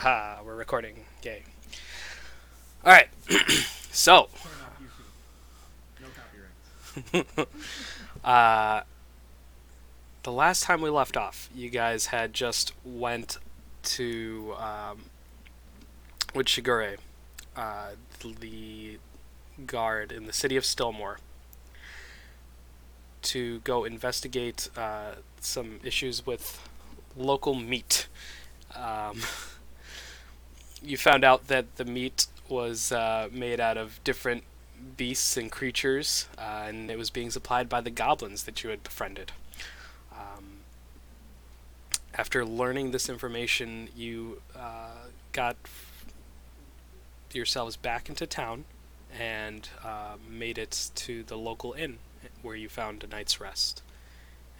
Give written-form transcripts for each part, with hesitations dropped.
Aha, we're recording. Yay. Alright, so, Turn off YouTube. No copyrights. uh, the last time we left off, you guys had just went to, with Shigure, uh, the guard in the city of Stillmore, to go investigate, some issues with local meat. Um, you found out that the meat was made out of different beasts and creatures, and it was being supplied by the goblins that you had befriended. Um, After learning this information, you got yourselves back into town and made it to the local inn where you found a night's rest.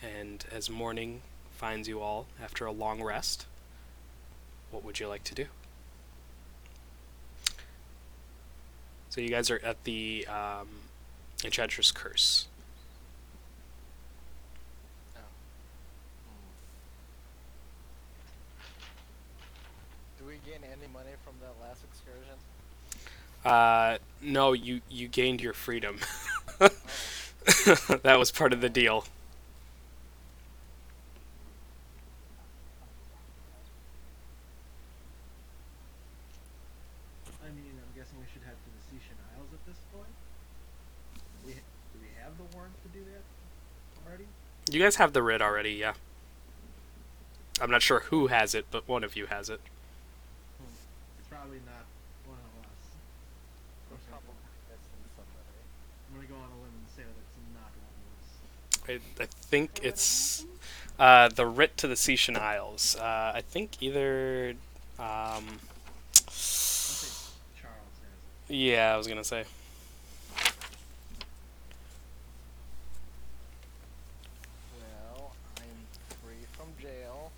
And as morning finds you all after a long rest, what would you like to do? So you guys are at the Enchantress Curse. Oh. Do we gain any money from that last excursion? No, you gained your freedom. Oh. That was part of the deal. I mean, I'm guessing we should head to the Cysian Isles at this point. Do we have the warrant to do that already? You guys have the writ already, yeah. I'm not sure who has it, but one of you has it. It's probably not one of us. We're probably missing somebody. I'm gonna go on a limb and say that it's not one of us. I think it's the writ to the Cysian Isles. I think either. I'll say Charles has it. Yeah, I was gonna say. Well, I'm free from jail.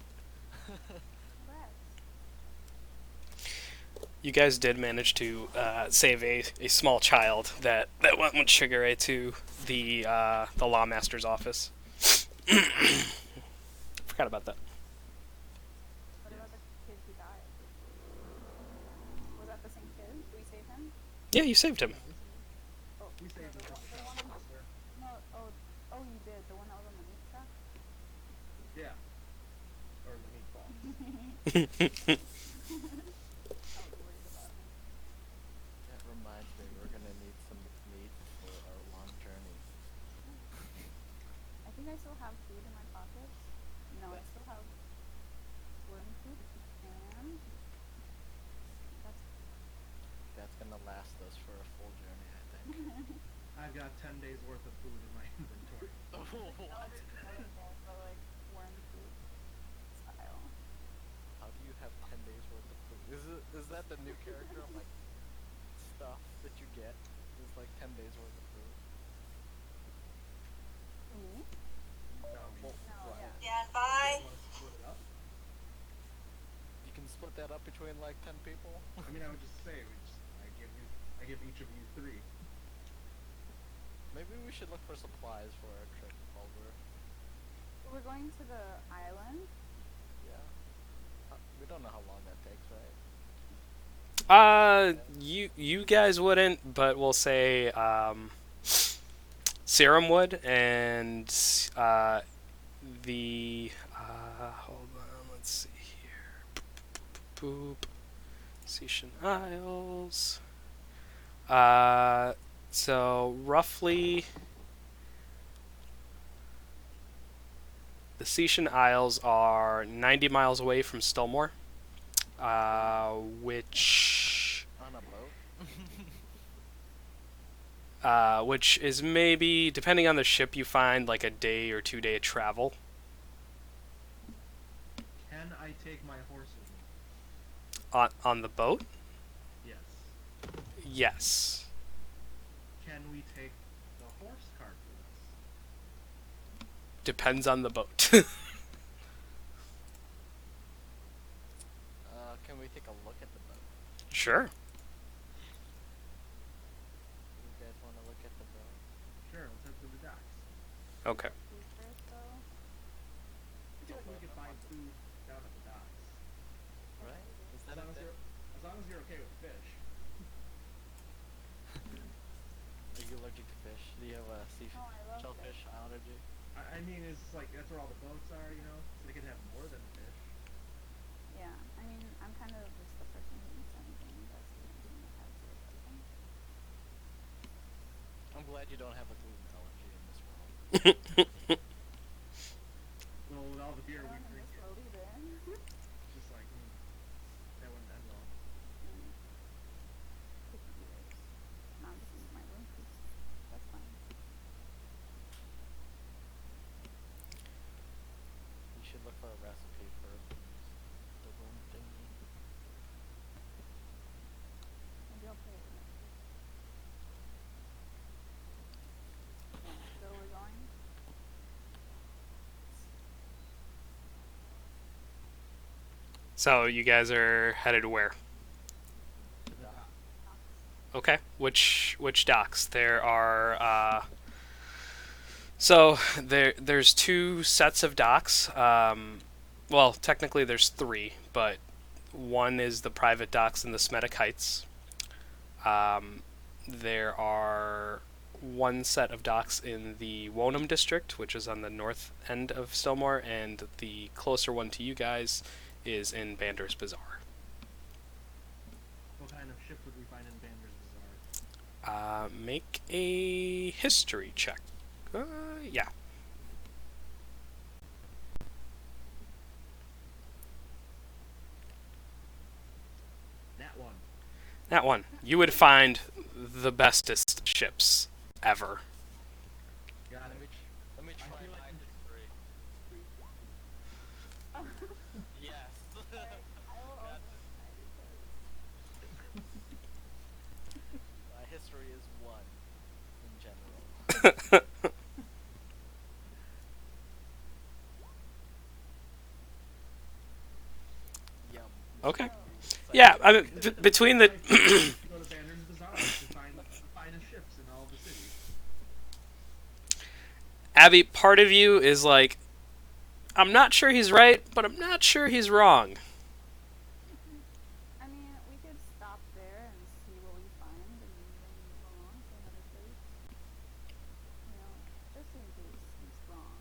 You guys did manage to save a small child that went with Shigure to the lawmaster's office. Forgot about that. What about the kid who died? Was that the same kid? Did we save him? Yeah, you saved him. Oh, We no, saved the him. one no, oh, you did. The one that was on the meat truck? Yeah. Or the meatball. I was worried about him. That reminds me, we're gonna need some meat for our long journey. I think I still have food in my pockets. No, I still have worm food and that's That's gonna last us for a full journey, I think. I've got 10 days worth of food in my inventory. What? but like worm food style. How do you have 10 days worth of food? Is that the new character? I'm like, stuff that you get is like 10 days worth of food. Me? No, Well, No, right. yeah. Stand by. want to split it up? You can split that up between like 10 people? I mean, I would just say I give each of you 3. Maybe we should look for supplies for our trip while We're going to the island. yeah. We don't know how long that takes, right? You guys wouldn't, but we'll say Serum would, and the hold on, let's see here. Boop. Cysian Isles. So roughly, the Cysian Isles are 90 miles away from Stillmore, On a boat? which is maybe, depending on the ship you find, like a day or 2 day travel. Can I take my horse with me? On the boat? Yes. Yes. Can we take the horse cart with us? Depends on the boat. Can we take a look at the boat? Sure. You guys want to look at the boat? Sure, let's head to the docks. Okay. Food first though. I feel like we could buy food down at the docks. Right? Is that a Sounds you allergic to fish? Do you have a No, I love fish. shellfish allergy? I mean, it's like that's where all the boats are, you know. So they could have more than fish. Yeah, I mean, I'm kind of just the person who eats anything that's anything that has fish, I think. I'm glad you don't have a gluten allergy in this world. Well, with all the beer we I don't in drink, this world either. it's just like that wouldn't end well. Picky eaters. I'm just eating my room food. That's fine. You should look for a recipe for the worm thingy. Maybe I'll play it next week. Yeah, so we're going. So you guys are headed where? To the Yeah. dock. Okay. Which docks? There are so there's two sets of docks. Well, technically there's three, but one is the private docks in the Smetic Heights. There are one set of docks in the Wonham district, which is on the north end of Stillmore, and the closer one to you guys is in Bander's Bazaar. What kind of ships would we find in Bander's Bazaar? Make a history check. Yeah. That one. That one. You would find the bestest ships ever. Got Let it. me let me I try feel like my I'm- history. Yes. I will Got also it. try because My history is 1 in general. Yum. Okay. oh, Yeah, I mean, between the Go to Bander's Bazaar to find the finest ships in all the cities. Abby, part of you is like, I'm not sure he's right, but I'm not sure he's wrong. I mean, we could stop there and see what we find and then move along to another place. You know, just in case he's wrong.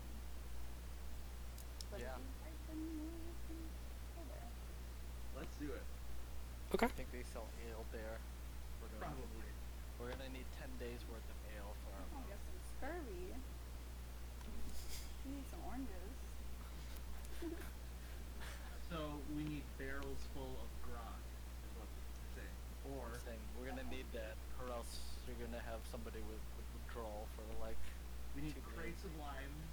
But Yeah. if he's right, then maybe we can go there. Let's do it. Okay. I think they sell ale there. Probably. We're gonna need 10 days worth of ale for our I month. guess some scurvy. We need some oranges. So we need barrels full of grog, is what you're saying. Or Saying we're gonna need that, or else you're gonna have somebody with withdrawal for like. we need 2 days. crates of limes,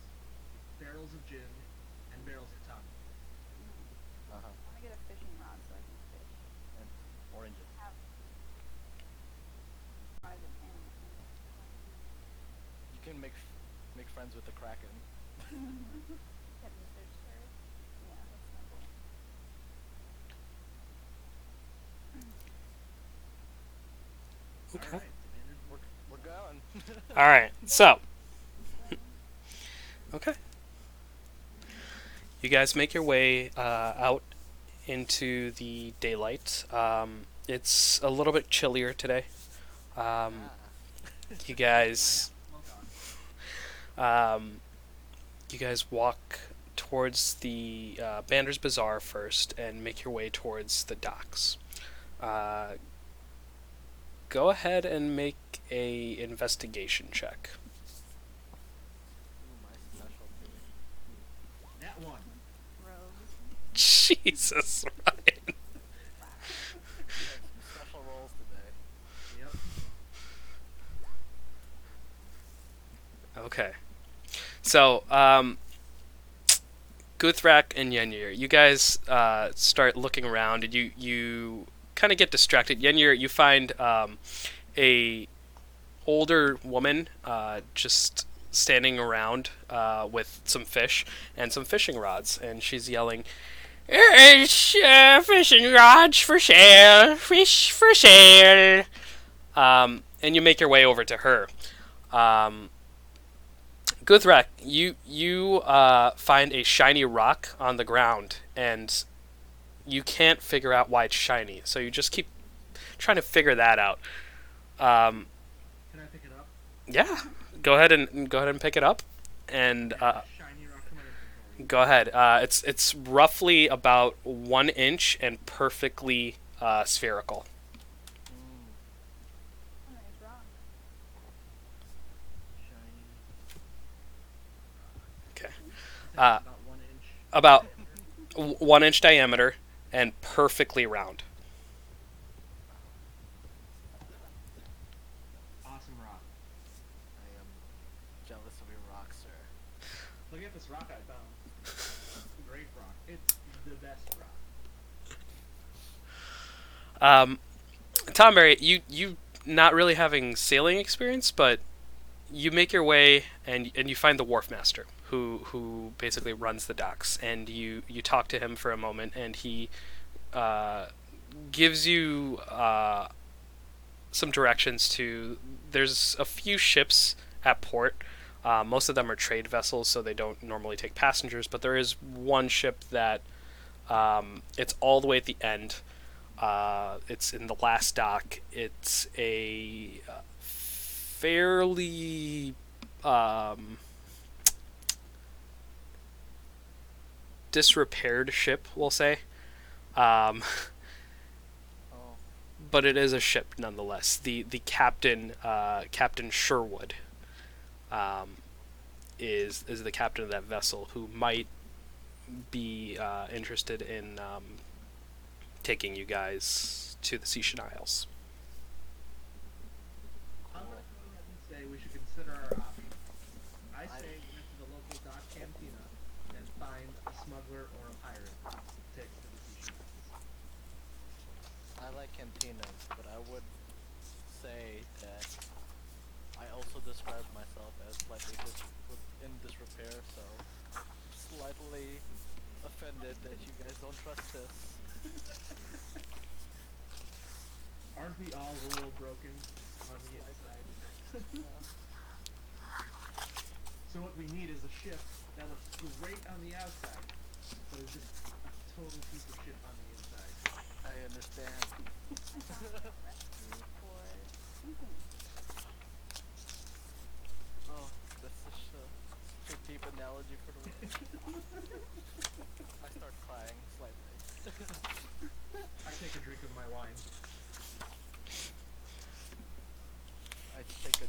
barrels of gin, and barrels of tongue. Uh huh. I want to get a fishing rod so I can fish. And oranges. Have private animals. You can make friends with the kraken. Get me fish first. Yeah, that's my goal. Okay. All right, to Bander's We're going. All right. So, okay. You guys make your way out into the daylight. It's a little bit chillier today. You guys, you guys walk towards the Bander's Bazaar first and make your way towards the docks. Go ahead and make a investigation check. Ooh, my specialty. That one. Rogues. Jesus, Ryan. We have some special rolls today. Yep. Okay. So, Guthrak and Yenir, you guys start looking around, and you kind of get distracted. Yenir, you find a older woman just standing around with some fish and some fishing rods, and she's yelling, "It's fishing rods for sale, fish for sale." And you make your way over to her. Guthrak, you find a shiny rock on the ground, and you can't figure out why it's shiny. So you just keep trying to figure that out. Can I pick it up? Yeah. Go ahead and pick it up, and Shiny rock to my inventory. go ahead. It's roughly about 1 inch and perfectly spherical. Mm. A nice rock. Shiny. Okay. It's Uh, about 1 inch. about diameter. 1 inch diameter and perfectly round. Awesome rock. I am jealous of your rock, sir. Look at this rock I found. It's a great rock. It's the best rock. Tom Barry, you not really having sailing experience, but you make your way and you find the wharf master who basically runs the docks, and you talk to him for a moment, and he uh, gives you some directions to. There's a few ships at port. Most of them are trade vessels, so they don't normally take passengers. But there is one ship that it's all the way at the end. It's in the last dock. It's a fairly disrepaired ship, we'll say. Um, Oh, but it is a ship nonetheless. The captain, Captain Sherwood, um, is the captain of that vessel, who might be interested in taking you guys to the Cysian Isles. I'm cool. gonna go ahead and say we should consider our options. I I say we head to the local dock cantina and find a smuggler or a pirate to take us to the Seashore Isles. I like cantinas, but I would say that I also describe myself as slightly in disrepair, so slightly offended that you guys don't trust this. Aren't we all a little broken on the inside? Yeah. So what we need is a ship that looks great on the outside, but is just a total piece of shit on the inside. I understand. I found a recipe for sinking. Oh, that's such a deep analogy for the word. I start crying slightly. I take a drink of my wine. I take a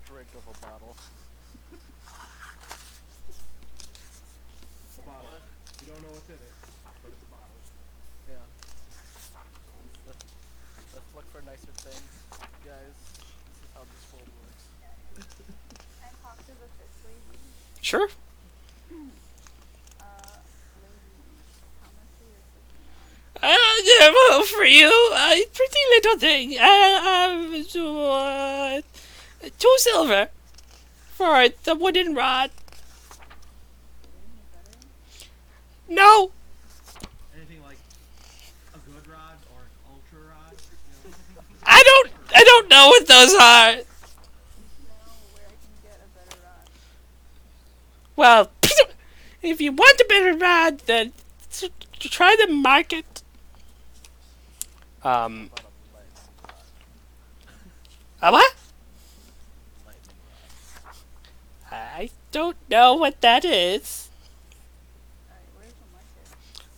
drink of a bottle. A bottle. You don't know what's in it, but it's a bottle. Yeah. Let's, let's look for nicer things, guys. This is how this world works. I talked to the fish lady. Sure. Lady, how much are you taking on? Yeah, well, for you, pretty little thing. 2 silver for the wooden rod. Any better? No, Anything like a good rod or an ultra rod? I don't know what those are. Know where I can get a better rod. Well, if you want a better rod, then try the market. About a lightning rod. A what? Lightning rod. I don't know what that is. Alright, where's the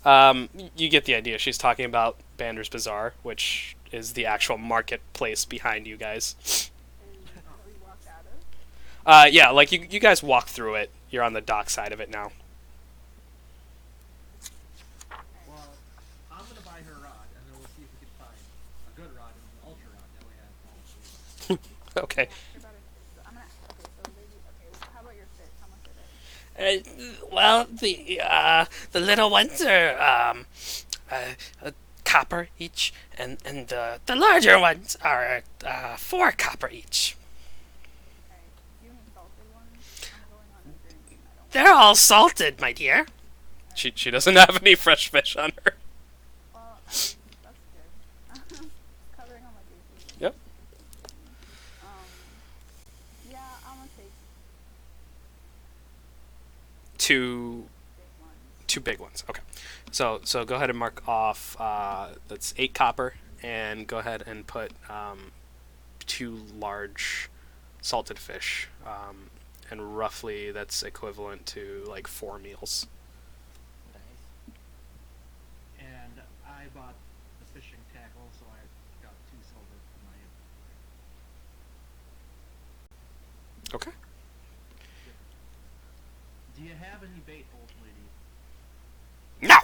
market? You get the idea. She's talking about Bander's Bazaar, which is the actual marketplace behind you guys. Is that we walked out of? Yeah, like you guys walk through it. You're on the dock side of it now. Well, I'm gonna buy her rod, and then we'll see if we can find a good rod and an ultra rod. That way I have all three. Okay. Ask her about her fish. So I'm gonna. Okay, so lady. Okay, how about your fish? How much are they? Well, the little ones are a copper each, and the larger ones are 4 copper each. Alright, do you mean salted ones? I'm going on a drink. And I don't. They're all salted, my dear. She doesn't have any fresh fish on her. Well, that's good. Covering all my bases. Yep. Yeah, I'm gonna take Two big ones. 2 big ones. Okay. So go ahead and mark off. That's 8 copper, and go ahead and put 2 large salted fish, and roughly that's equivalent to like 4 meals. Nice. And I bought the fishing tackle, so I got 2 silver for my inventory. Okay. Do you have any bait, old lady? No.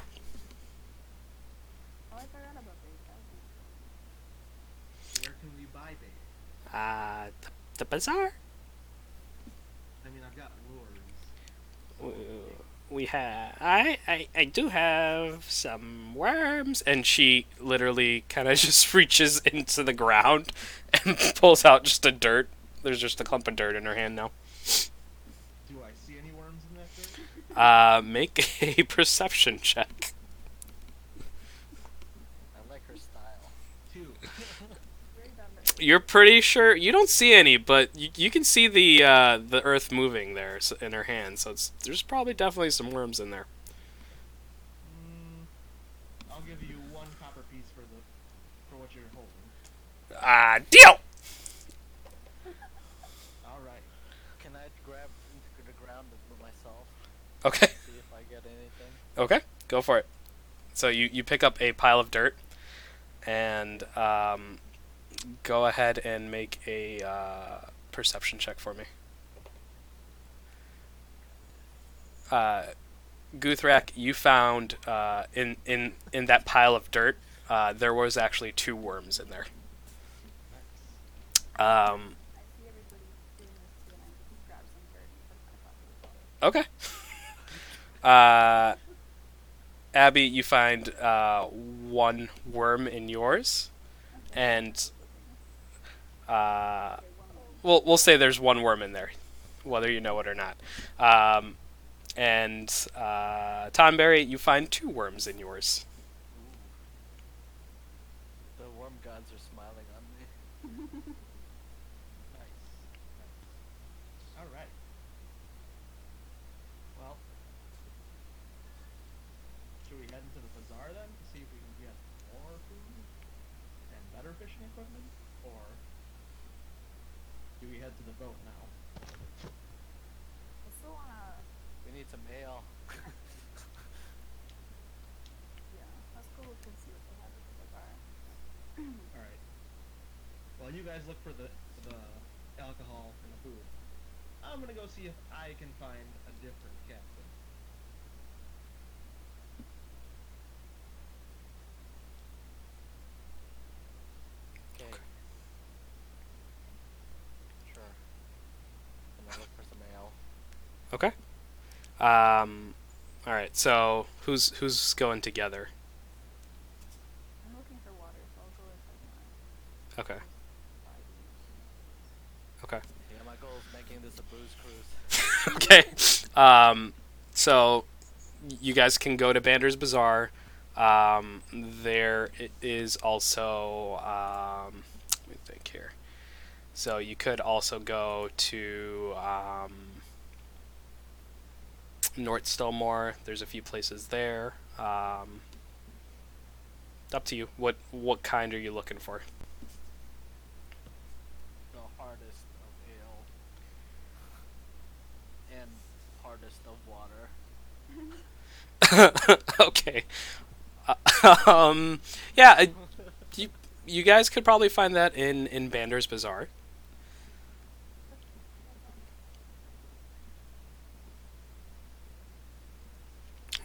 Oh, I forgot about these. That was Where can we buy bait? The bazaar. I mean, I've got lures. We have. I do have some worms, and she literally kind of just reaches into the ground and pulls out just a dirt. There's just a clump of dirt in her hand now. Do I see any worms in that dirt? Make a perception check. I like her style. 2. very dumb. You're pretty sure you don't see any, but you can see the earth moving there in her hand. So there's probably definitely some worms in there. I'll give you 1 copper piece for what you're holding. Deal. All right. Can I grab into the ground myself? Okay. See if I get anything. Okay. Go for it. So you pick up a pile of dirt, and go ahead and make a perception check for me. Guthrak, you found in that pile of dirt, there was actually 2 worms in there. Nice. I see everybody doing this too, and I just grab some dirt and put it in my pocket. Okay. Abby, you find 1 worm in yours, and we'll say there's 1 worm in there, whether you know it or not. And Tomberry, you find 2 worms in yours. The worm gods are smiling on me. Nice. All right. Well, should we head into the bazaar then to see if we can get more food and better fishing equipment, or do we head to the boat now? I still wanna, We need some ale. yeah, let's go look and see what they have at the bazaar. All right. While you guys look for the alcohol and the food, I'm gonna go see if I can find a different captain. Okay. Sure. Gonna look for some ale. Okay. All right. So who's going together? I'm looking for water, so I'll go if I can. Okay. Okay. Yeah, my goal is making this a booze cruise. Okay. So you guys can go to Bander's Bazaar. There is also let me think here. So you could also go to North Stillmore. There's a few places there. Up to you. What kind are you looking for? The hardest of ale. And hardest of water. Okay. Yeah, you guys could probably find that in Bander's Bazaar.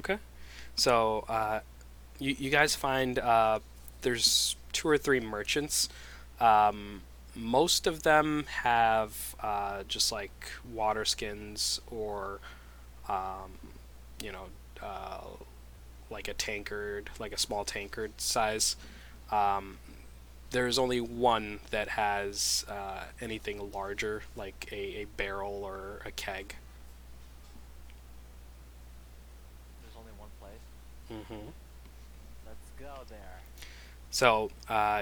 Okay. So, you guys find there's 2 or 3 merchants. Most of them have just like water skins or, you know, like a tankard, like a small tankard size. There's only one that has anything larger, like a barrel or a keg. There's only one place. Mm-hmm. Let's go there. So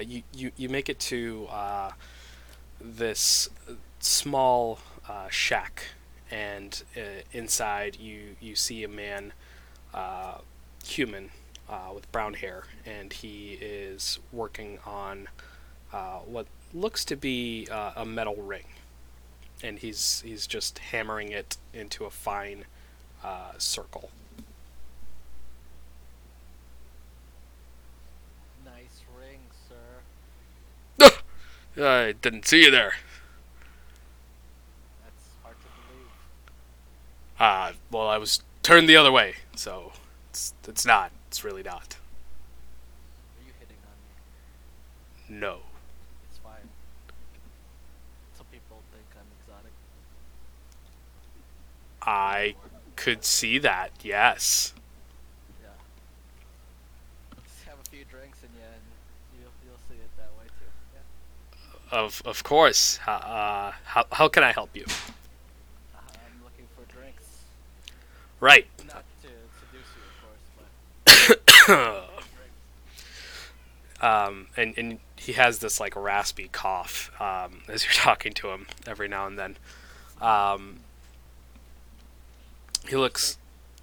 you make it to this small shack, and inside you see a man, human, with brown hair, and he is working on what looks to be a metal ring. and he's just hammering it into a fine circle. Nice ring, sir. I didn't see you there. That's hard to believe. Well, I was turned the other way, so it's not. It's really not. Are you hitting on me? No. It's fine. Some people think I'm exotic. I could see that, yes. Yeah. Just have a few drinks and yeah, and you'll see it that way too. Yeah. Of course. How can I help you? I'm looking for drinks. Right. Not to seduce you, of course, but And he has this like raspy cough as you're talking to him every now and then. He looks.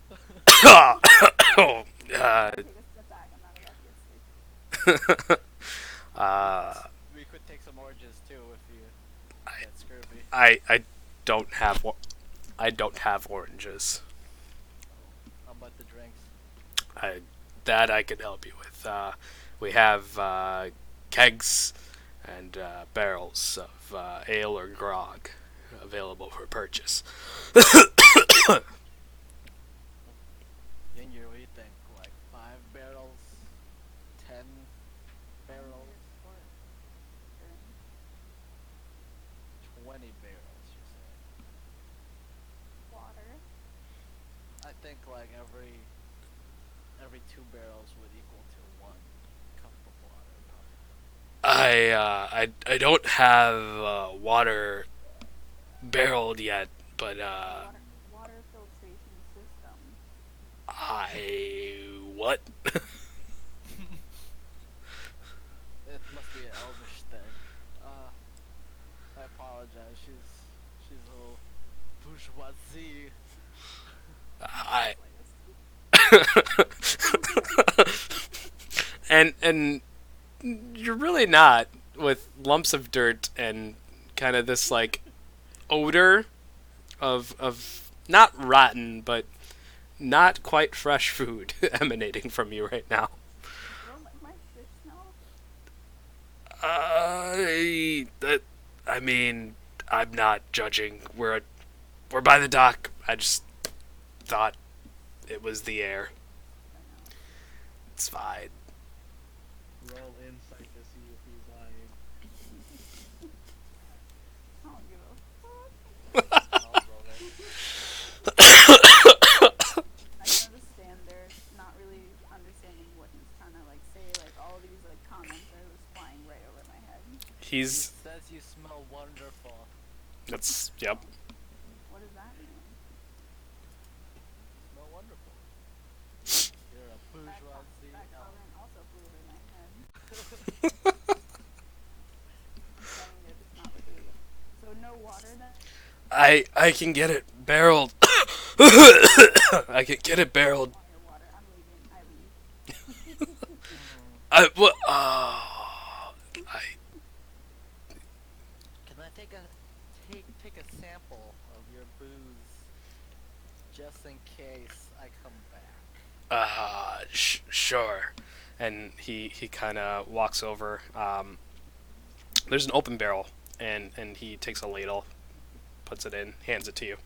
Take a step back. I'm not about to get sick. we could take some oranges too if you get scurvy. I don't have I don't have oranges. How about the drinks? That I could help you with. We have kegs and barrels of ale or grog available for purchase. Ginger, what do you think? Like 5 barrels? 10 barrels? 20 barrels, you say? Water. I think like every 2 barrels would equal to 1 cup of water. I don't have water barreled yet, but Water filtration system. what? It must be an elvish thing. I apologize. She's a little bourgeoisie. I and you're really not, with lumps of dirt and kind of this like odor of not rotten but not quite fresh food emanating from you right now. You don't like my fish smell? I mean, I'm not judging. We're by the dock. I just thought it was the air. It's fine. Roll insight to see if he's lying. I don't give a fuck. I'll roll it. I kind of just stand there, not really understanding what he's trying to like say. Like all of these like comments are just flying right over my head. He He's says you smell wonderful. that's yep. What does that mean? Smell wonderful. You're a bourgeoisie. That elf. comment also flew over my head. I'm standing there just not looking at it. So no water then? I can get it barreled. I can get it barreled. Want your water? I'm leaving. I leave. What? Can I take a sample of your booze just in case I come back? Sure. And he kind of walks over. There's an open barrel, and he takes a ladle, puts it in, hands it to you.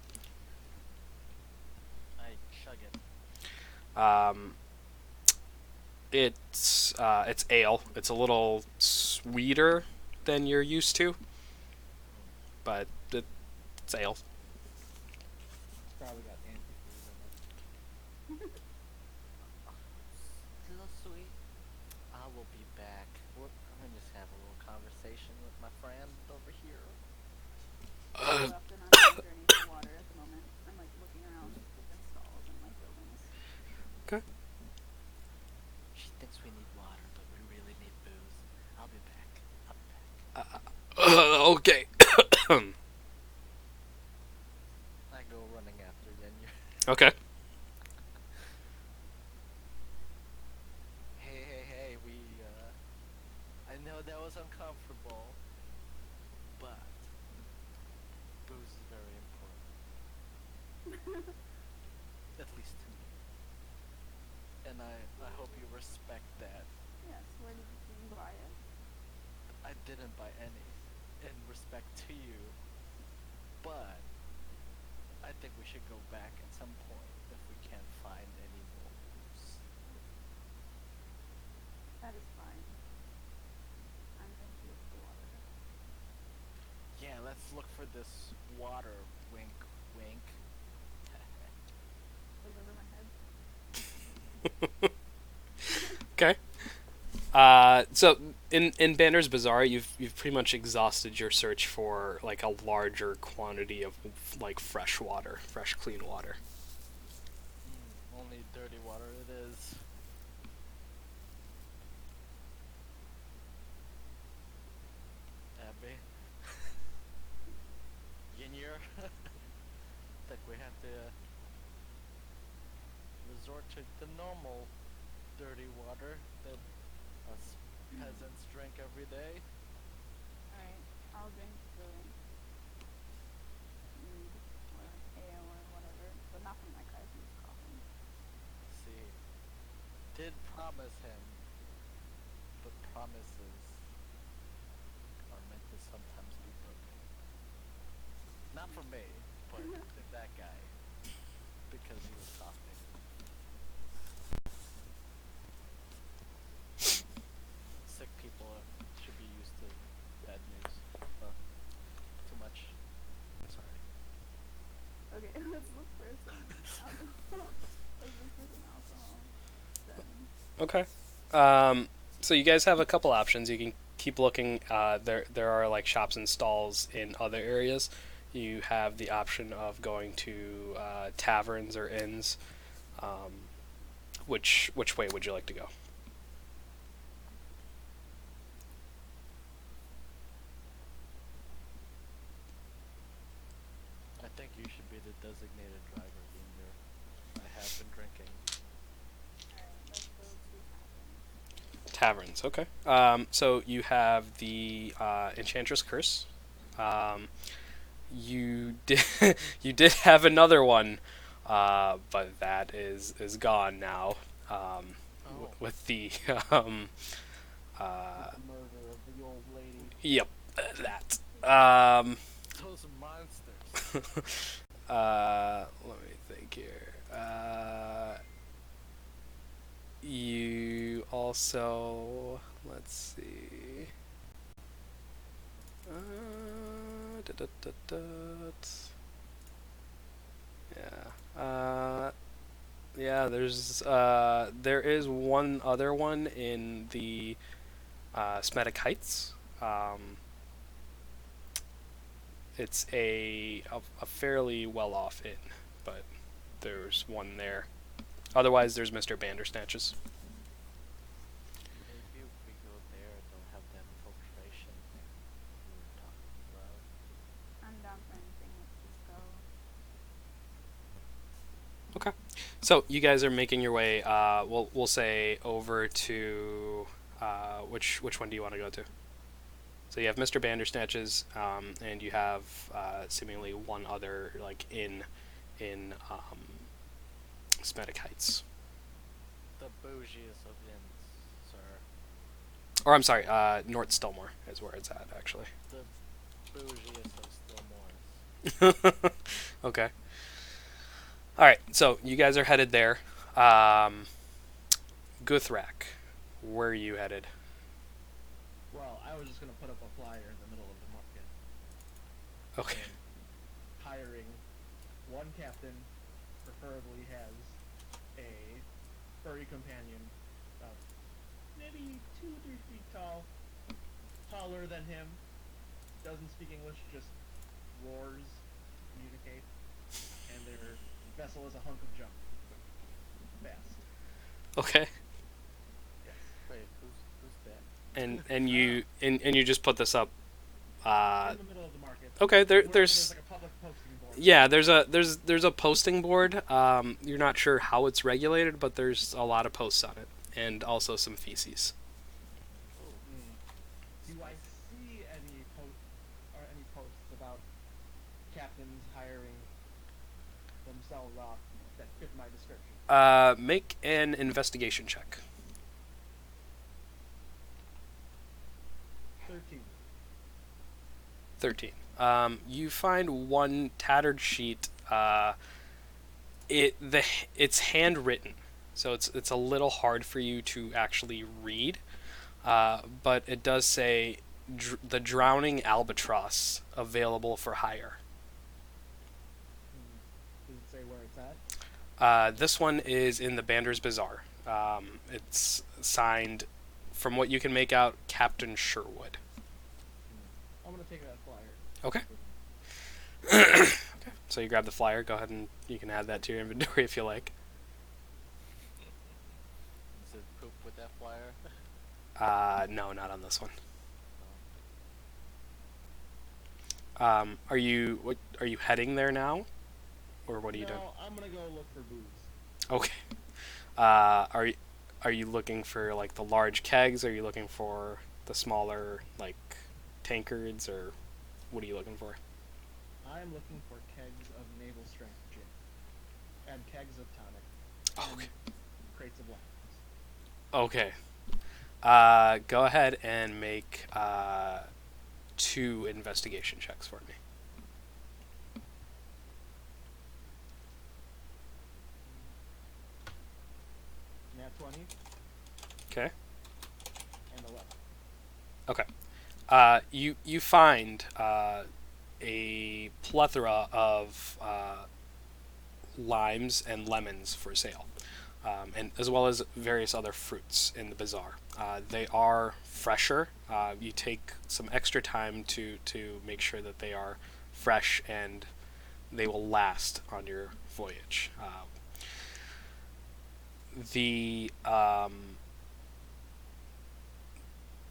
I chug it. It's ale. It's a little sweeter than you're used to, but it's ale. Probably got antifreeze in it. Little sweet. I will be back. I'm gonna just have a little conversation with my friend over here. I'm often on a journey for water at the moment. I'm like looking around different stalls and like buildings. Okay. She thinks we need water, but we really need booze. I'll be back. Okay. I go running after Yenya. Okay. Hey, I know that was uncomfortable, but booze At least to me. And I hope you respect that. Yes, where did you buy it? I didn't buy any in respect to you, but I think we should go back at some point if we can't find any more booze. That is fine. I'm going to look for water. Yeah, let's look for this water. Wink, wink. Look over my head. Okay. So in Banner's Bazaar, you've pretty much exhausted your search for like a larger quantity of like fresh water, fresh clean water. Only dirty water it is. Abby. Ynir. Think we have to resort to the normal dirty water that us peasants drink every day. Alright, I'll drink the mead or ale or whatever, but not from that guy who's coughing. See, did promise him, but promises are meant to sometimes be broken. Not for me, but that guy, because he was coughing. Sick people should be used to bad news. Too much. Sorry. Okay, let's look for some alcohol. Let's look for some alcohol. Then. Okay. So you guys have a couple options. You can keep looking. There are like shops and stalls in other areas. You have the option of going to taverns or inns. Which way would you like to go? I think you should be the designated driver, Ymir. I have been drinking. Alright, let's go to Taverns. Okay. So you have the Enchantress Curse. You did you did have another one, but that is gone now. With the The murder of the old lady. yep, that. Those monsters. Let me think here. You also, let's see. Yeah. Yeah. There is one other one in the Smetic Heights. It's a fairly well-off inn, but there's one there. Otherwise, there's Mr. Bandersnatch's. Maybe if we go there, they'll have that filtration thing we were talking about. I'm down for anything, let's just go. Okay. So you guys are making your way. We'll say over to which one do you want to go to? So you have Mr. Bandersnatch's, and you have seemingly one other like in Smetic Heights. The bougiest of inns, sir. Or I'm sorry, North Stillmore is where it's at actually. The bougiest of Stillmores. Okay. All right. So you guys are headed there. Guthrak, where are you headed? Well, I was just gonna put up a flyer in the middle of the market, Okay. hiring one captain, preferably has a furry companion, maybe 2 or 3 feet tall, taller than him, doesn't speak English, just roars to communicate, and their vessel is a hunk of junk. Fast. Okay. Yes. Wait, who's that? And you just put this up. In the middle of the market. Okay. Where There's there's like a public posting board. yeah. There's a posting board. You're not sure how it's regulated, but there's a lot of posts on it, and also some feces. Do I see any posts about captains hiring the themselves off that fit my description. Make an investigation check. 13. 13. You find one tattered sheet. It's handwritten, so it's a little hard for you to actually read. But it does say the drowning albatross available for hire. Does it say where it's at? This one is in the Bander's Bazaar. It's signed, from what you can make out, Captain Sherwood. I'm gonna take that flyer. Okay. Okay. So you grab the flyer. Go ahead and you can add that to your inventory if you like. Is it poop with that flyer? No, not on this one. Are you heading there now, or what are you doing? No, I'm gonna go look for booze. Okay. Are you looking for like the large kegs? Are you looking for the smaller like tankards, or what are you looking for? I'm looking for kegs of naval strength gin and kegs of tonic. Okay. And crates of lemons. Okay. Go ahead and make 2 investigation checks for me. Nat 20 Okay. and 11. Okay. You find a plethora of limes and lemons for sale, and as well as various other fruits in the bazaar. They are fresher. You take some extra time to make sure that they are fresh and they will last on your voyage.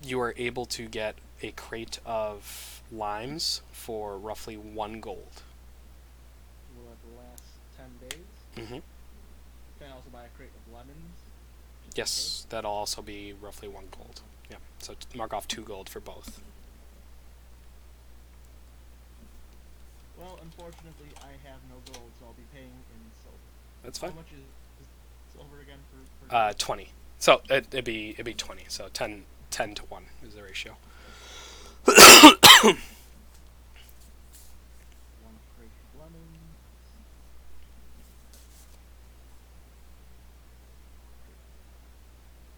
You are able to get a crate of limes for roughly 1 gold. Will it last 10 days? Mm-hmm. Can I also buy a crate of lemons? Yes, that'll also be roughly 1 gold. Yeah, so mark off 2 gold for both. Well, unfortunately, I have no gold, so I'll be paying in silver. That's fine. How much is silver again for 20. So it'd be 20. So 10 to 1 is the ratio. 1 crate of lemons.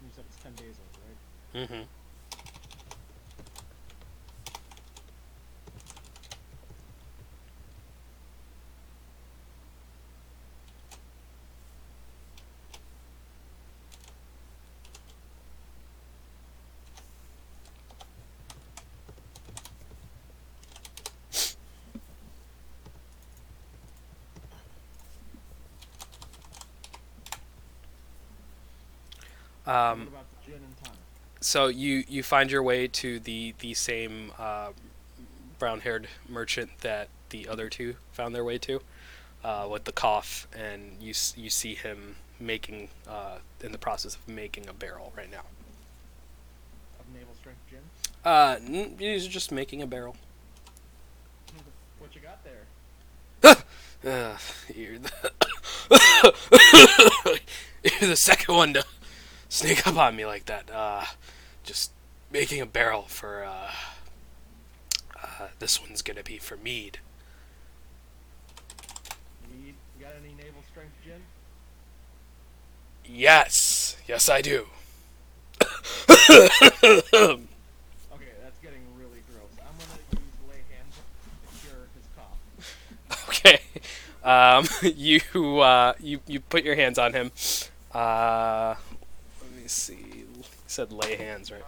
You said it's 10 days old, right? Mm-hmm. What about the gin and tonic? So you find your way to the same brown-haired merchant that the other 2 found their way to, with the cough, and you see him making in the process of making a barrel right now. Of naval strength gin? He's just making a barrel. What you got there? You're the second one to sneak up on me like that. Just making a barrel for, this one's gonna be for mead. You got any naval strength gin? Yes, I do. Okay, that's getting really gross. I'm gonna use lay hands to cure his cough. Okay. You put your hands on him. Let me see. You said lay hands, right?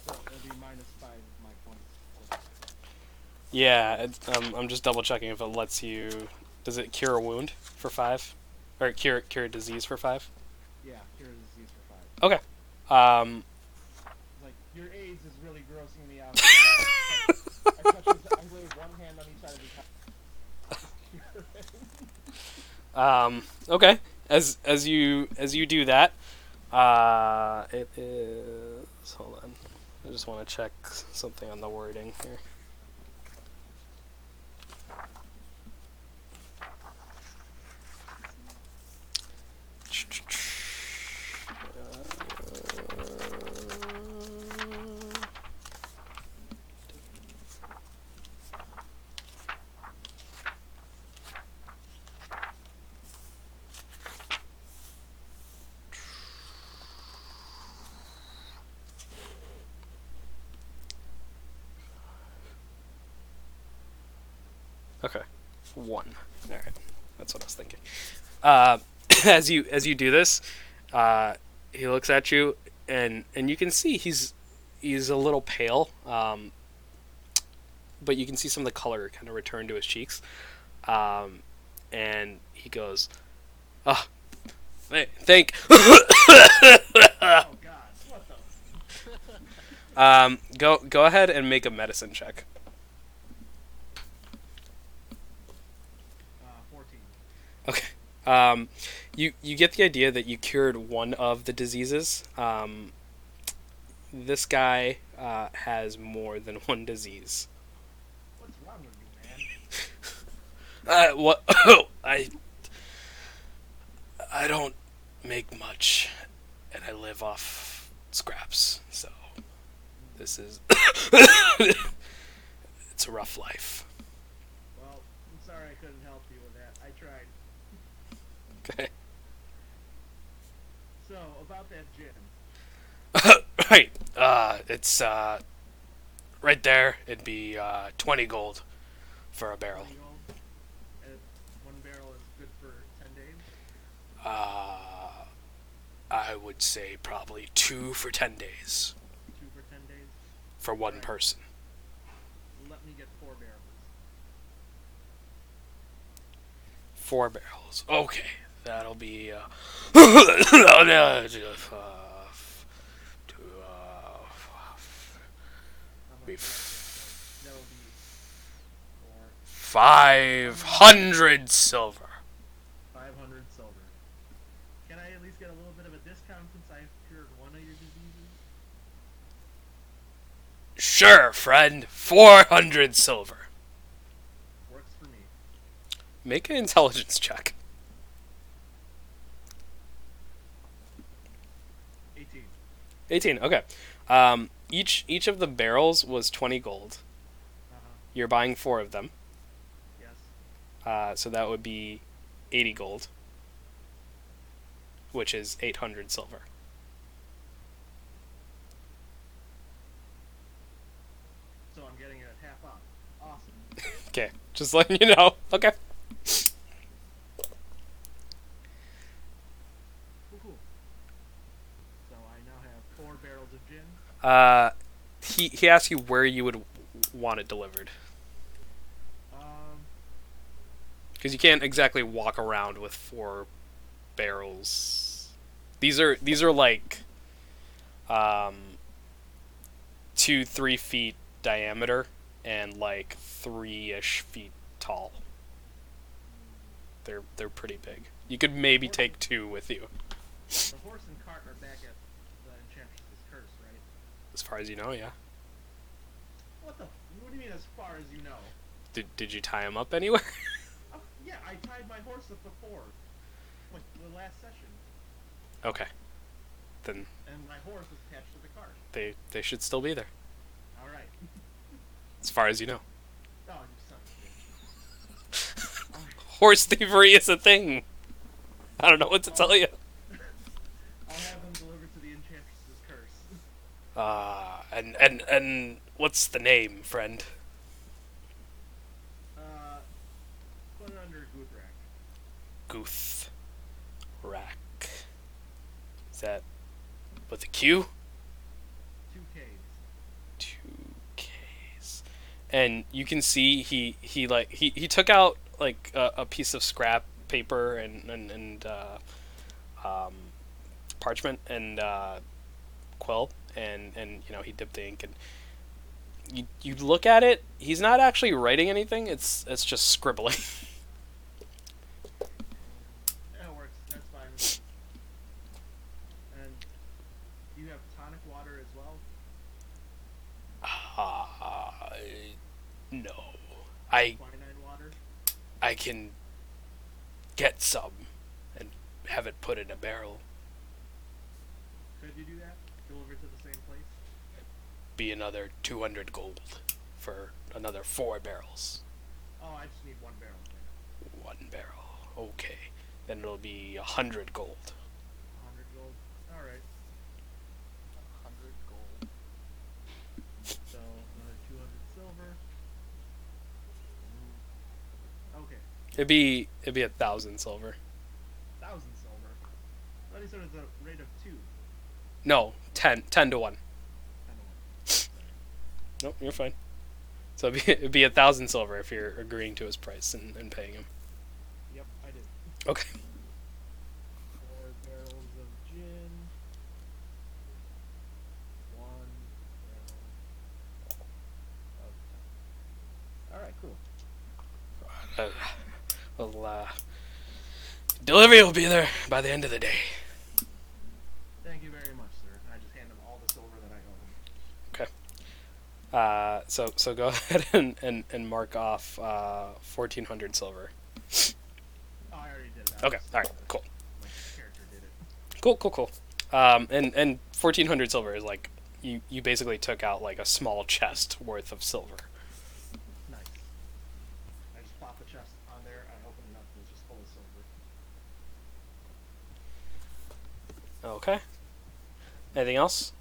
So it'll be -5 my points. Yeah, I'm just double checking if it lets you. Does it cure a wound for 5, or cure a disease for 5? Yeah, cure disease for 5. Okay. It's like, your AIDS is really grossing me out. I lay one hand on each side of his head. Okay. As you do that, it is. Hold on. I just want to check something on the wording here. 1. All right, that's what I was thinking. As you do this, he looks at you, and you can see he's a little pale, but you can see some of the color kind of return to his cheeks, and he goes, "Ah, thank." Oh God, what the? Go ahead and make a medicine check. 14. Okay. You get the idea that you cured one of the diseases. This guy has more than one disease. What's wrong with you, man? What? I don't make much, and I live off scraps. So this is it's a rough life. Well, I'm sorry I couldn't help you with that. I tried. Okay. So, about that gin. Right. It's right there. It'd be 20 gold for a barrel. 20 gold. And 1 barrel is good for 10 days. I would say probably 2 for 10 days 2 for 10 days. for one person. Let me get 4 barrels. 4 barrels. Okay, that'll be How Be much? That'll be 4. 500 silver. 500 silver. Can I at least get a little bit of a discount since I've cured one of your diseases? Sure, friend. 400 silver. Works for me. Make an intelligence check. 18. 18. Okay. Each of the barrels was 20 gold. You're buying 4 of them. Yes. So that would be 80 gold, which is 800 silver. So I'm getting it at half off. Awesome. Okay, just letting you know. Okay. Cool. So I now have 4 barrels of gin. He asked you where you would want it delivered, because you can't exactly walk around with 4 barrels. These are like 2-3 feet diameter and like 3-ish feet tall. They're pretty big. You could maybe take 2 with you, The horse and cart are back at the Enchantress's curse, right? as far as you know. Yeah. What the? What do you mean as far as you know? Did you tie him up anywhere? Oh, yeah, I tied my horse up before. Like the last session. Okay. Then And my horse was attached to the cart. they should still be there, Alright. as far as you know. Oh, you son of a bitch. Alright. Horse thievery is a thing. I don't know what to tell you. I'll have them delivered to the Enchantress's curse. And what's the name, friend? Put it under Goodrak. Gooth Rack. Is that with a Q? 2 Ks. 2 Ks. And you can see he took out like a piece of scrap paper and parchment and quill, and he dipped the ink, and you look at it. He's not actually writing anything. It's just scribbling. That works. That's fine. And you have tonic water as well? No. I Quinine water? can get some and have it put in a barrel. Could you do that? Deliver to the same place? Be another 200 gold for another 4 barrels. Oh, I just need 1 barrel. 1 barrel. Okay. Then it'll be 100 gold. 100 gold. Alright. 100 gold. So, another 200 silver. Okay, It'd be 1,000 silver. 1,000 silver. I thought he said it's a rate of 2. No, 10 to 1. 10 to 1. Sorry. Nope, you're fine. So it'd be 1,000 silver if you're agreeing to his price and paying him. Yep, I did. Okay. 4 barrels of gin. 1 barrel of. Alright, cool. Well, delivery will be there by the end of the day. Thank you very much, sir. And I just hand him all the silver that I owe him. So go ahead and mark off 1,400 silver. Oh, I already did that. Okay, all right, cool. My character did it. Cool. And 1,400 silver is like you basically took out like a small chest worth of silver. Nice. I just plopped the chest on there. I opened it up and it was just full of silver. Okay. Anything else?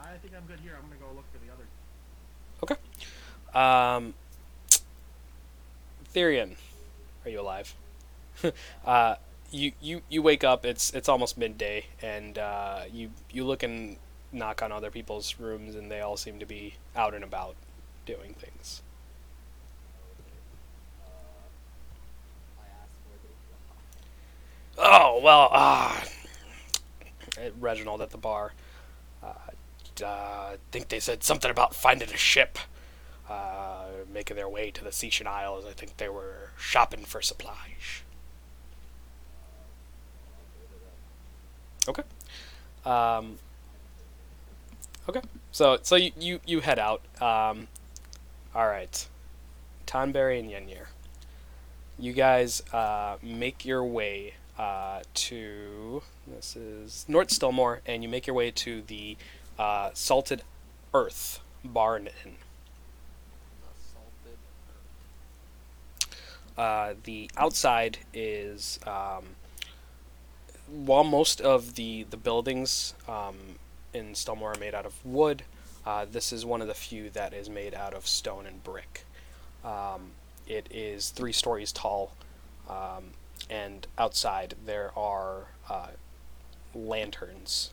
I think I'm good here. I'm gonna go look for the other. Okay. Therian, are you alive? You wake up. It's almost midday, and you look and knock on other people's rooms, and they all seem to be out and about, doing things. I asked where they Oh well. Reginald at the bar. Think they said something about finding a ship. Making their way to the Cysian Isles. I think they were shopping for supplies. Okay. Okay. So you head out. All right. Tonberry and Yenir. You guys make your way to, this is North Stillmore, and you make your way to the Salted Earth Bar and Inn. The outside is, while most of the buildings in Stillmore are made out of wood, this is one of the few that is made out of stone and brick. It is 3 stories tall, and outside there are lanterns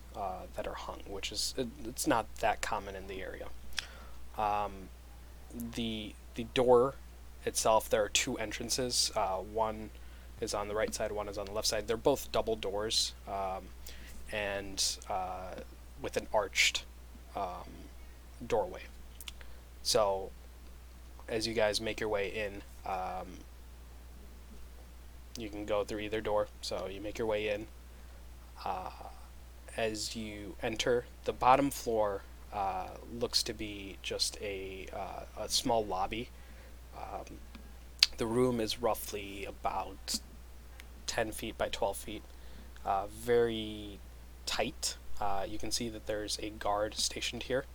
that are hung, which is it's not that common in the area. The door itself, there are 2 entrances. One is on the right side, one is on the left side. They're both double doors, and with an arched doorway. So as you guys make your way in, you can go through either door. So you make your way in. As you enter, the bottom floor looks to be just a small lobby. The room is roughly about 10 feet by 12 feet. Very tight. You can see that there's a guard stationed here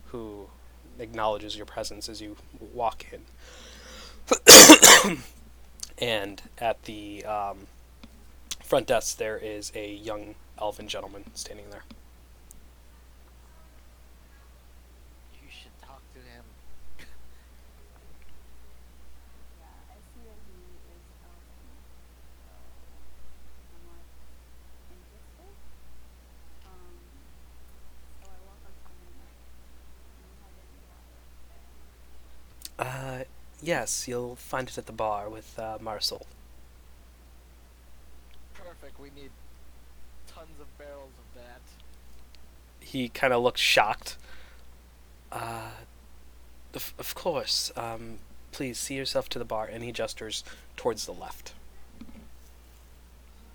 who acknowledges your presence as you walk in. And at the front desk, there is a young elven gentleman standing there. You should talk to him. Yeah, I see that he is elven. I'm like interested. So I walk up to him and like, "Do you have any water?" Yes, you'll find it at the bar with Marisol. Perfect. We need tons of barrels of that. He kind of looks shocked. Of course. Please see yourself to the bar, and he gestures towards the left.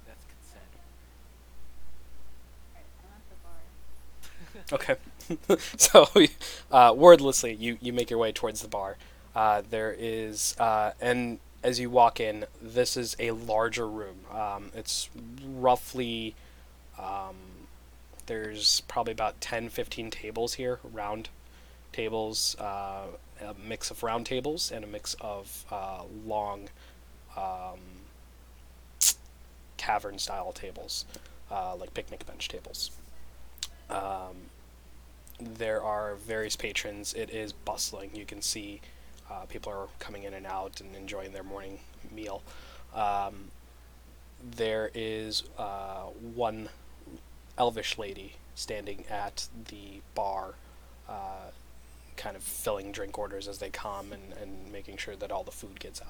That's Alright, consent. I'm at the bar. Okay. So, wordlessly, you make your way towards the bar. There is, and as you walk in, this is a larger room. It's roughly, there's probably about 10-15 tables here, round tables, a mix of round tables and a mix of long cavern-style tables, like picnic bench tables. There are various patrons. It is bustling. You can see People are coming in and out and enjoying their morning meal. Um, there is one elvish lady standing at the bar, kind of filling drink orders as they come and making sure that all the food gets out.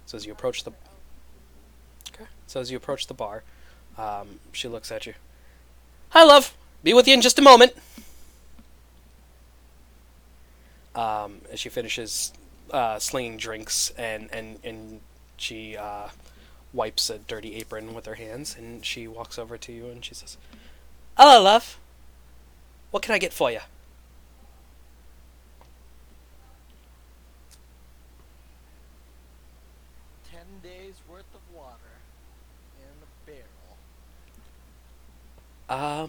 So as you approach the okay, so as you approach the bar, she looks at you. Hi, love. Be with you in just a moment. As she finishes slinging drinks and she wipes a dirty apron with her hands and she walks over to you and she says, "Hello, love. What can I get for you?" 10 days worth of water in a barrel.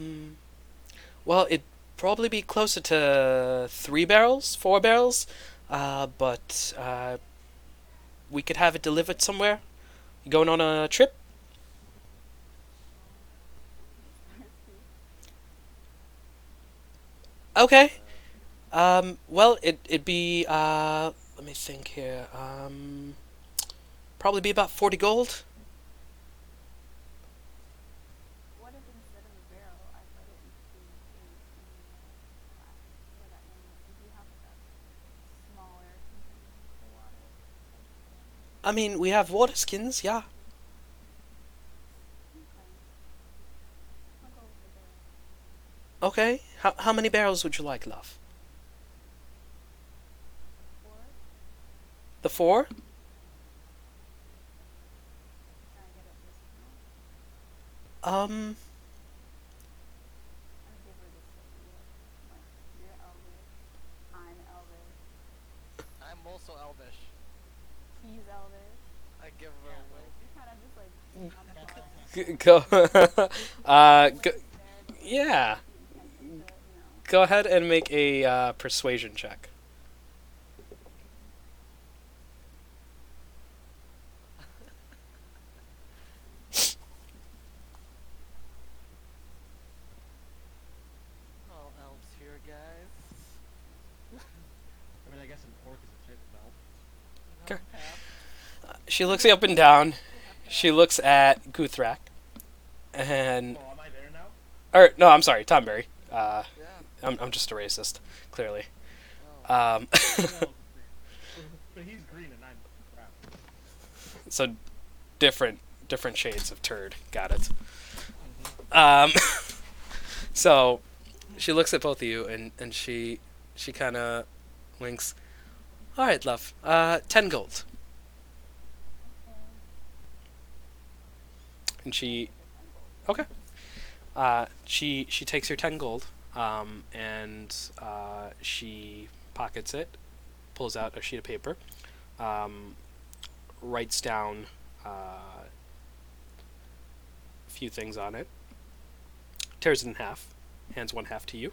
Well, it'd probably be closer to 3 barrels, 4 barrels, but we could have it delivered somewhere. You going on a trip? Okay. Well, it'd be let me think here. Probably be about 40 gold. What if instead of a barrel, I put it into a glass? Or that one, if you have like a smaller container for water. I mean, we have water skins, yeah. Okay. I'll go with the barrel. Okay. How many barrels would you like, love? Or, The 4? can I get a discount? Um, I give her this idea. Like, you're elvish. I'm elvish. I'm also elvish. He's elvish. I give her Yeah, away. You're kind of just like on the far end. go. Go. There, but like, Yeah. the intention to, you know. Go ahead and make a persuasion check. All elves here, guys. I mean, I guess an orc is a shit belt. Okay. Half. She looks up and down. She looks at Guthrak, and Oh, am I there now? or no, I'm sorry, Tomberry. Yeah. I'm just a racist, clearly. Oh. Um, Well, but he's green and I'm brown. so different shades of turd. Got it. Mm-hmm. So she looks at both of you and she kind of winks. All right, love. 10 gold. And she okay. She takes her 10 gold. And she pockets it, pulls out a sheet of paper, writes down a few things on it, tears it in half, hands one half to you,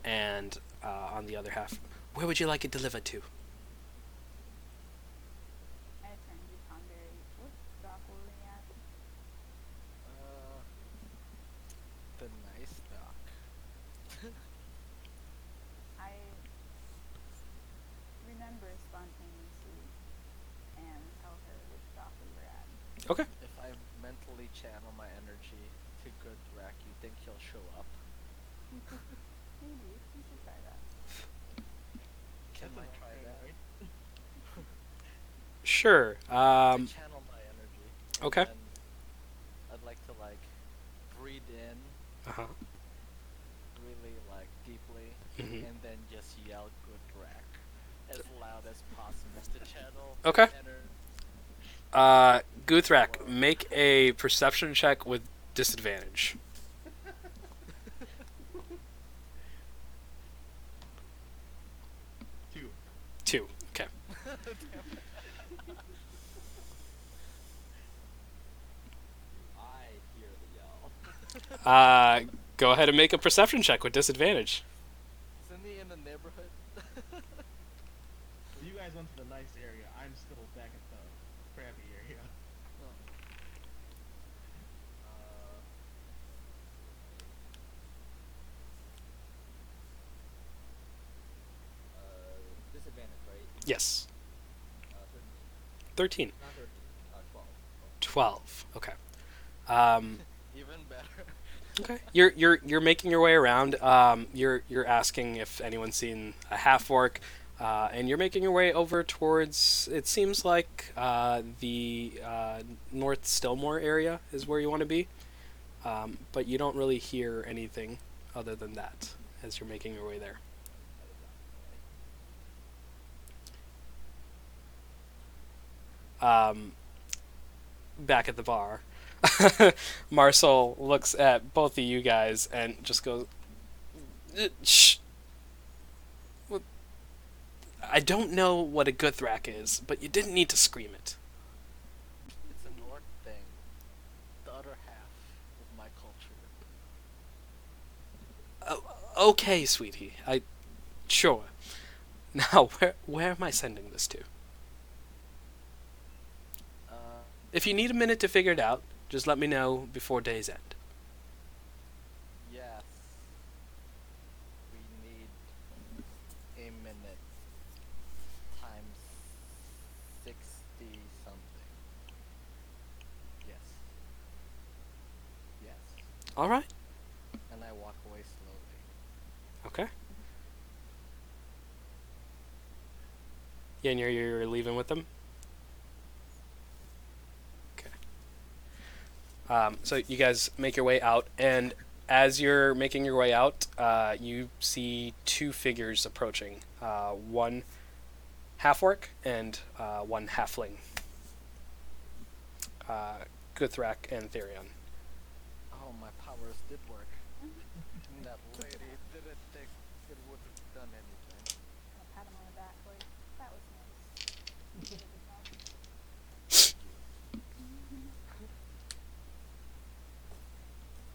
and on the other half, where would you like it delivered to? I turned to Tomberry. What dock were we at? Uh, the nice dock. I remember spontaneously and tell her which dock we were at. Okay. If I mentally channel my energy to Goodrak, you think he'll show up? Maybe. You should try that. Can That's I an try orc, that? right? Sure. To channel my energy. and Okay. then I'd like to like breathe in Uh-huh. really like deeply, Mhm. and then just yell Goodrak as loud as possible to channel Okay. energy. Guthrak, make a perception check with disadvantage. Two. 2. Okay. I hear the yell. Go ahead and make a perception check with disadvantage. Isn't he in the neighborhood? Well, you guys went to the nice area. I'm still back at the crappy area. No. Yes. 13. 13. Not 13. 12. 12. Okay. Um, Even better. okay. You're making your way around. You're asking if anyone's seen a half orc, and you're making your way over towards. It seems like the North Stillmore area is where you want to be, but you don't really hear anything other than that as you're making your way there. Back at the bar, Marcel looks at both of you guys and just goes, "Shh. Well, I don't know what a Guthrak is, but you didn't need to scream it." It's an orc thing. The other half of my culture. Okay, sweetie. Sure. Now, where am I sending this to? Uh, If you need a minute to figure it out, just let me know before day's end. yes. We need a minute times 60 something. Yes. Yes. All right. And I walk away slowly. Okay. Yeah, and you're leaving with them? Okay. So you guys make your way out, and as you're making your way out, you see two figures approaching. One half-orc and one halfling. Guthrak and Therion. Oh, my powers did work. That lady didn't think it would have done anything. I'll pat him on the back, like, that was nice. You did a good job.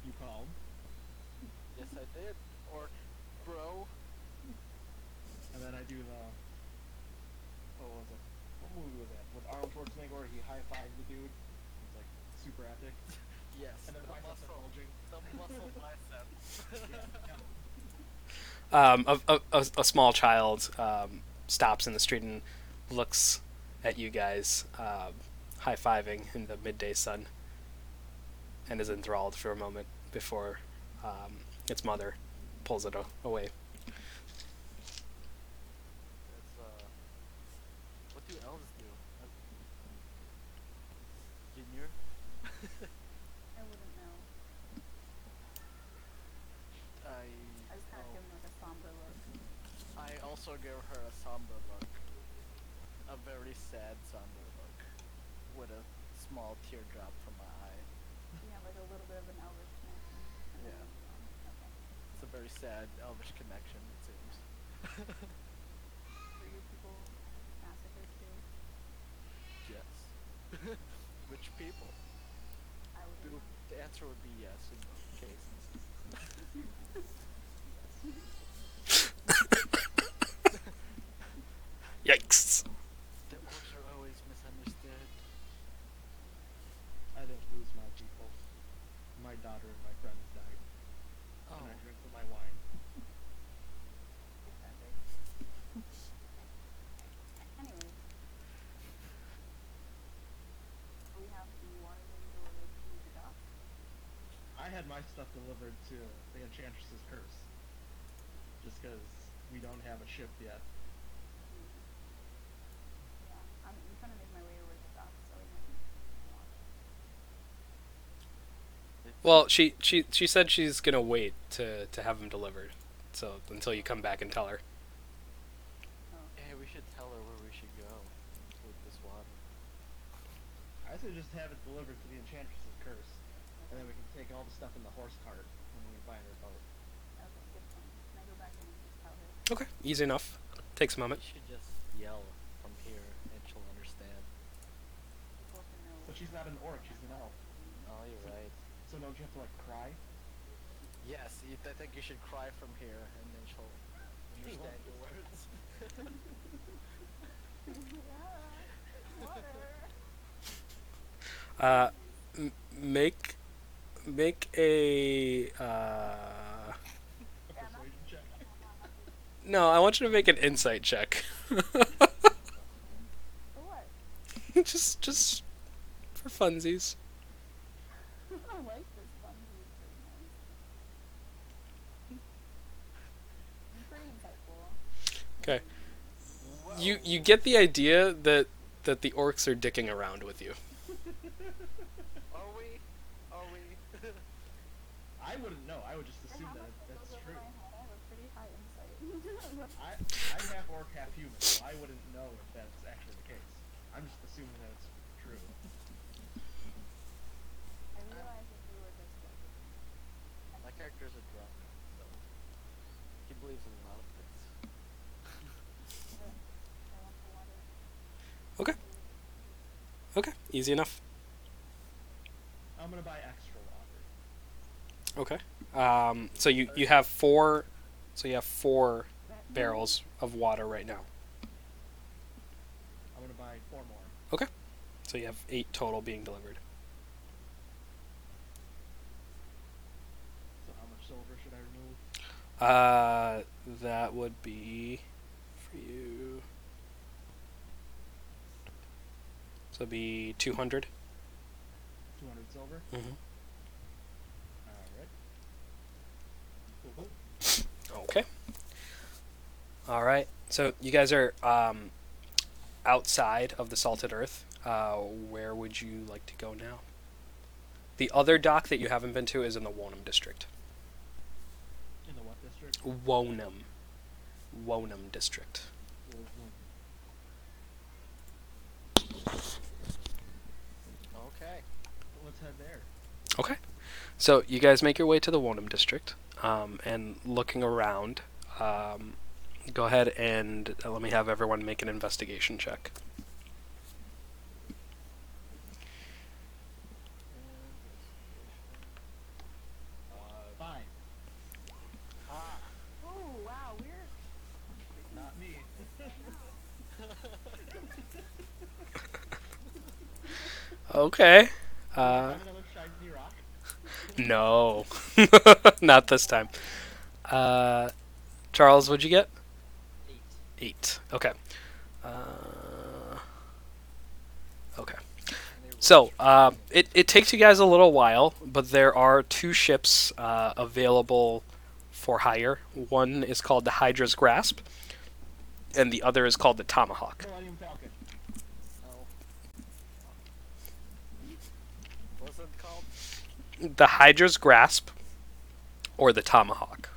You called. Yes, I did. Or, bro. And then I do the. What was it? What movie was that? With Arnold Schwarzenegger, he high fived the dude. It's like super epic. Yes. And then the biceps are muscle. bulging. The muscle biceps. A small child stops in the street and looks at you guys, high-fiving in the midday sun, and is enthralled for a moment before its mother pulls it away. It's, what do elves do? Junior? I wouldn't know. I just kind of give him like a somber look. I also give her a somber look. A very sad somber look. With a small teardrop from my eye. You have like a little bit of an elvish connection. And Yeah. then, okay. It's a very sad elvish connection, it seems. Were your people massacred too? Yes. Which people? I would know. The answer would be yes in both cases. Yikes! The orcs are always misunderstood. I didn't lose my people. My daughter and my friends died. Oh, And I drink from my wine. Anyways. We have the water being delivered to the dock. I had my stuff delivered to the Enchantress's Curse. Just because we don't have a ship yet. Yeah, I'm trying to make my way over to the dock so we can walk. Well, she said she's gonna wait to have them delivered, so until you come back and tell her. Oh, Hey, we should tell her where we should go with this water. I say just have it delivered to the Enchantress's Curse. And then we can take all the stuff in the horse cart when we find her boat. okay, good point. Can I go back in and just tell her? Okay, easy enough. Takes a moment. We should just yell from here and she'll understand. People can know. But she's not an orc, she's an elf. Oh, you're right. So don't you have to like cry? Yes, I think you should cry from here and then she'll understand your words. Yeah, water. Make a A persuasion check. no. I want you to make an insight check. just for funsies. I like this fun food pretty nice. Pretty insightful. Okay. Whoa. You get the idea that the orcs are dicking around with you. Are we? Are we? I wouldn't know. I would just I assume have that those that's over true. my head. I have a pretty high insight. I'm half orc, half human, so I wouldn't know if that's actually the case. I'm just assuming that it's true. I realized if we were just like My character's a drunk, so he believes in a lot of things. I want the water. Okay. Okay. Easy enough. I'm gonna buy extra water. Okay. So you have four. So you have 4 barrels of water right now. I'm gonna buy 4 more. Okay. So you have 8 total being delivered. So how much silver should I remove? That would be for you. So it'd be 200. 200 silver. Mm-hmm. Alright. Okay. All right. So you guys are outside of the salted earth. Where would you like to go now? The other dock that you haven't been to is in the Wonham district. In the what district? Wonham. Wonham district. Okay. Let's head there. Okay. So you guys make your way to the Wonham district, and looking around, go ahead and let me have everyone make an investigation check. Fine. Ah. Oh wow, we're Not me. Okay. Find another shiny rock. No. Not this time. Charles, what'd you get? 8. 8. Okay. Okay. And they So, rush it takes you guys a little while, but there are 2 ships available for hire. One is called the Hydra's Grasp, and the other is called the Tomahawk. Millennium Falcon. Oh. What's it called? The Hydra's Grasp or the Tomahawk.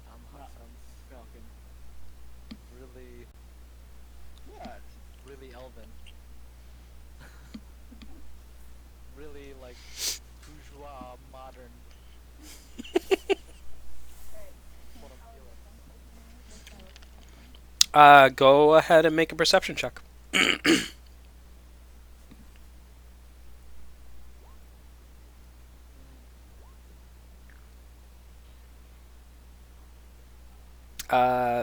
Tomahawk sounds Falcon. really, What? really elven. Really like bourgeois, modern. alright. What I'm How is feeling. it? Go ahead and make a perception check.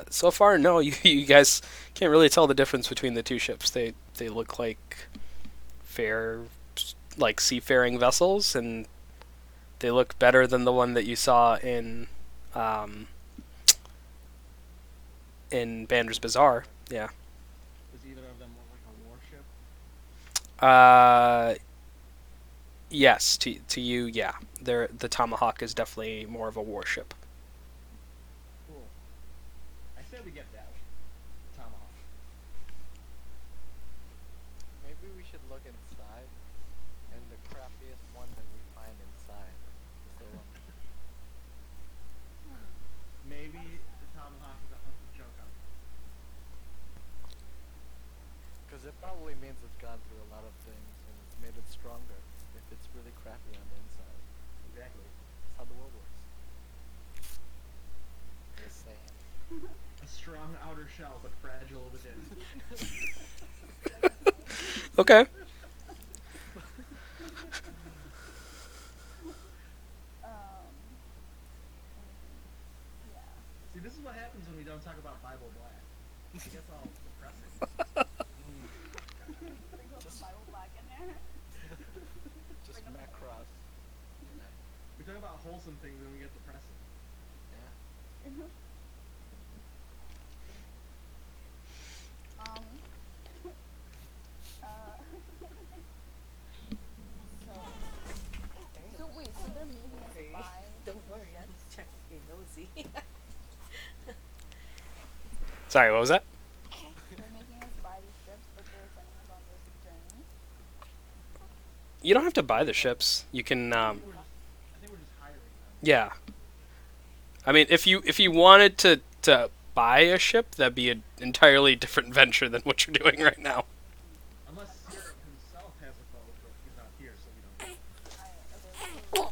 So far, no. You guys can't really tell the difference between the 2 ships. They look like seafaring vessels, and they look better than the one that you saw in Bander's Bazaar. Yeah. Does either of them look like a warship? Yes. To you, yeah. The Tomahawk is definitely more of a warship. Cool. I say we get that one. Tomahawk. Maybe we should look inside, and the crappiest one that we find inside is the one. Maybe the Tomahawk is a hunk of junk on it. Because it probably means it's gone through a lot of things and it's made it stronger. If it's really crappy on the inside, Exactly. that's how the world works. Just saying. A strong outer shell, but fragile within. Okay. Yeah. See, this is what happens when we don't talk about Bible Black. It gets all depressing. Sprinkle some Bible black in there. Just Bring 'em Macross. We talk about wholesome things and we get depressing. Yeah. Sorry, what was that? They're making us buy these ships, but they're sending us on this journey. You don't have to buy the ships. You can, I think we're just hiring them. yeah. I mean, if you wanted to buy a ship, that'd be an entirely different venture than what you're doing right now. Unless Serum himself has a boat, but he's not here, so we don't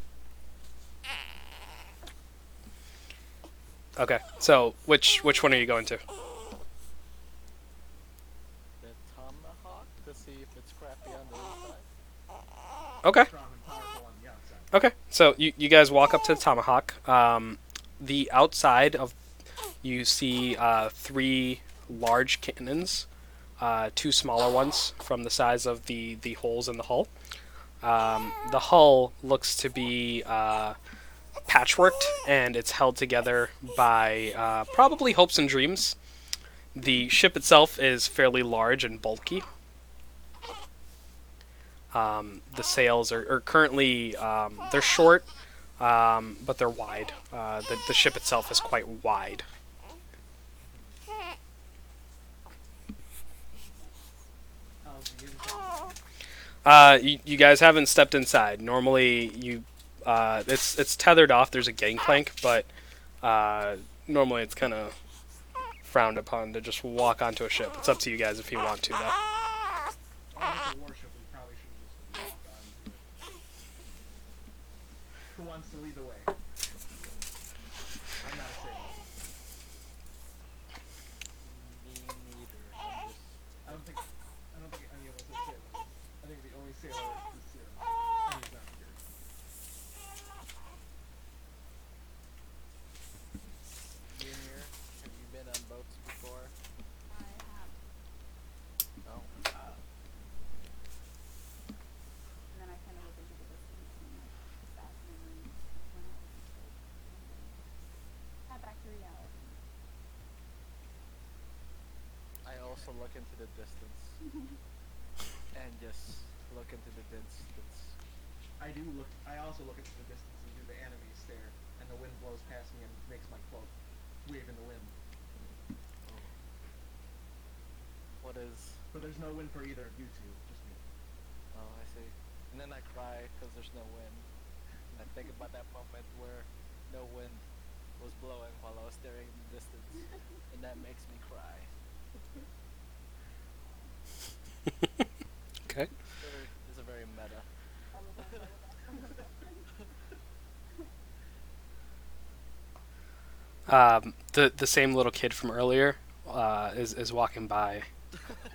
know. Okay, so which one are you going to? The tomahawk to see if it's crappy on the inside. Okay. Strong and powerful on the outside. Okay, so you guys walk up to the Tomahawk. The outside of you see 3 large cannons, 2 smaller ones from the size of the holes in the hull. The hull looks to be patchworked, and it's held together by probably hopes and dreams. The ship itself is fairly large and bulky. The sails are currently they're short, but they're wide. The ship itself is quite wide. How's the inside? You guys haven't stepped inside. Normally, it's tethered off. There's a gangplank, but normally it's kind of frowned upon to just walk onto a ship. It's up to you guys if you want to, though. Well, it's a warship, we probably should just walk on to it. Who wants to lead the way? I'm not a sailor. Me neither. I don't think any of us are sailors. I think the only sailor is Serum, and he's not here. Junior, have you been on boats before? I have. No. And then I kind of look into the distance and like sad memories of when I was a kid. Got back to reality. I also look into the distance. And just look into the distance. I also look into the distance and do the anime stare, and the wind blows past me and makes my cloak wave in the wind. What is... But there's no wind for either of you two, just me. Oh, I see. And then I cry because there's no wind. And I think about that moment where no wind was blowing while I was staring in the distance. And that makes me cry. Okay. It's a very meta. I was on board with that. The same little kid from earlier is walking by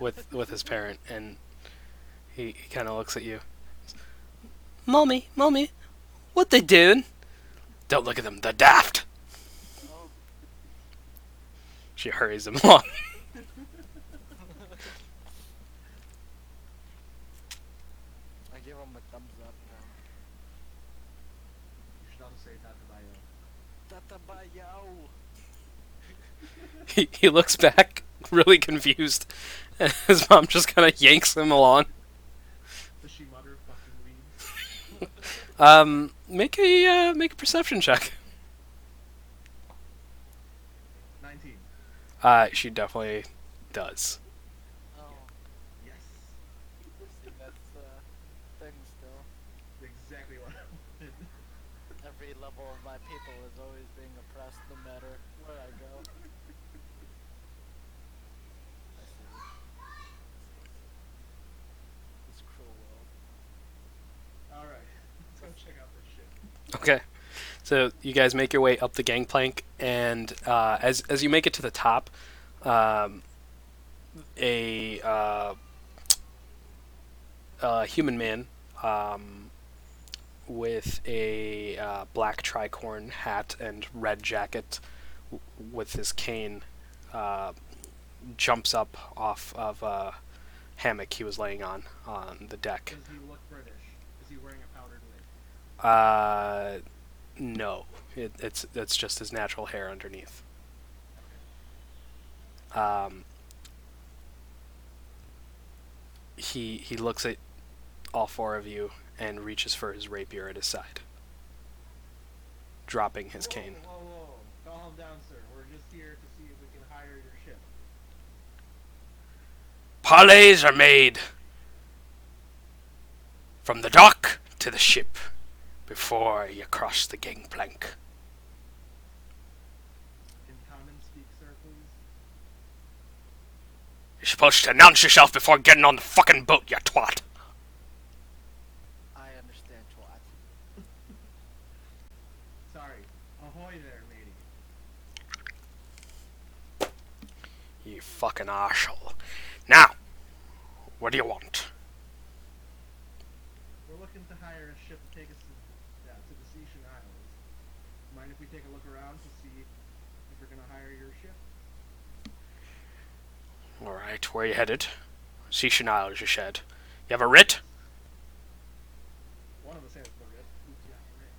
with his parent, and he kind of looks at you. Mommy, what they doing? Don't look at them, they're daft. Oh, She hurries him along. I give him a thumbs up now. You should also say Tatabayo. Tatabayao! He looks back, really confused, and his mom just kind of yanks him along. Does she mutter fucking weeds? Make a perception check. 19. She definitely does. Oh, Yes. see, that's thing still. Exactly what I wanted. Every level of my people is always being oppressed no matter where I go. I see. This cruel world. Alright, let's go check out this shit. Okay. So you guys make your way up the gangplank, and as you make it to the top, a human man with a black tricorn hat and red jacket with his cane jumps up off of a hammock he was laying on the deck. Does he look British? Is he wearing a powdered wig? No, it's just his natural hair underneath. He looks at all 4 of you and reaches for his rapier at his side, dropping his cane. Whoa. Calm down, sir. We're just here to see if we can hire your ship. Parlays are made from the dock to the ship before you cross the gangplank. Can common speak, sir, please? You're supposed to announce yourself before getting on the fucking boat, you twat. I understand, twat. Sorry. Ahoy there, matey. You fucking arsehole. Now, what do you want? We're looking to hire a ship to take us to the Cysian Isles. Mind if we take a look around to see if we're gonna hire your ship? Alright, where are you headed? Cysian Isles, you said. You have a writ? One of us has the writ. Who's got the writ?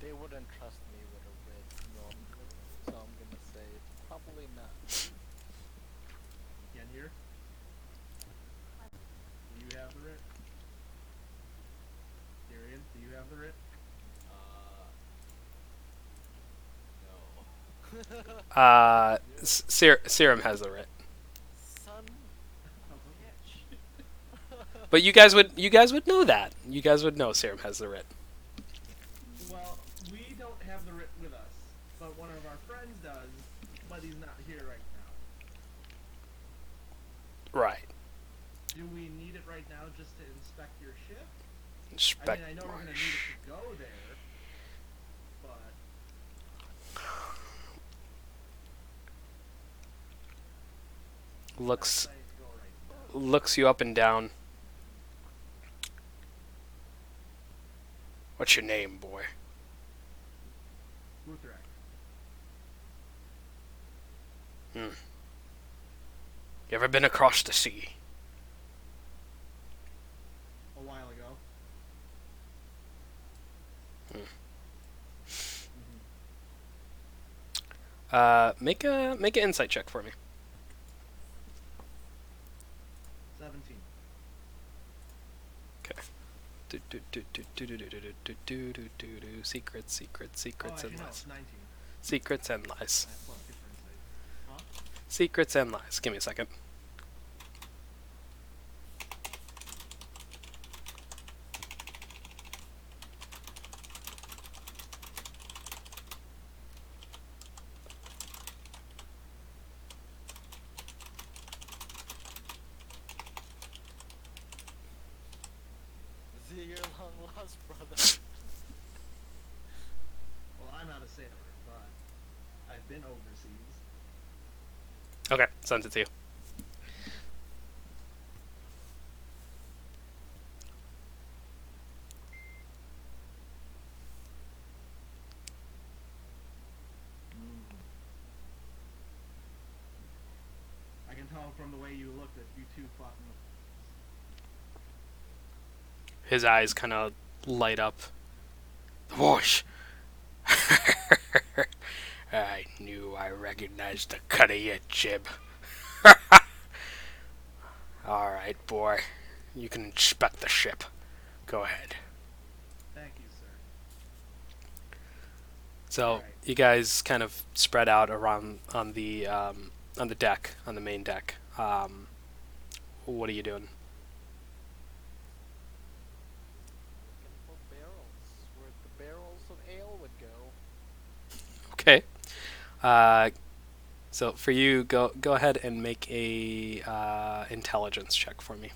They wouldn't trust me with a writ normally, so I'm gonna say probably not. Yenir? Do you have the writ? Tyrion, do you have the writ? No. Serum has the writ. Son Oh, of a bitch. But you guys would know that. You guys would know Serum has the writ. Well, we don't have the writ with us, but one of our friends does, but he's not here right now. Right. Do we need it right now just to inspect your ship? Inspect I know we're my gonna need it to go there, but looks I'm deciding to go right now. looks you up and down. What's your name, boy? Luthrak. You ever been across the sea? A while ago. Make an insight check for me. 17. Okay. Secrets, Oh, actually, and no, lies. it's 19. Secrets and lies. I have plus different insight. Huh? Secrets and lies. Give me a second. See your long lost brother. Well, I'm not a sailor, but I've been overseas. Okay, sent it to you. I can tell from the way you look that you two fought in the... His eyes kind of light up. The wash. I knew I recognized the cut of your jib. Alright, boy. You can inspect the ship. Go ahead. Thank you, sir. So, Alright. you guys kind of spread out around on the deck, on the main deck. What are you doing? Looking for barrels, where the barrels of ale would go. Okay. So for you, go ahead and make a intelligence check for me.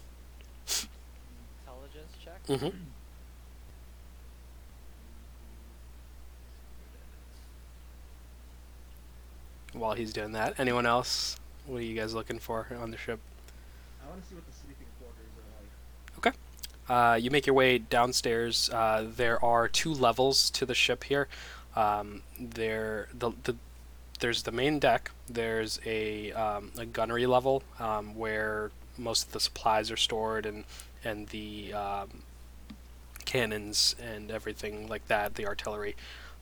Intelligence check? Mm-hmm. While he's doing that, anyone else? What are you guys looking for on the ship? I want to see what the sleeping quarters are like. You make your way downstairs. There are 2 levels to the ship here. There's the main deck. There's a gunnery level where most of the supplies are stored and the cannons and everything like that, the artillery,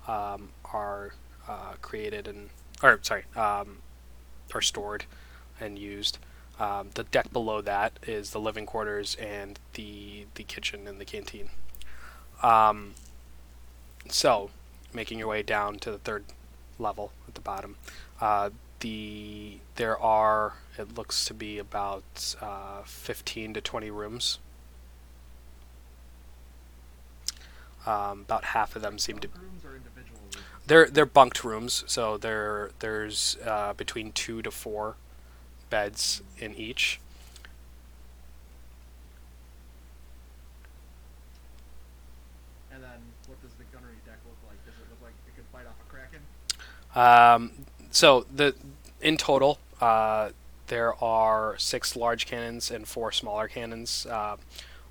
are created are stored and used. The deck below that is the living quarters and the kitchen and the canteen. So, making your way down to the level at the bottom. There are, it looks to be about 15 to 20 rooms. About half of them seem to. Rooms or individual rooms? They're bunked rooms, so there's between 2 to 4 beds in each. And then, what does the gunnery deck look like? Does it look like it could fight off a kraken? So in total, there are 6 large cannons and 4 smaller cannons,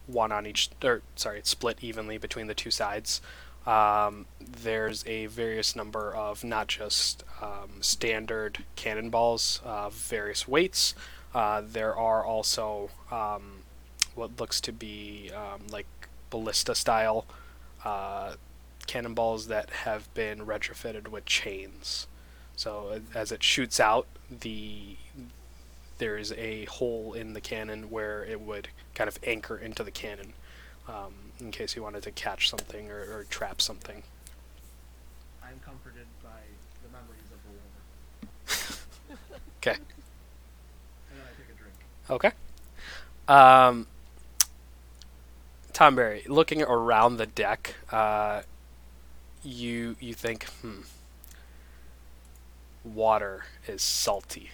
one on each. Or sorry, it's split evenly between the two sides. There's a various number of not just standard cannonballs of various weights. There are also what looks to be like ballista style cannonballs that have been retrofitted with chains. So as it shoots out, there is a hole in the cannon where it would kind of anchor into the cannon in case you wanted to catch something or trap something. I'm comforted by the memories of the war. Okay. And then I take a drink. Okay. Tom Berry, looking around the deck, you think, water is salty.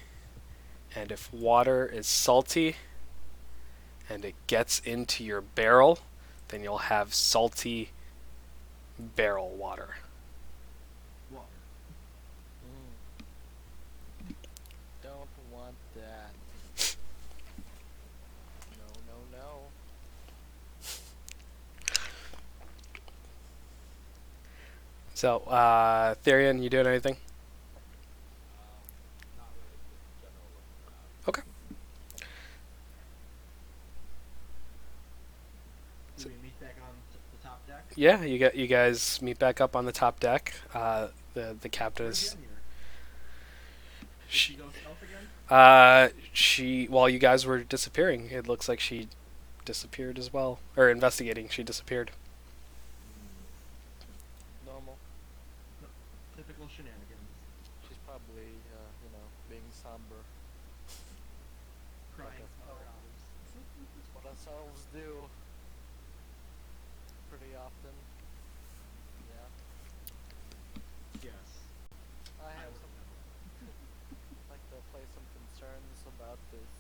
And if water is salty and it gets into your barrel, then you'll have salty barrel water. Water. Don't want that. No. So, Therian, you doing anything? Not really, just general looking around. Okay. Do we meet back on the top deck? Yeah, you guys meet back up on the top deck. The captain Where's is. Yen here? Did she go stealth again? While you guys were disappearing, it looks like she disappeared as well. Or investigating, she disappeared. Normal. Typical shenanigans. She's probably, being somber. Crying Okay. for hours. That's what us elves do. Pretty often. Yeah. Yes. I have some, like to play some concerns about this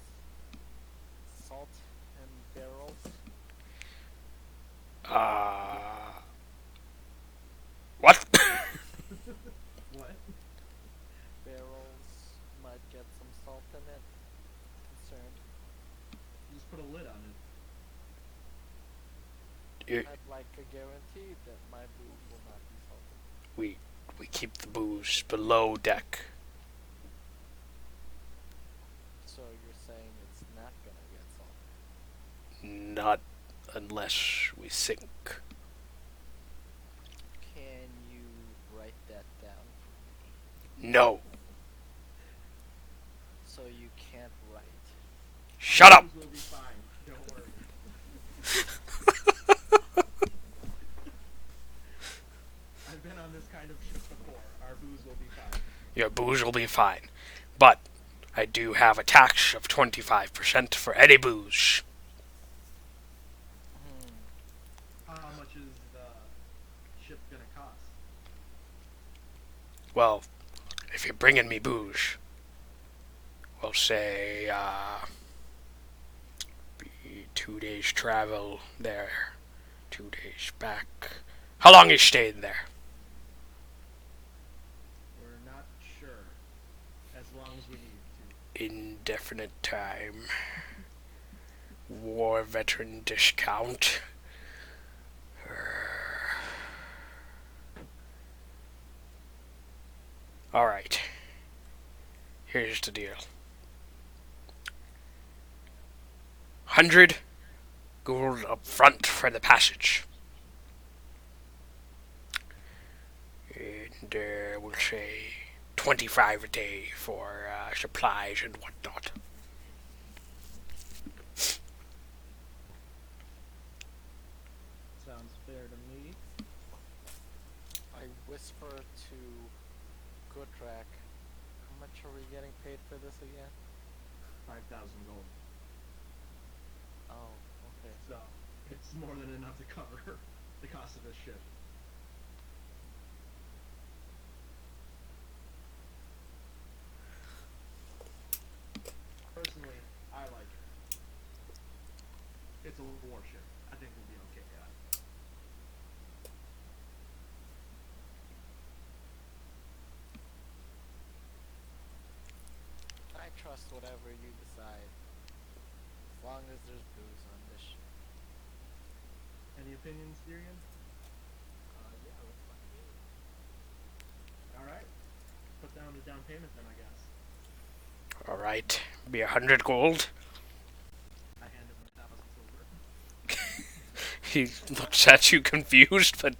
salt and barrels. What? What? Barrels might get some salt in it. Concerned. Just put a lid on it. I'd like a guarantee that my booze will not be salted. We keep the booze below deck. So you're saying it's not gonna get salted? Not unless we sink. Can you write that down for me? No. So you can't write. Shut up. Things will be fine. Don't worry. I've been on this kind of ship before. Our booze will be fine. Your booze will be fine. But I do have a tax of 25% for any booze. How much is the ship gonna cost? Well, if you're bringing me booze, we'll say, be 2 days travel there, 2 days back. How long are you staying there? We're not sure. As long as we need to. Indefinite time. War veteran discount. Alright. Here's the deal. 100 gold up front for the passage. And we'll say 25 a day for supplies and whatnot. Sounds fair to me. I whisper to good track. How much are we getting paid for this again? 5,000 gold. Oh, okay. So it's more than enough to cover the cost of this ship. Personally, I like it. It's a warship. I think we'll be okay. Yeah. I trust whatever you decide. As long as there's booze on this ship. Any opinions, Tyrion? Yeah, that's fine. All right. Put down the down payment then, I guess. All right, be 100 gold. I hand him 1,000 silver. He looks at you confused, but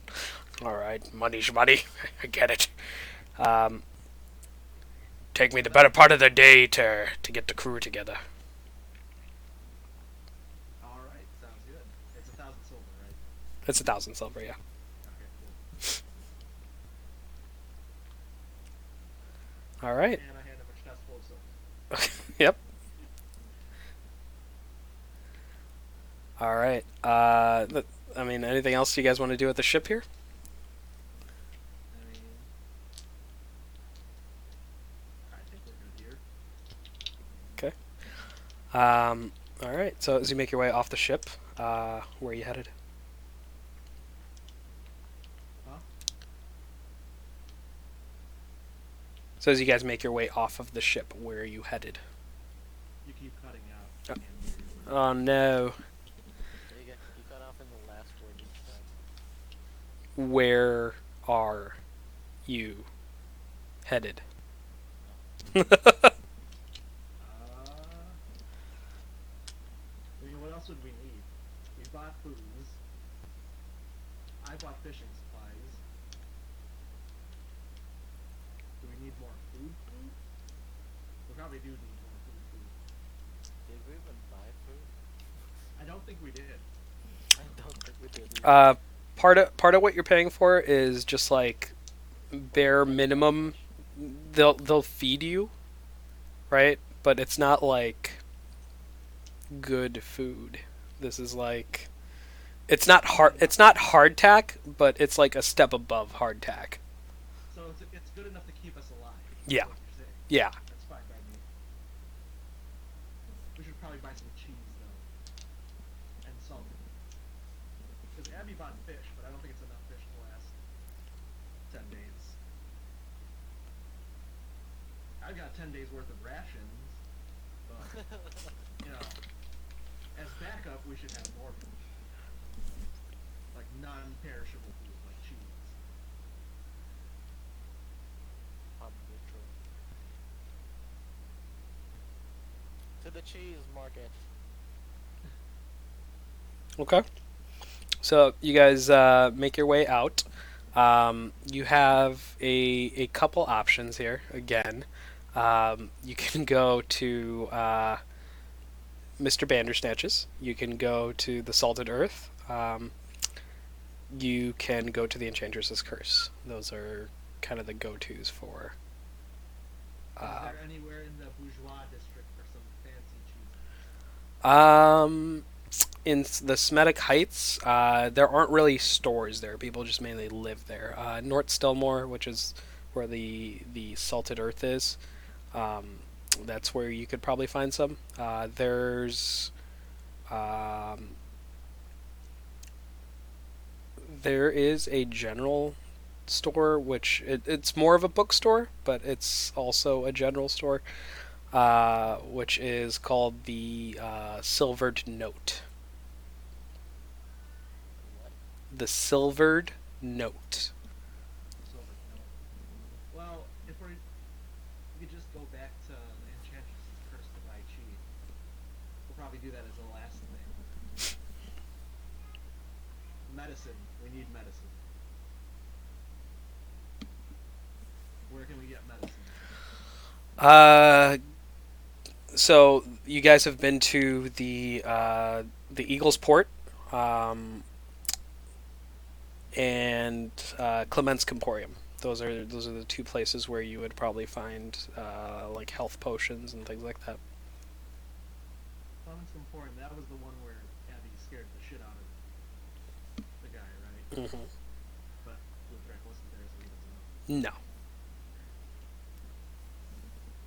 all right, money's money. I get it. Take me the better part of the day to get the crew together. All right, sounds good. It's 1,000 silver, right? It's 1,000 silver, yeah. Okay, cool. All right. And I hand him a chest full of silver. Yep. All right. I mean, anything else you guys want to do with the ship here? I mean, I think we're good here. All right. So as you make your way off the ship, where are you headed? Huh? So as you guys make your way off of the ship, where are you headed? You keep cutting out. Oh. I can't hear you. Oh no. You cut off in the last word you said. Where are you headed? I mean, what else would we need? We bought booze. I bought fishing supplies. Do we need more food? We probably do need more food. Did we even buy food? I don't think we did. I don't think we did. Either. Part of what you're paying for is just like bare minimum. They'll feed you, right? But it's not like good food. This is like it's not hardtack, but it's like a step above hardtack. So it's good enough to keep us alive. is Yeah. what you're saying. Yeah. That's fine by me. We should probably buy some cheese though, and salt. Because Abby bought fish, but I don't think it's enough fish to last 10 days. I've got 10 days worth of rations, but you know, as backup, we should have more food, like non-perishable food, like cheese. Probably true. To the cheese market. Okay. So you guys make your way out. You have a couple options here. Again, you can go to Mr. Bandersnatch's. You can go to the Salted Earth. You can go to the Enchantress's Curse. Those are kind of the go-tos for. Is there anywhere in the bourgeois district for some fancy cheese? In the Semitic Heights, there aren't really stores there. People just mainly live there. North Stillmore, which is where the Salted Earth is, that's where you could probably find some. There is a general store, which it's more of a bookstore, but it's also a general store, which is called the Silvered Note. What? The Silvered Note. Silver, no. Well, if we could just go back to the Enchantress's Curse to buy cheese, we'll probably do that as the last thing. Medicine. We need medicine. Where can we get medicine? So you guys have been to the Eagle's Port, and Clement's Comporium. Those are the two places where you would probably find like health potions and things like that. Clemens Emporium, that was the one where Abby scared the shit out of the guy, right? Hmm. But Luthrak wasn't there, so he doesn't know. No.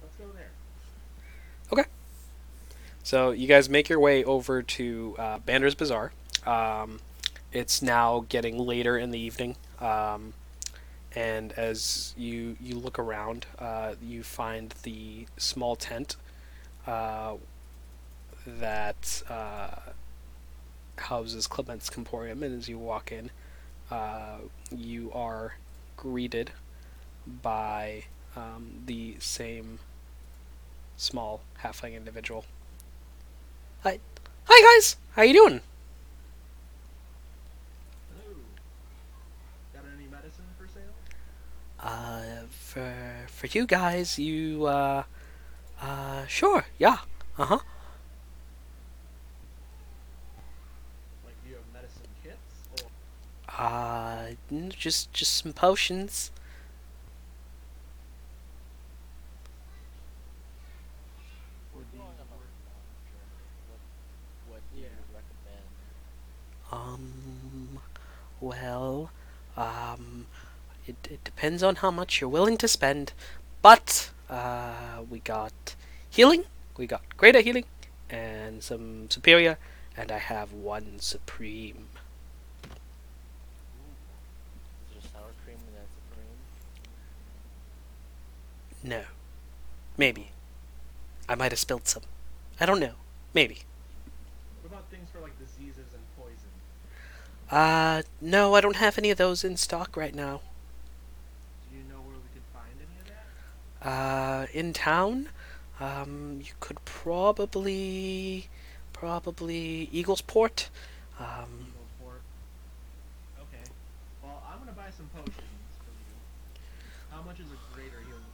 Let's go there. Okay. So you guys make your way over to Bander's Bazaar. It's now getting later in the evening, and as you look around, you find the small tent that houses Clement's Comporium, and as you walk in, you are greeted by the same small halfling individual. Hi guys, how you doing? Hello. Got any medicine for sale? For you guys, sure, yeah, uh-huh. Like, do you have medicine kits? Or Just some potions. would We're these going on a work? long journey. What do Yeah. you recommend? Um, well, it depends on how much you're willing to spend, but, we got healing, we got greater healing, and some superior, and I have one supreme. Ooh. Is there sour cream in that supreme? No. Maybe. I might have spilled some. I don't know. Maybe. What about things for, like, diseases and poison? No, I don't have any of those in stock right now. Do you know where we could find any of that? In town, you could probably Eaglesport. Eaglesport. Okay. Well, I'm gonna buy some potions from you. How much is a greater healing?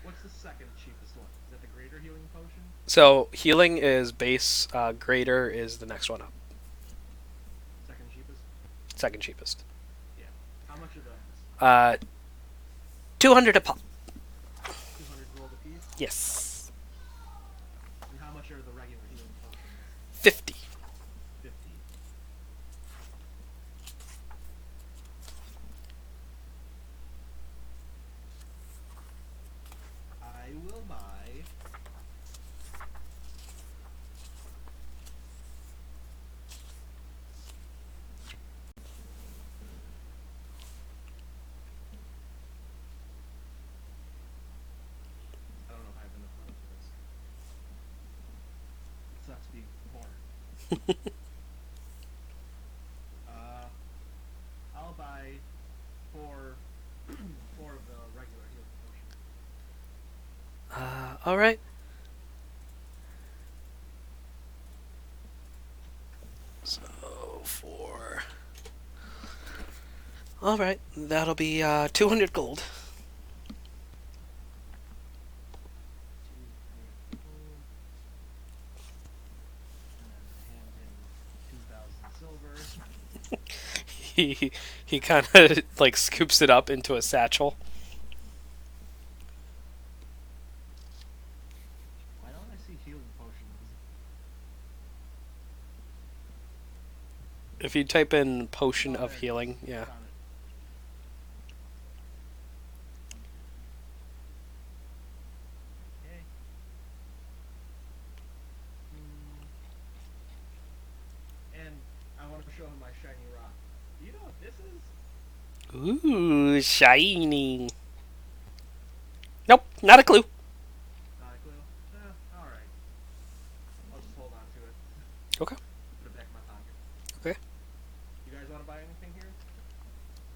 What's the second cheapest one? Is that the greater healing potion? So healing is base. Greater is the next one up. Second cheapest? Second cheapest. Yeah. How much are those? 200 a pop. 200 gold apiece? Yes. And how much are the regular healing potions? 50. 50. I will buy. I don't know if I have enough money for this. It sucks being poor. I'll buy four, four of the regular healing potions. All right. So for. All right, that'll be 200 gold. 200 gold. And hand in 2,000 silver. He kind of like scoops it up into a satchel. Why don't I see healing potions? If you type in potion Oh, of there it healing, is. yeah. Found it. Okay. And I want to show him my shiny rock. Do you know what this is? Ooh, shiny. Nope, not a clue. Not a clue. Alright. I'll just hold on to it. Okay. Put it back in my pocket. Okay. You guys want to buy anything here?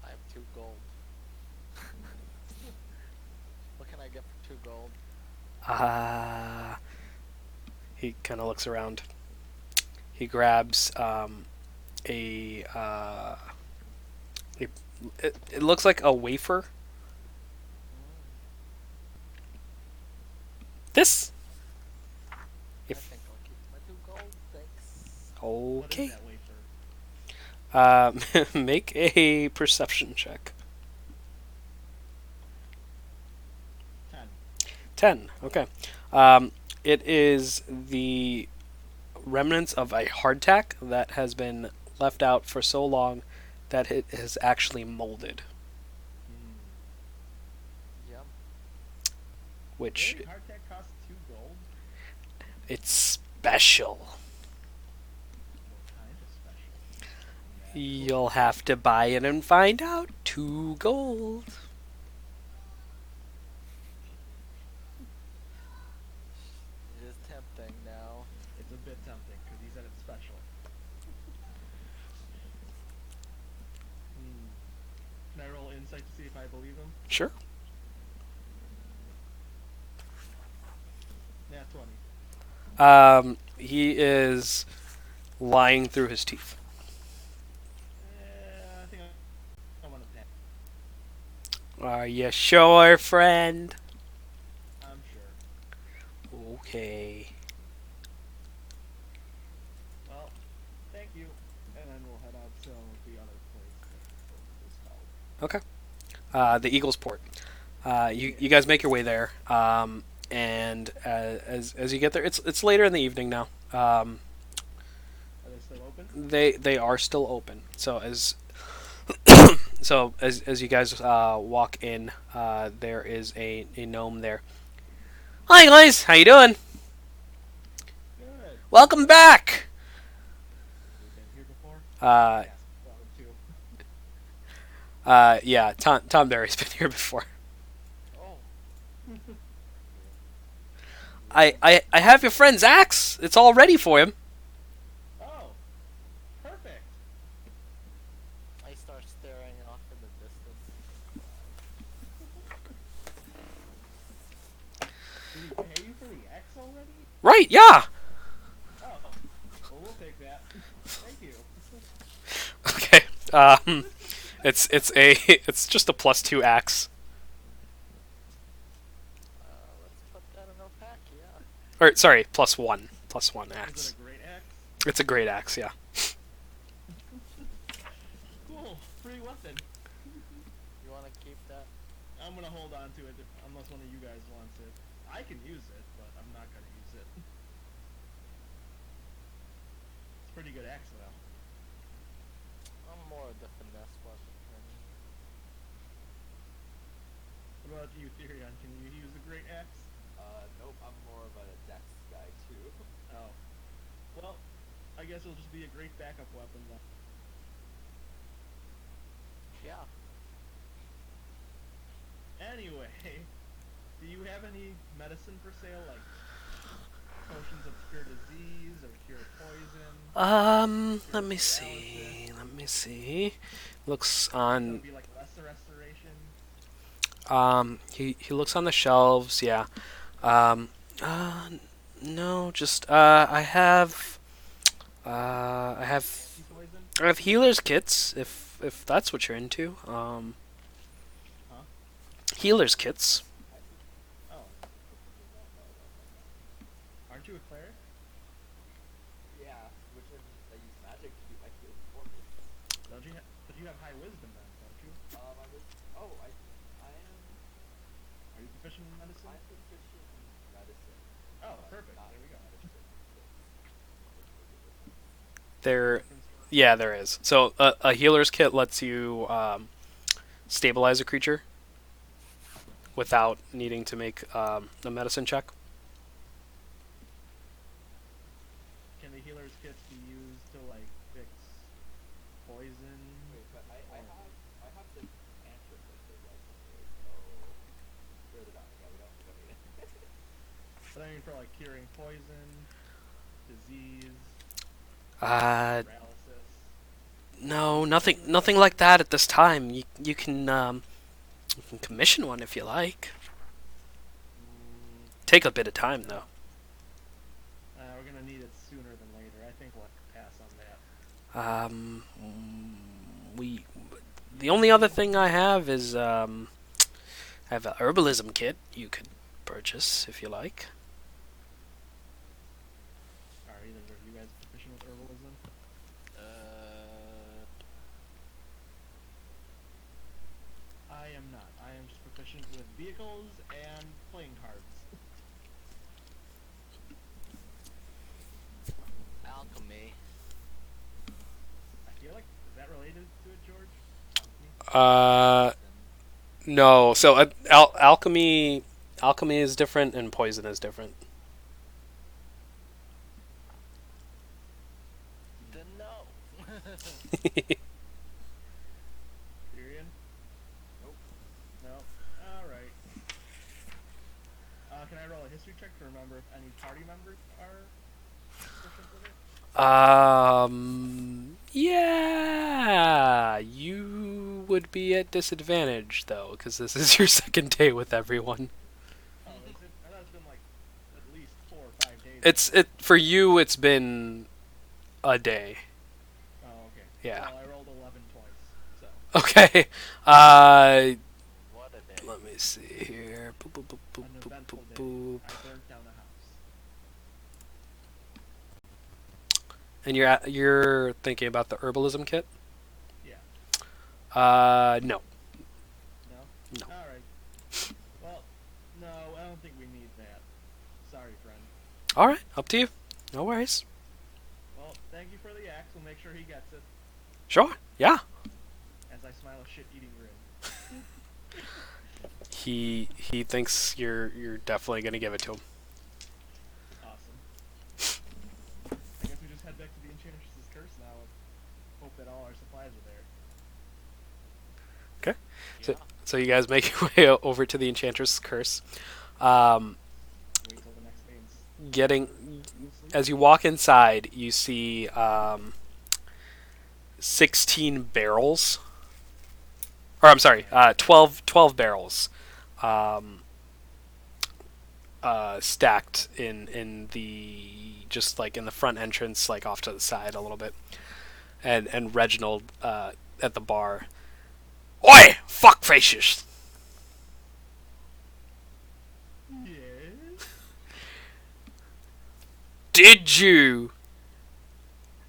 I have 2 gold. What can I get for 2 gold? He kind of looks around. He grabs it looks like a wafer. This. I If think I'll keep my 2 gold, thanks. What is okay. that wafer? Make a perception check. 10. Okay. It is the remnants of a hardtack that has been left out for so long that it has actually molded, Yep. which Really? Hardtack costs 2 gold? it's special. What kind of special? Magical? You'll have to buy it and find out. 2 gold. It is tempting now. It's a bit tempting, because he said it's special. Can I roll insight to see if I believe him? Sure. Nat 20. He is lying through his teeth. I think I want to pass. Are you sure, friend? I'm sure. Okay. Well, thank you. And then we'll head out to the other place that is called. Okay. The Eagles Port. You guys make your way there, and as you get there, it's later in the evening now. Are they still open? They are still open. So as you guys walk in, there is a gnome there. Hi guys, how you doing? Good. Welcome back. We've been here before? Uh, Yes. Too. yeah, Tom Berry's been here before. Oh. I have your friend's axe. It's all ready for him. Oh. Perfect. I start staring off in the distance. Did he pay you for the X already? Right? Yeah. Oh. Well, we'll take that. Thank you. Okay. It's just a +2 axe. Let's put that in our pack, yeah. Or sorry, +1 Is axe. it a great X? It's a great axe, yeah. Cool. Free weapon. You wanna keep that? I'm gonna hold on to it unless one of you guys wants it. I can use it, but I'm not gonna use it. It's a pretty good axe though. I'm more of the finesse weapon. What about you, Therion? Can you use a great axe? Nope, I'm more of a dex guy too. Oh. Well, I guess it'll just be a great backup weapon then. Yeah. Anyway, do you have any medicine for sale, like potions of cure disease or cure poison? Let me see. Let me see. Looks on. That'd be like lesser restoration. He looks on the shelves. Yeah. No, just I have Poison? healer's kits if that's what you're into. Huh? Healer's kits. Oh. Aren't you a cleric? Yeah, which I use magic to keep my healing for me. Don't you? But you have high wisdom then, don't you? I was. Oh, I am. Are you proficient in medicine? I'm proficient in medicine. Oh, but perfect. not There we go. medicine. There, yeah, there is. So a healer's kit lets you stabilize a creature without needing to make a medicine check. Can the healer's kits be used to like fix poison? Wait, but I have the cantrip listed right here, so further down. Yeah, we don't need it. But I mean for like curing poison, disease, Uh, paralysis. no, nothing like that at this time. You can commission one if you like. Take a bit of time though. We're gonna need it sooner than later. I think we'll pass on that. The only other thing I have is I have a herbalism kit you could purchase if you like. Are either of you guys proficient with herbalism? I am not. I am just proficient with vehicles and playing cards. related to it, George? No. So alchemy is different, and poison is different. Then no. Tyrion? Nope. No. Alright. Can I roll a history check to remember if any party members are proficient with it? Yeah, you would be at disadvantage though, because this is your second day with everyone. Oh, is it? I thought it's been like at least 4 or 5 days. It for you. It's been a day. Oh, okay. Yeah. Well, I rolled 11 twice, so. Okay. What a day. Let me see here. Boop, boop, boop, boop, An boop, eventful boop, day. boop. I burnt down a house. And you're thinking about the herbalism kit? Yeah. No. No? No. Alright. Well, no, I don't think we need that. Sorry, friend. All right, up to you. No worries. Well, thank you for the axe. We'll make sure he gets it. Sure. Yeah. As I smile a shit-eating grin. He thinks you're definitely gonna give it to him. Awesome. I guess we just head back to the Enchantress's Curse now and hope that all our supplies are there. So, Yeah. so you guys make your way over to the Enchantress Curse. Wait till the next day and Getting sleep. as you walk inside, you see 16 barrels. Or I'm sorry, 12 barrels stacked in the just like in the front entrance, like off to the side a little bit, and Reginald at the bar. Oi, fuck faces! Yes? Did you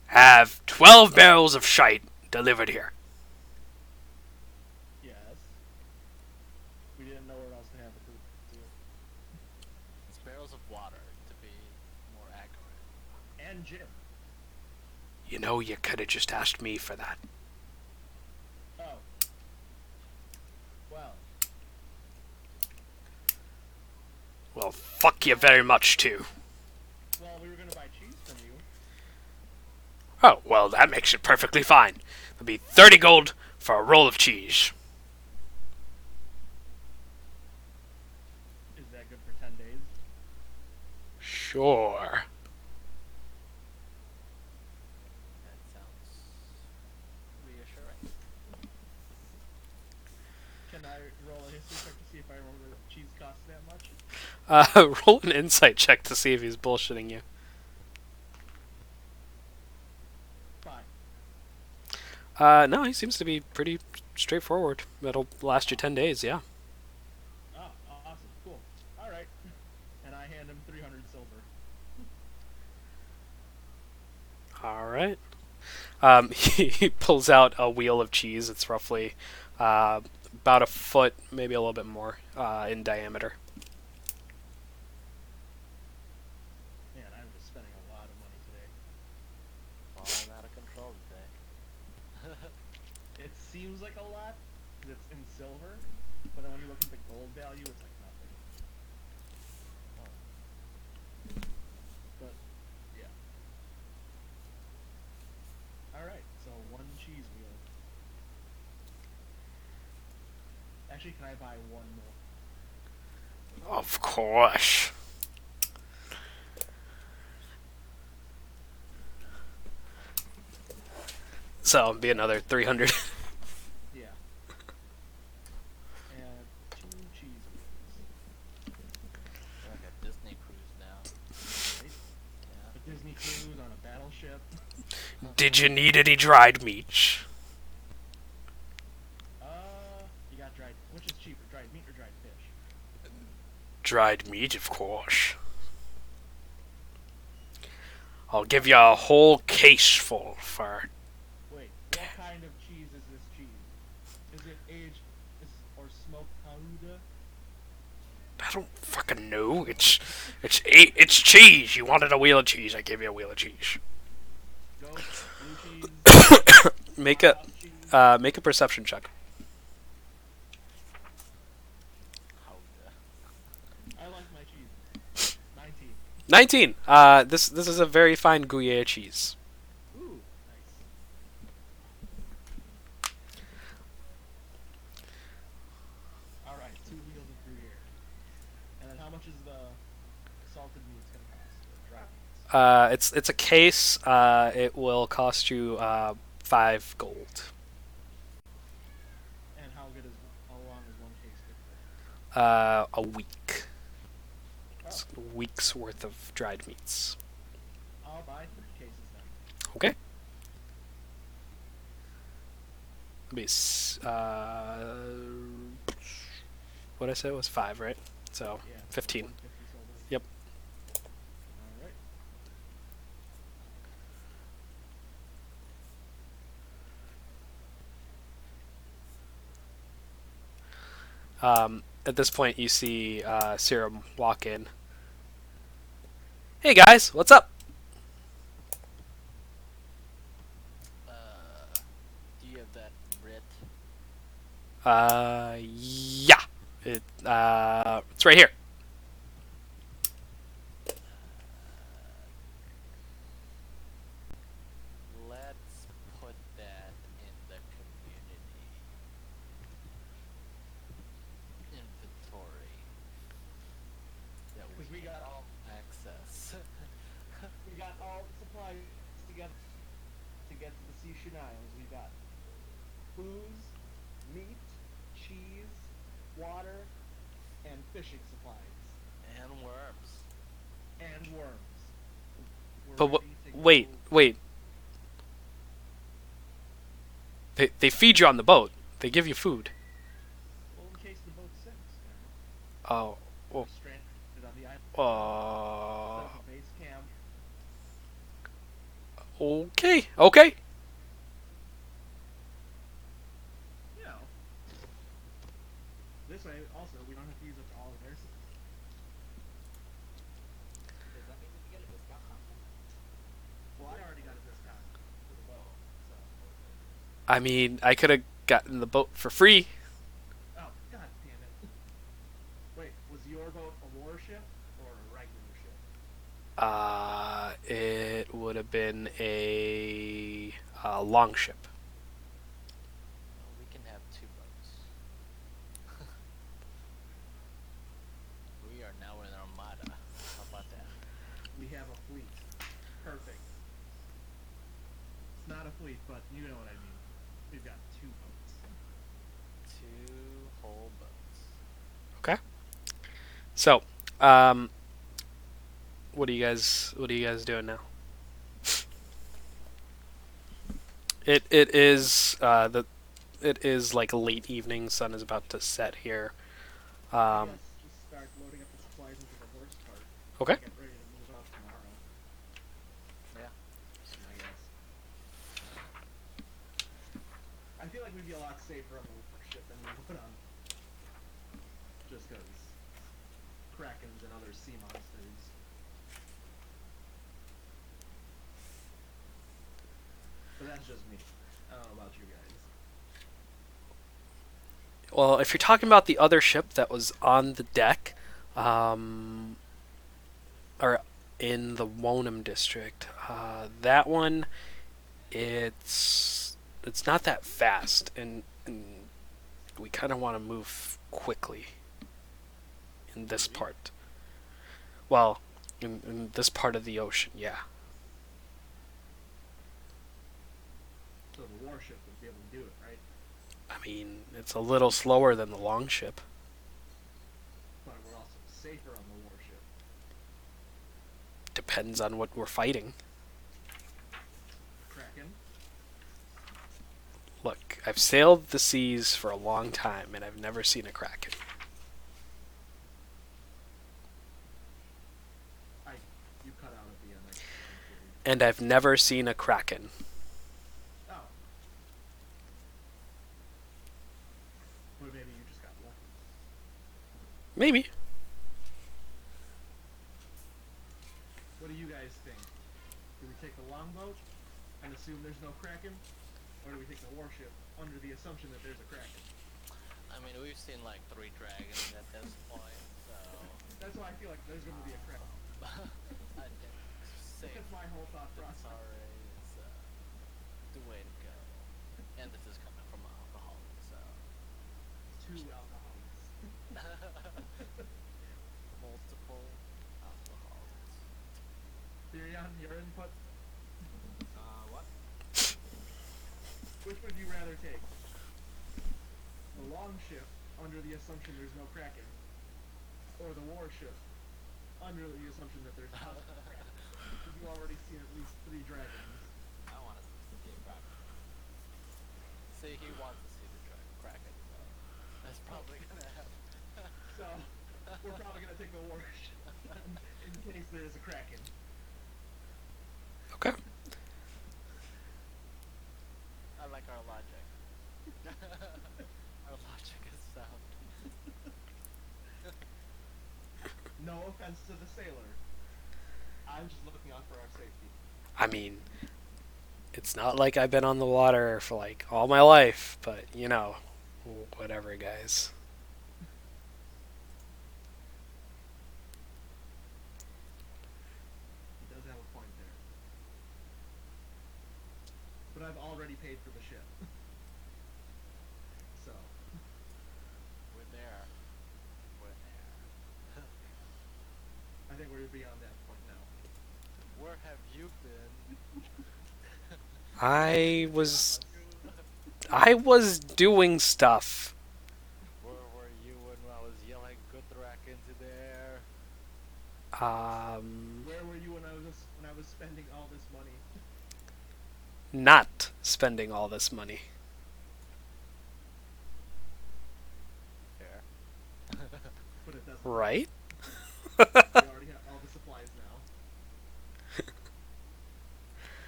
have 12 barrels of shite delivered here? Yes. We didn't know where else to have it to. It's barrels of water, to be more accurate. And Jim. You know, you could have just asked me for that. Oh. Well. Well, fuck you very much, too. Well, we were gonna buy cheese from you. Oh, well, that makes it perfectly fine. It'll be 30 gold for a roll of cheese. Is that good for 10 days? Sure. That sounds reassuring. Can I roll a history check to see if I remember that cheese costs that much? Roll an insight check to see if he's bullshitting you. 5. No, he seems to be pretty straightforward. It'll last you 10 days, yeah. Oh, awesome. Cool. Alright. And I hand him 300 silver. Alright. He pulls out a wheel of cheese. It's roughly about a foot, maybe a little bit more, in diameter. Man, I'm just spending a lot of money today. Falling out of control today. It seems like a lot, because it's in silver, but then when you look at the gold value, it's like nothing. But, yeah. Alright, so 1 cheese wheel. Actually, can I buy 1 more? Of course. So, it'll be another 300. Yeah. And 2 cheese wheels. We're like a Disney cruise now. Right? Yeah. A Disney cruise on a battleship. Did you need any dried meats? You got dried. Which is cheaper, dried meat or dried fish? Dried meat, of course. I'll give you a whole case full for... Wait, what kind of cheese is this cheese? Is it aged or smoked Gouda? I don't fucking know. It's cheese. You wanted a wheel of cheese. I gave you a wheel of cheese. Goat, blue cheese, Make a house cheese? Make a perception check. How I like my cheese. 19. 19. This is a very fine Gruyere cheese. Ooh, nice. All right, 2 wheels of Gruyere. And then how much is the salted meats gonna cost? Or dry meats? It's a case. It will cost you 5 gold. And how long is one case good for? A week. It's a week's worth of dried meats. I'll buy 3 cases then. Okay. What I said was 5, right? So Yeah. 15. 150 sold. Yep. All right. At this point, you see Serum walk in. Hey guys, what's up? Do you have that writ? Yeah. It's right here. Let's put that in the community inventory. That Because we got all access. we got all the supplies together to get to the Cysian Isles. We got booze, meat, cheese, water, and fishing supplies. And worms. And worms. We're But ready to wait, go- wait. They feed you on the boat. They give you food. Well, in case the boat sinks, Oh. we're stranded on the island. Set up a base camp. Okay. Okay. You know. This way, also, we don't have to use up all of their supplies. Does that mean we can get a discount on them? Well, I already got a discount for the boat, so. I mean, I could have gotten the boat for free. Oh, god damn it. Wait, was your boat a warship or a regular ship? It would have been a longship. Well, we can have 2 boats. We are now in Armada. How about that? We have a fleet. Perfect. It's not a fleet, but you know what I mean. We've got 2 boats. 2 whole boats. Okay. So, what are you guys doing now? It is like late evening. Sun is about to set here. I guess just start loading up the supplies into the horse cart. Okay. Get ready to move out tomorrow. Yeah. I guess. I feel like we'd be a lot safer on the warship than we would on. Just because krakens and other sea monsters. But that's just me. I don't know about you guys. Well, if you're talking about the other ship that was on the deck, or in the Wonham district, that one, it's not that fast, and we kind of want to move quickly in this part. Well, in this part of the ocean, yeah. So the warship would be able to do it, right? I mean, it's a little slower than the longship. But we're also safer on the warship. Depends on what we're fighting. Kraken? Look, I've sailed the seas for a long time, and I've never seen a kraken. You cut out at the end. And I've never seen a kraken. Oh. But maybe you just got lucky. Maybe. What do you guys think? Do we take the longboat and assume there's no kraken? or do we take the warship under the assumption that there's a Kraken? I mean, we've seen like 3 dragons at this point, so That's why I feel like there's going to be a Kraken. I think safe That's my whole thought process. Sorry is the way to go. And this is coming from an alcoholic, so 2 alcoholics. multiple alcoholics. Tyrion, your input? What? Which would you rather take? The long ship, under the assumption there's no Kraken, or the warship, under the assumption that there's not a Kraken? Because you already seen at least 3 dragons. I want to see a crack. See, he wants to see the Kraken, so that's probably gonna happen. So, we're probably going to take the warship in case there is a Kraken. Okay. I like our logic. Our logic is sound. No offense to the sailor. I'm just looking out for our safety. I mean, it's not like I've been on the water for like all my life, but you know, whatever, guys. He does have a point there. But I've already paid for the ship. So, We're there. We're there. I think we're beyond that point now. Where have you been? I was doing stuff. Where were you when I was yelling good rack into there? Where were you when I was spending all this money? Not spending all this money. Fair. But it doesn't. Right? We already have all the supplies now.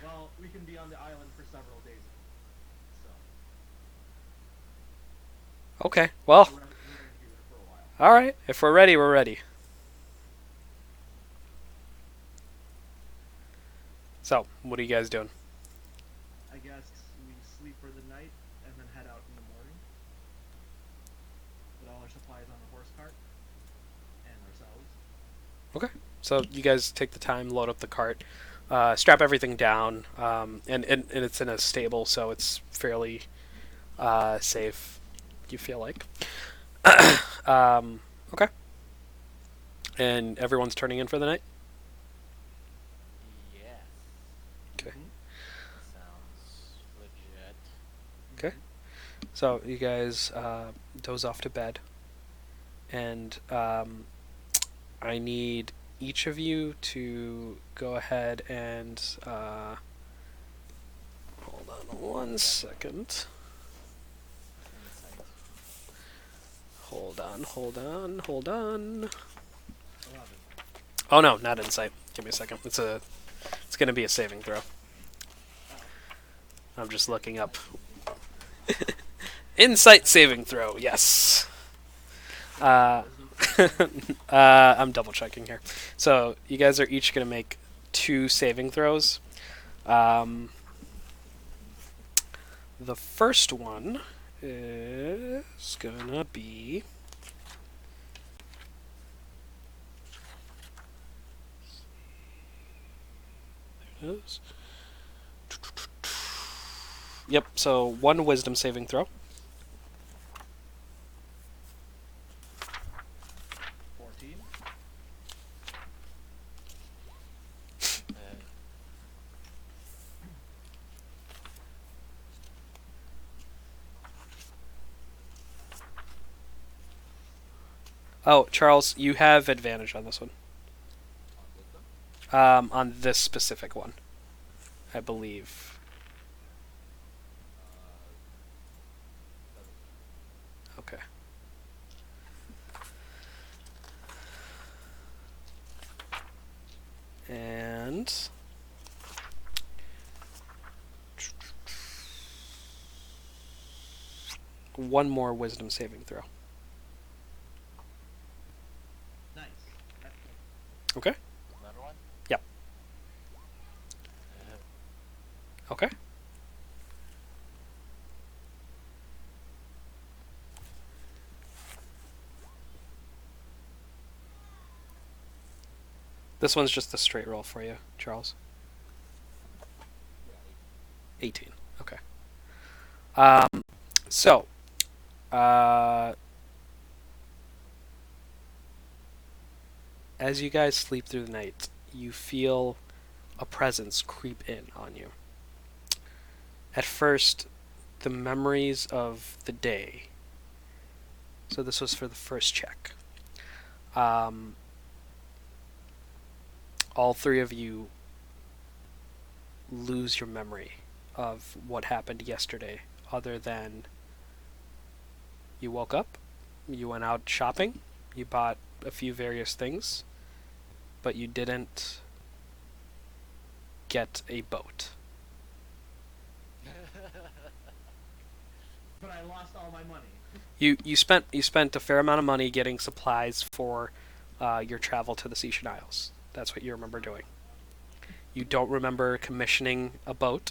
Well, we can be on the island for several days. So, Okay, well, we're going to be there for a while. alright. If we're ready, we're ready. So, what are you guys doing? I guess we sleep for the night and then head out in the morning. Put all our supplies on the horse cart and ourselves. Okay. So you guys take the time, load up the cart, strap everything down, and it's in a stable, so it's fairly safe, you feel like. Okay. And everyone's turning in for the night? Yes. Okay. Sounds legit. Okay. So you guys doze off to bed, and I need each of you to go ahead and hold on 1 second. Insight. Hold on. 11. Oh no, not insight. Give me a second. It's gonna be a saving throw. I'm just looking up. Insight saving throw, yes. I'm double checking here. So you guys are each gonna make 2 saving throws. The first one is gonna be there it is. Yep, so 1 wisdom saving throw. 14. Oh, Charles, you have advantage on this one. On wisdom? On this specific one, I believe. 7. Okay. And one more wisdom saving throw. Nice. That's good. Okay. Another one? Yep. Okay. This one's just a straight roll for you, Charles. Yeah, 18. Okay. So, as you guys sleep through the night, you feel a presence creep in on you. At first, the memories of the day. So this was for the first check. All three of you lose your memory of what happened yesterday, other than you woke up, you went out shopping, you bought a few various things, but you didn't get a boat. But I lost all my money. You spent a fair amount of money getting supplies for your travel to the Cysian Isles. That's what you remember doing. You don't remember commissioning a boat,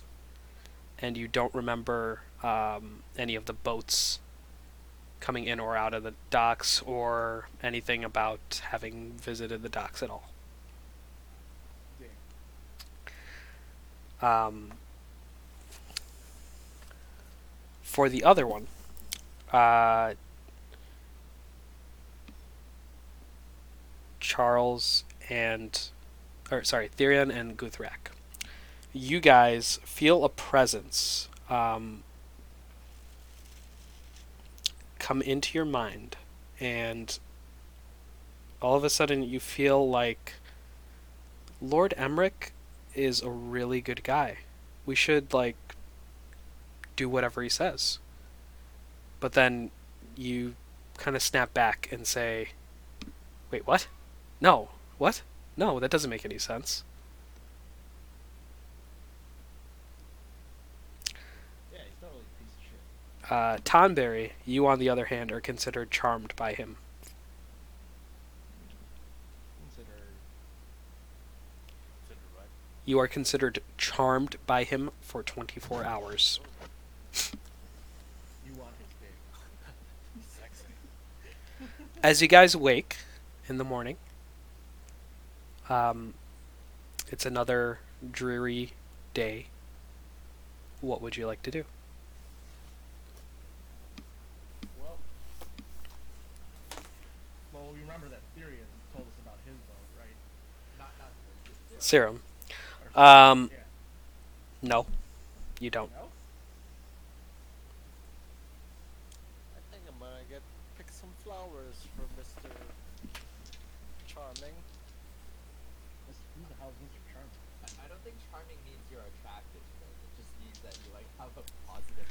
and you don't remember any of the boats coming in or out of the docks, or anything about having visited the docks at all. Dang. For the other one, Charles and, Therion and Guthrak, you guys feel a presence come into your mind, and all of a sudden you feel like Lord Emmerich is a really good guy. We should, do whatever he says. But then you kind of snap back and say, wait, what? No. What? No, that doesn't make any sense. Yeah, he's totally a piece of shit. Tonberry, you on the other hand, are considered charmed by him. Consider. Consider what? You are considered charmed by him for 24 hours. You want his dick. Sexy. As you guys wake in the morning, it's another dreary day. What would you like to do? Well, we remember that Therion told us about his boat, right? not Serum. Or Um, yeah. No, you don't. No? I think I'm gonna pick some flowers for Mr. Charming. Who the hell is Mr. Charming? I don't think charming means you're attracted to them. It just means that you have a positive.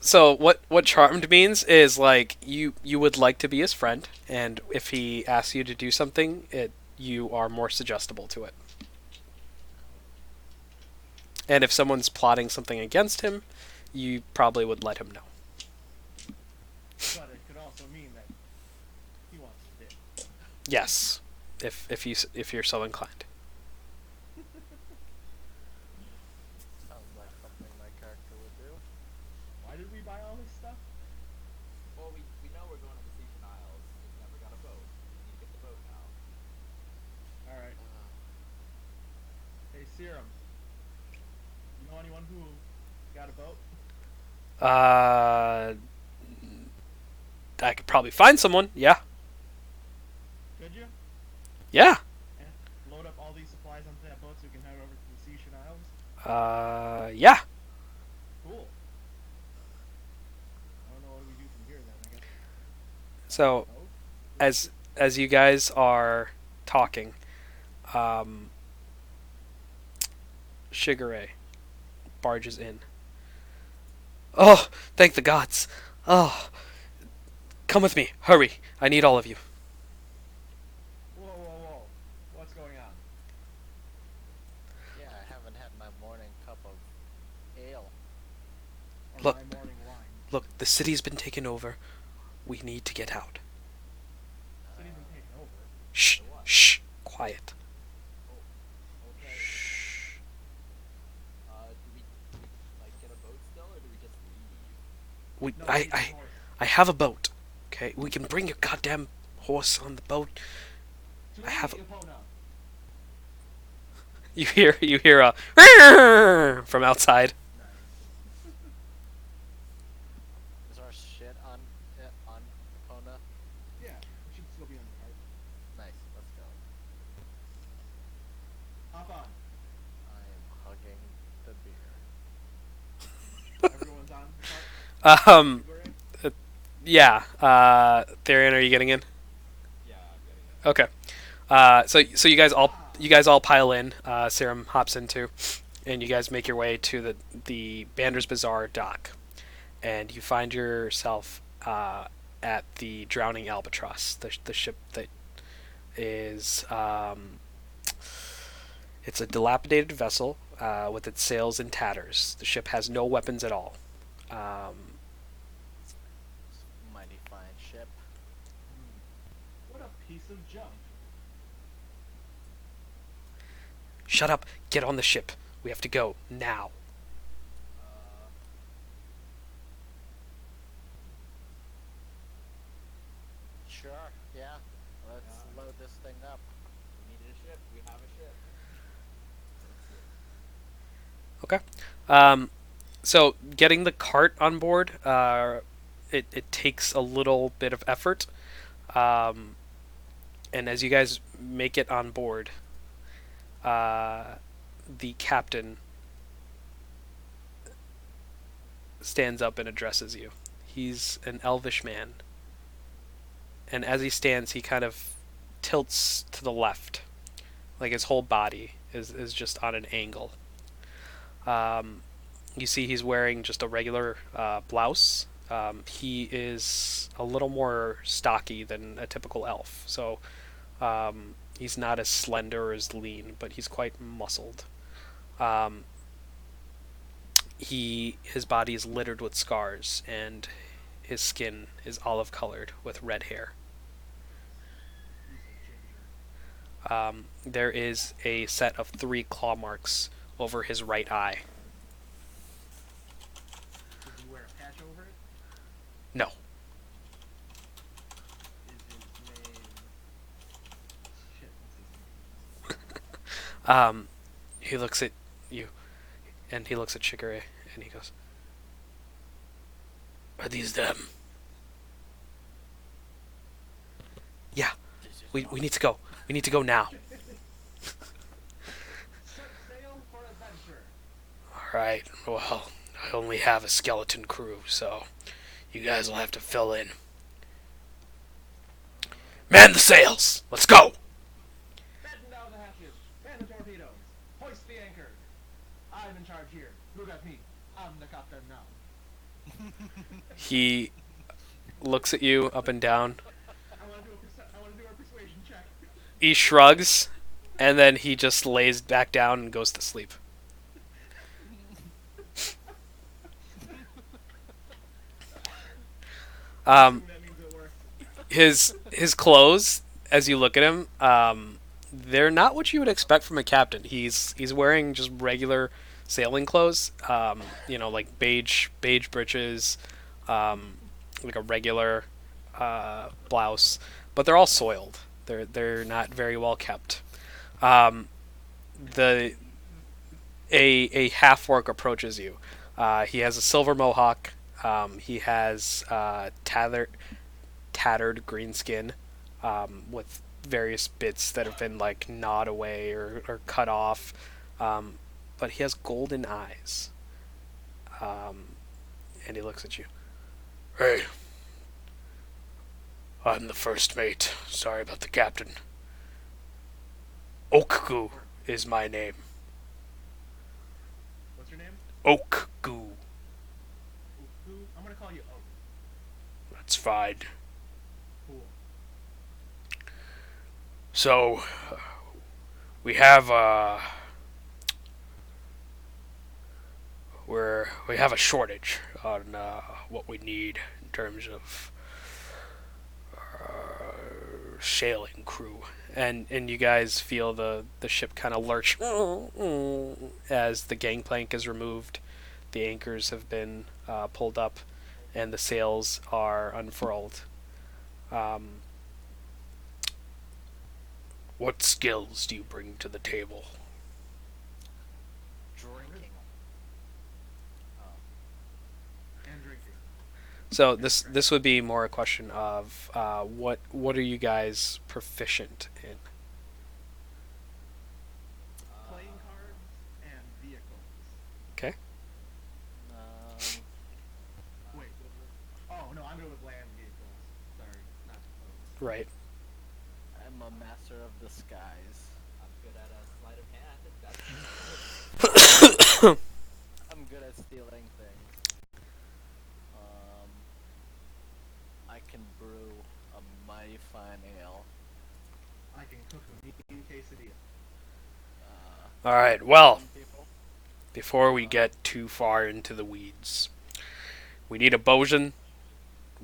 So what charmed means is you would like to be his friend, and if he asks you to do something, you are more suggestible to it. And if someone's plotting something against him, you probably would let him know. But it could also mean that he wants his dick. Yes, if you're so inclined. Sounds like something my character would do. Why did we buy all this stuff? Well, we know we're going to the Cysian Isles. We've never got a boat. We need to get the boat now. Alright. Hey, Serum. You know anyone who got a boat? I could probably find someone. Yeah. Could you? Yeah. And load up all these supplies onto that boat so we can head over to the Cysian Isles? Yeah. Cool. I don't know what we do from here then, I guess. So, Boat? as you guys are talking, Shigure barges in. Oh, thank the gods. Oh, come with me. Hurry. I need all of you. Whoa. What's going on? Yeah, I haven't had my morning cup of ale. Or Look. my morning wine? Look, the city's been taken over. We need to get out. City's been taken over. Shh. For what? Shh. Quiet. Okay. Shh. Do we get a boat still, or do we just leave? We, No, I, we need I, some horses. I have a boat. Okay, we can bring your goddamn horse on the boat. So I we have need a boat now. You hear a from outside. Nice. Is our shit on Epona? Yeah, it should still be on the cart. Nice. Let's go. Hop on. I am hugging the beer. Everyone's on the cart. Um, February? yeah. Therian, are you getting in? Yeah, I'm getting it. Okay. So you guys all pile in. Serum hops in too, and you guys make your way to the Bander's Bazaar dock, and you find yourself at the Drowning Albatross, the ship that is it's a dilapidated vessel with its sails in tatters. The ship has no weapons at all. Mighty fine ship. What a piece of junk. Shut up! Get on the ship. We have to go now. Uh, Sure. Yeah. Let's Yeah. load this thing up. we needed a ship. We have a ship. Okay. So getting the cart on board, it takes a little bit of effort. And as you guys make it on board, the captain stands up and addresses you. He's an elvish man. And as he stands, he kind of tilts to the left. Like his whole body is just on an angle. You see he's wearing just a regular blouse. He is a little more stocky than a typical elf. So he's not as slender or as lean, but he's quite muscled. His body is littered with scars, and his skin is olive colored with red hair. He's a ginger. There is a set of 3 claw marks over his right eye. Does he wear a patch over it? No. Is his name... Shit, what's his name? He looks at you, and he looks at Shigure, and he goes, "Are these them?" Yeah, we need to go. We need to go now. Sail for adventure. Alright, well, I only have a skeleton crew, so you guys will have to fill in. Man the sails! Let's go! Batten down the hatches. Man the torpedoes. Hoist the anchor. I'm in charge here. Look at me. I'm the captain now. He looks at you up and down. I want to do a persuasion check. He shrugs, and then he just lays back down and goes to sleep. That means it works. His clothes, as you look at him, they're not what you would expect from a captain. He's wearing just regular sailing clothes, like beige breeches, like a regular blouse, but they're all soiled. They're not very well kept. The a half orc approaches you. He has a silver mohawk. He has tattered green skin with various bits that have been like gnawed away or cut off. But he has golden eyes. And he looks at you. Hey, I'm the first mate. Sorry about the captain. Oakgu is my name. What's your name? Oakgu. Who? I'm gonna call you Oak. That's fine. Cool. So, we have we have a shortage on what we need in terms of sailing crew, and you guys feel the ship kind of lurch as the gangplank is removed, the anchors have been pulled up, and the sails are unfurled. What skills do you bring to the table? So this would be more a question of what are you guys proficient in? Playing cards and vehicles. Okay. Um, Wait. Oh no, I'm good with land vehicles. Sorry, not boats. Right. I'm a master of disguise. I'm good at a sleight of hand. That's I'm good at stealing things. I can brew a mighty fine ale. I can cook a mean quesadilla. All right. Well, Some people. before we get too far into the weeds, we need a bosun.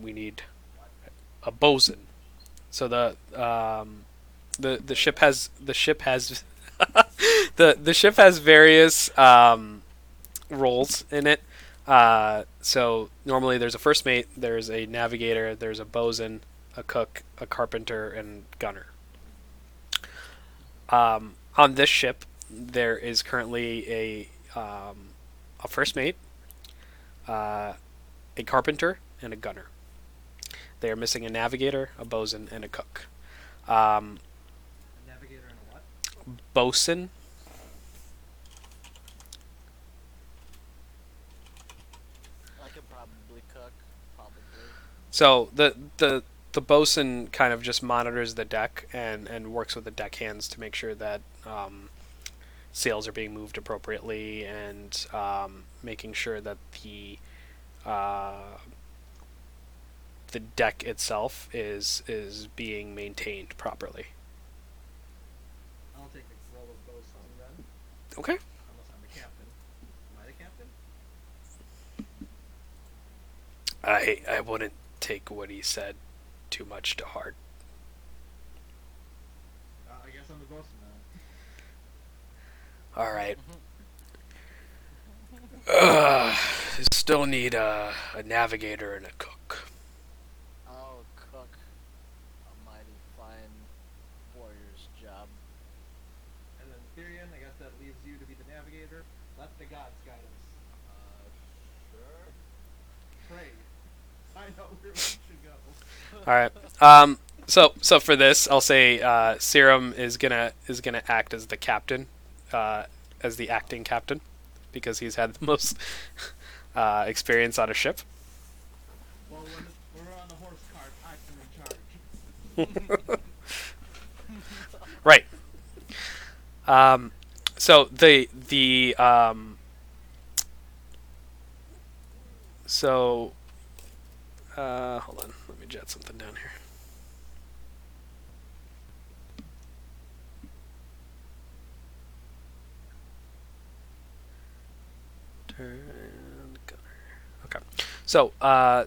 We need a bosun. So the ship has the ship has various roles in it. So normally there's a first mate, there's a navigator, there's a bosun, a cook, a carpenter, and gunner. On this ship, there is currently a first mate, a carpenter, and a gunner. They are missing a navigator, a bosun, and a cook. A navigator and a what? Bosun. I could probably cook. Probably. So the bosun kind of just monitors the deck and works with the deckhands to make sure that sails are being moved appropriately and making sure that the deck itself is being maintained properly. I'll take the role of bosun then, Okay. unless I'm the captain. Am I the captain? I wouldn't take what he said too much to heart. I guess I'm the bosun then. All right. Still need a navigator and a cook. I'll cook a mighty fine warrior's job. And then Therian, I guess that leaves you to be the navigator. Let the gods guide us. sure. Pray. I know where we should go. All right. So for this, I'll say Serum is gonna act as the captain, as the acting captain, because he's had the most experience on a ship. Well, when we're on the horse cart, I'm in charge. Right. So hold on, let me jot something down here. Okay. So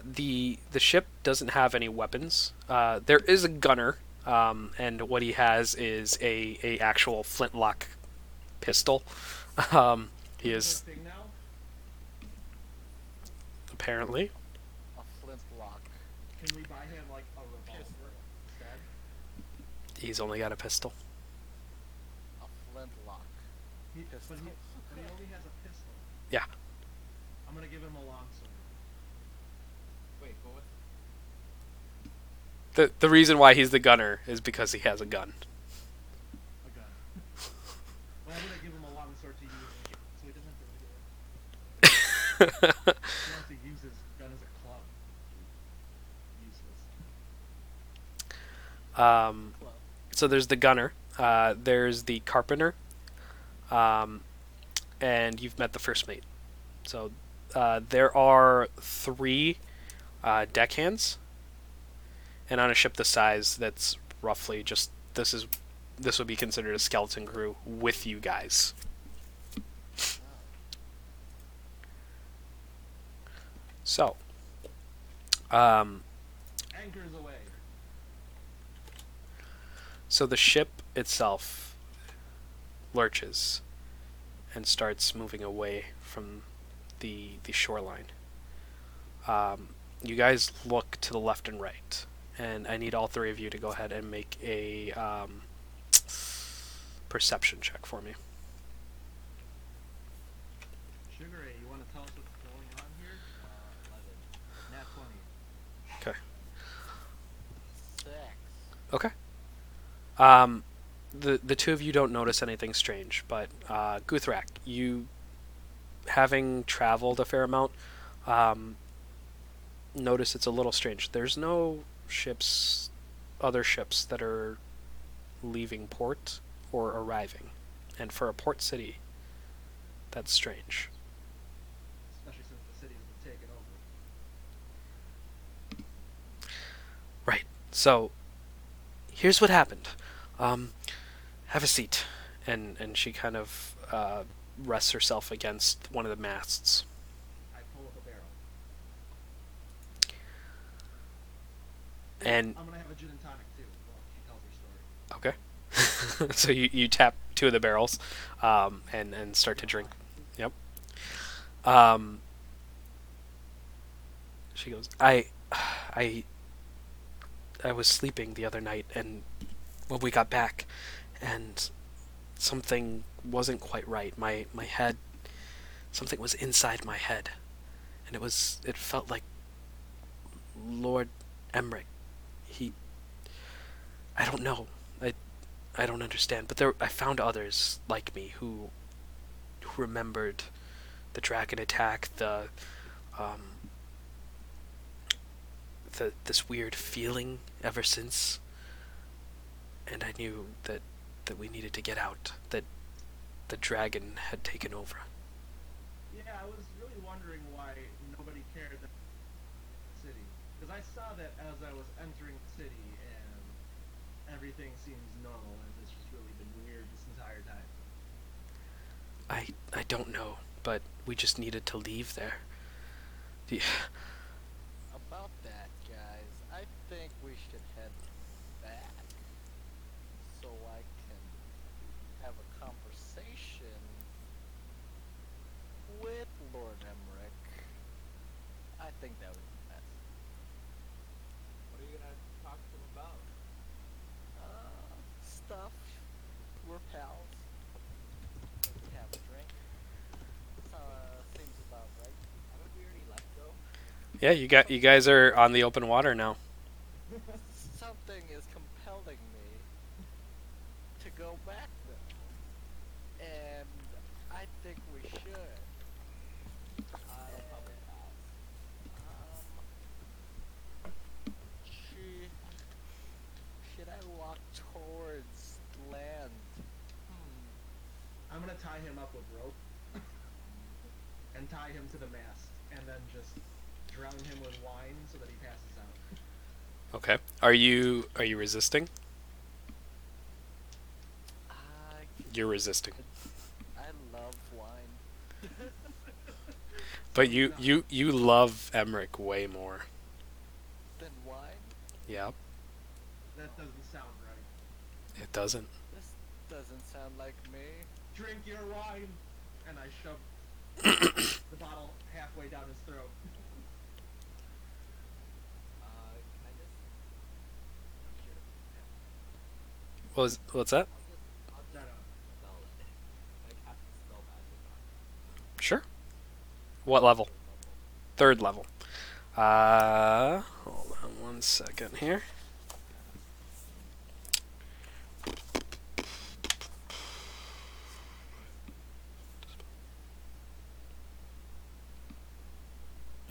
the ship doesn't have any weapons. There is a gunner, and what he has is a actual flintlock pistol. He Is is that thing now? apparently. A flintlock. Can we buy him like a revolver instead? He's only got a pistol. A flintlock. But he only has a pistol. Yeah. I'm gonna give him a longsword. Wait, what was The reason why he's the gunner is because he has a gun. A gun. Well, I'm gonna give him a longsword to use so he doesn't have to really do it. He wants to use his gun as a club. Useless. So there's the gunner. There's the carpenter. And you've met the first mate. So there are 3 deckhands. And on a ship this size, that's roughly just this would be considered a skeleton crew with you guys. So, Anchors away. so the ship itself lurches and starts moving away from the shoreline. You guys look to the left and right, and I need all 3 of you to go ahead and make a perception check for me. Sugar Ray, you want to tell us what's going on here? 11? Nat 20. Okay. The two of you don't notice anything strange, but Guthrak, you, having traveled a fair amount, um, notice it's a little strange. There's no other ships that are leaving port or arriving, and for a port city, that's strange. Especially since the city's been taken over. Right. So, here's what happened. Have a seat, and she kind of rests herself against one of the masts. I pull up a barrel. And I'm gonna have a gin and tonic too while she tells her story. okay. So you tap two of the barrels, and start to drink. Yep. Um, she goes, I was sleeping the other night, and when we got back, and something wasn't quite right. My head, something was inside my head, and it felt like Lord Emmerich. He, I don't know. I don't understand. But I found others like me who remembered the dragon attack, this weird feeling ever since, and I knew that we needed to get out. That the dragon had taken over. Yeah, I was really wondering why nobody cared that city. Because I saw that as I was entering the city, and everything seems normal, and it's just really been weird this entire time. I don't know, but we just needed to leave there. The- About that, guys, I think we should head back so I can have a conversation with Lord Emmerich. I think that would be best. What are you gonna talk to him about? Stuff. We're pals. Maybe have a drink. Seems about right. Haven't we already left though? yeah, you guys are on the open water now. Something is compelling me to go back though, and I think we should. I'll probably pass. Should I walk towards land? I'm gonna tie him up with rope and tie him to the mast, and then just drown him with wine so that he passes out. Okay. Are you resisting? I, You're resisting. I love wine. But you love Emmerich way more. Then wine? Yep. That doesn't sound right. It doesn't. This doesn't sound like me. Drink your wine! And I shove the bottle halfway down his throat. Can I just? Sure. What's that? I'll No, just no. spell it. Like cast a spell magic on it. Sure. What level? Third level. Hold on one second here.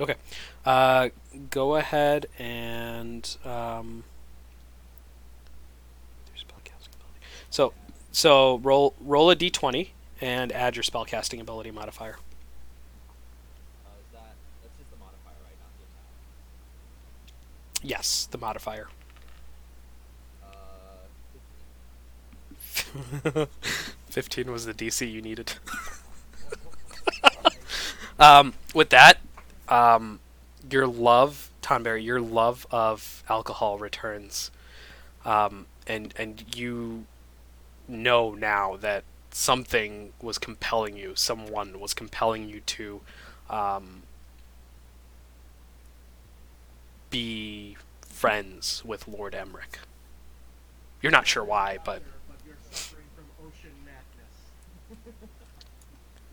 Okay. Go ahead and so roll a d20 and add your spellcasting ability modifier. That's just the modifier, right? Not the attack. Yes, the modifier. 15. 15 was the DC you needed. With that, your love, Tonberry, your love of alcohol returns, and you know now that something was compelling you, someone was compelling you to be friends with Lord Emmerich. You're not sure why, but But you're suffering from ocean madness.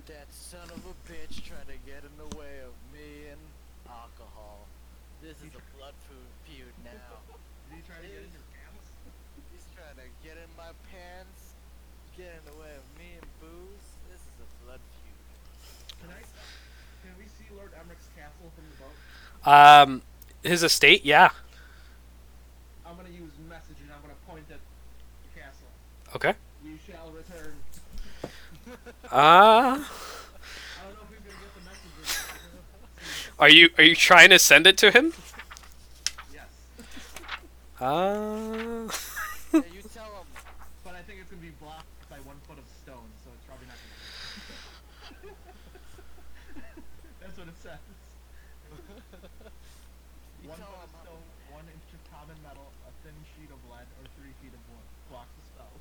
That son of a bitch trying to get in the way of me and alcohol. This is a blood food feud now. Did he try to get in your pants? He's trying to get in my pants, get in the way of me and booze. This is a blood feud. Can we see Lord Emmerich's castle from the boat? His estate, yeah. I'm gonna use message and I'm gonna point at the castle. Okay. We shall return. Uh, I don't know if he's gonna get the message or not. are you trying to send it to him? Yes. Yeah, you tell him. But I think it's gonna be blocked by 1 foot of stone, so it's probably not gonna That's what it says. You 1 tell foot of him. stone, 1 inch of common metal, a thin sheet of lead, or 3 feet of wood. Block the spell.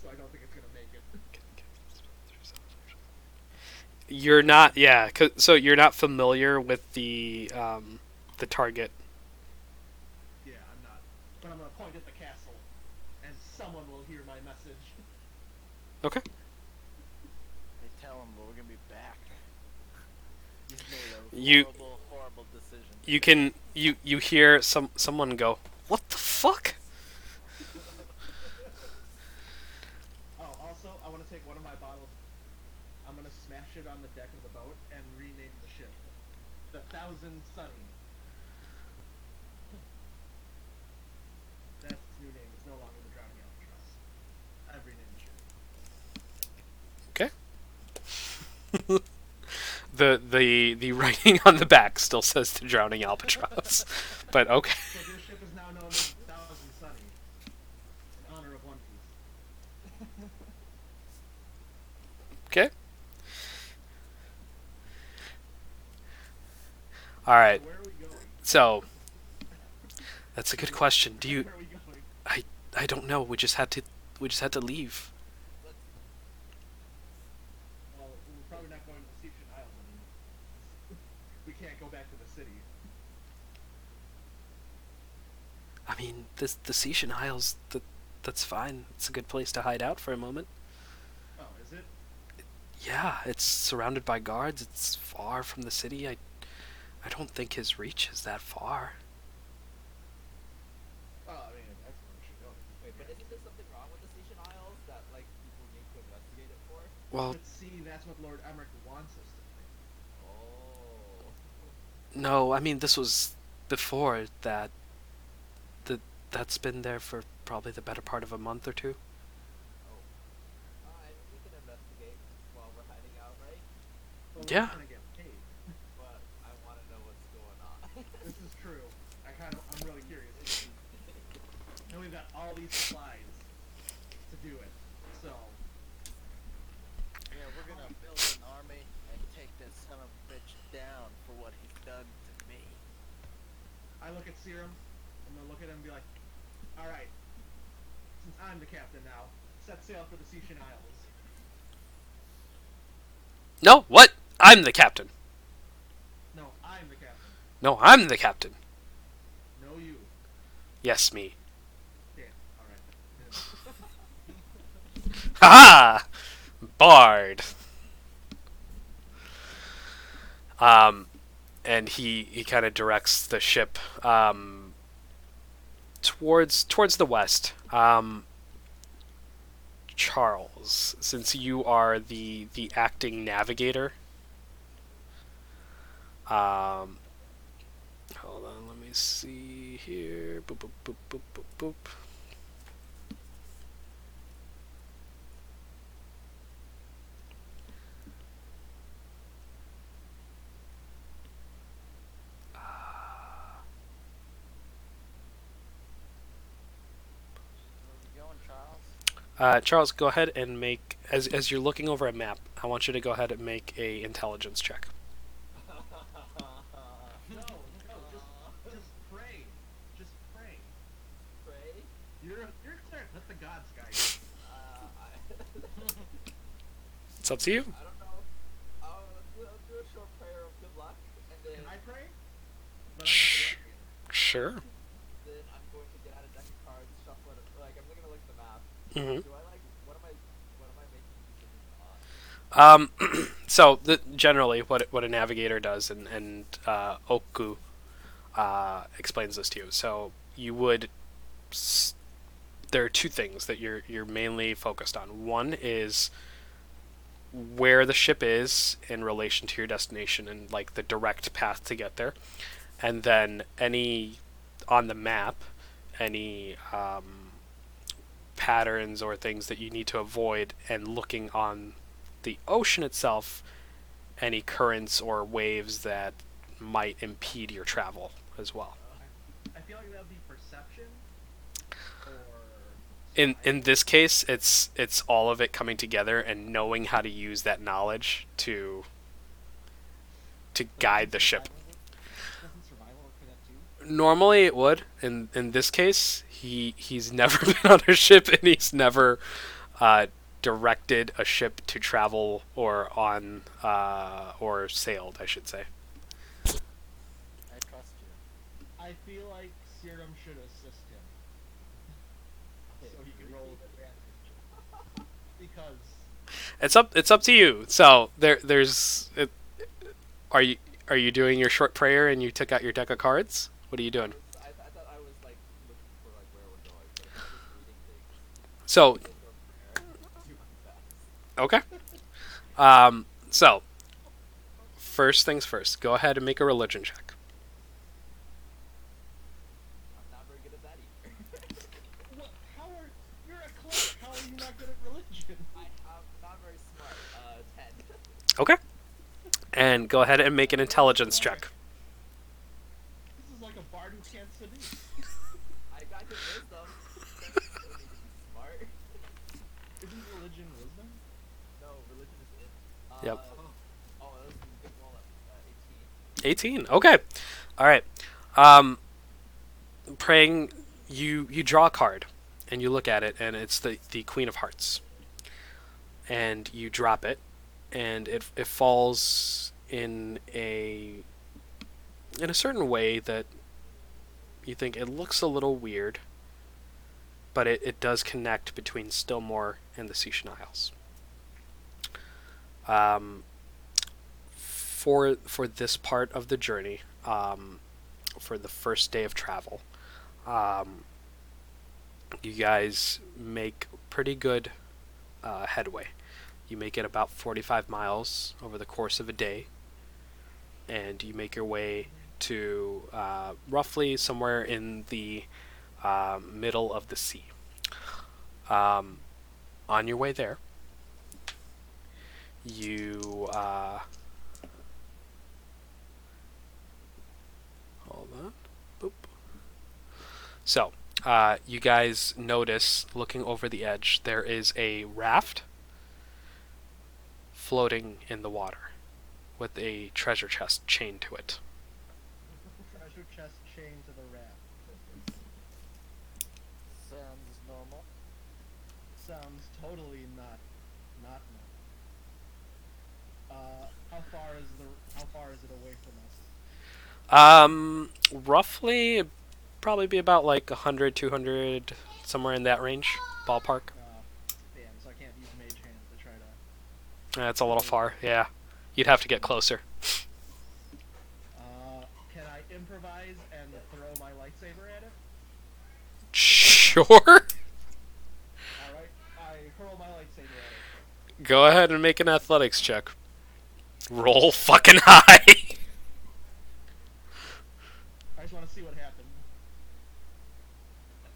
So I don't think it's gonna make it. You're not, yeah. So you're not familiar with the target. Yeah, I'm not. But I'm gonna point at the castle, and someone will hear my message. Okay. They tell him, but we're gonna be back. He's made a You- horrible, horrible decision. You can you hear someone go, "What the fuck?" Oh, also, I want to take one of my bottles. I'm gonna smash it on the deck of the boat and rename the ship the Thousand Sunny. That's its new name. It's no longer the Drowning Albatross. I've renamed the ship. Okay. The writing on the back still says the drowning albatross, but okay. So this ship is now known as Thousand Sunny, in honor of One Piece. Okay. All right. Where are we going? So that's a good question. Do you? Where are we going? I don't know. We just had to leave. Well, we're probably not going to the Cysian Isles anymore. We can't go back to the city. I mean, the Cysian Isles. That's fine. It's a good place to hide out for a moment. Oh, is it? Yeah, it's surrounded by guards. It's far from the city. I don't think his reach is that far. Oh, I mean, that's where we should go. Wait, but isn't there something wrong with the Cysian Isles that like people need to investigate it for? Well, But see, that's what Lord Emmerich wants us to think. Oh. no. I mean, this was before that. That's been there for probably the better part of a month or two. Oh. Alright, we can investigate while we're hiding out, right? Well, Yeah. we're gonna get paid. But I want to know what's going on. This is true. I'm really curious. And we've got all these supplies to do it. So, Yeah, we're gonna build an army and take this son of a bitch down for what he's done to me. I look at Serum. I'm gonna look at him and be like, all right, since I'm the captain now, set sail for the Cysian Isles. No, what? I'm the captain. No, I'm the captain. No, I'm the captain. No, you. Yes, me. Damn. All right. Haha! Bard. And he kind of directs the ship towards the west. Charles, since you are the acting navigator, hold on, let me see here. Boop boop boop boop boop boop. Where we going, Charles? Charles, go ahead and make as you're looking over a map. I want you to go ahead and make a intelligence check. No, just pray. Just pray. Pray? You're cleric. Let the gods guide you. It's up to you. I don't know. I'll do a short prayer of good luck, and then Can I pray? But I'm not the navigator. Sure. then I'm going to get out a deck of cards, shuffle it. Like I'm gonna look at the map. hmm Do I like what am I making decisions on? So generally, what a navigator does, and Oku explains this to you. So you would there are two things that you're mainly focused on. One is where the ship is in relation to your destination and like the direct path to get there, and then any on the map, any patterns or things that you need to avoid, and looking on the ocean itself, any currents or waves that might impede your travel as well. I feel like that would be perception, or In this case, it's all of it coming together and knowing how to use that knowledge to guide the ship. Doesn't survival work for that too? Normally it would. In this case, he's never been on a ship, and he's never directed a ship to travel or on or sailed, I should say. I trust you. I feel like Serum should assist him. So he can roll with advantage. Because It's up to you. So there's are you doing your short prayer and you took out your deck of cards? What are you doing? I thought I was like looking for like where we're going, but if I'm just reading things, So I don't do my best. okay. So first things first. Go ahead and make a religion check. I'm not very good at that either. what? You're a cleric? How are you not good at religion? I'm not very smart. 10. Okay. And go ahead and make an intelligence check. This is like a bard who can't seduce. I got good wisdom. Don't need to be smart. Isn't religion wisdom? No, religion is it. Yep. Oh, that was a good roll. 18. 18. Okay. All right. Praying, you draw a card, and you look at it, and it's the Queen of Hearts. And you drop it, and it falls in a certain way that you think it looks a little weird, but it does connect between Stillmore and the Cysian Isles. For this part of the journey, for the first day of travel, you guys make pretty good headway. You make it about 45 miles over the course of a day, and you make your way to roughly somewhere in the middle of the sea. On your way there, you hold on. Boop. So, you guys notice, looking over the edge, there is a raft floating in the water with a treasure chest chained to it. Treasure chest chained to the raft. Sounds normal. Sounds totally not normal. How far is it away from us? Roughly, it'd probably be about like 100, 200, somewhere in that range, ballpark. Damn, so I can't use mage hand to try to. That's a little far, yeah. You'd have to get closer. Can I improvise and throw my lightsaber at it? Sure. Alright, I hurl my lightsaber at it. Go ahead and make an athletics check. Roll fucking high. I just want to see what happened.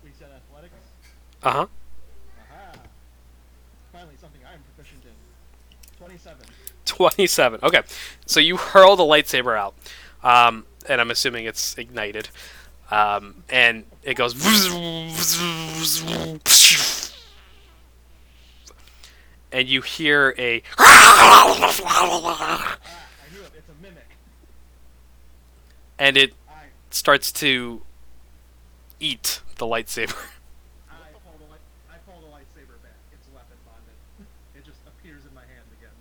We said athletics? Uh-huh. Aha! Finally, something I am proficient in. 27. 27. Okay. So you hurl the lightsaber out. And I'm assuming it's ignited. And it goes... And you hear a... Ah, I knew it. It's a mimic. And it I starts to eat the lightsaber. I pull the lightsaber back. It's weapon bonded. It just appears in my hand again.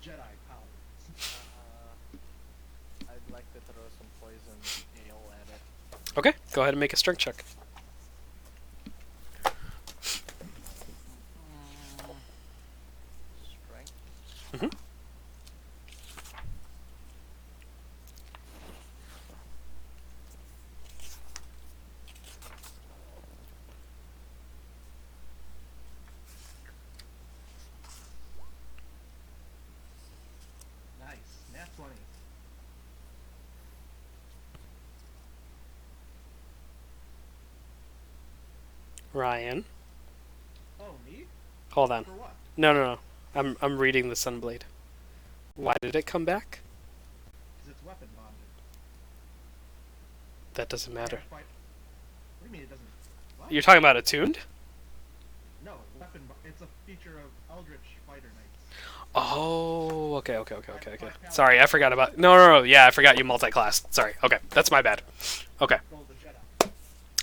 Jedi power. I'd like to throw some poison ale at it. Okay, go ahead and make a strength check. Strength. Mm-hmm. Ryan. Oh, me? Hold on. For what? No. I'm reading the Sunblade. Why did it come back? Because it's weapon bonded. That doesn't matter. Can't fight- What do you mean it doesn't? What? You're talking about attuned? No, it's a feature of Eldritch Fighter Knights. Oh, okay. Sorry, I forgot about. No. Yeah, I forgot you multi-class. Sorry. Okay, that's my bad. Okay, Golden Jedi.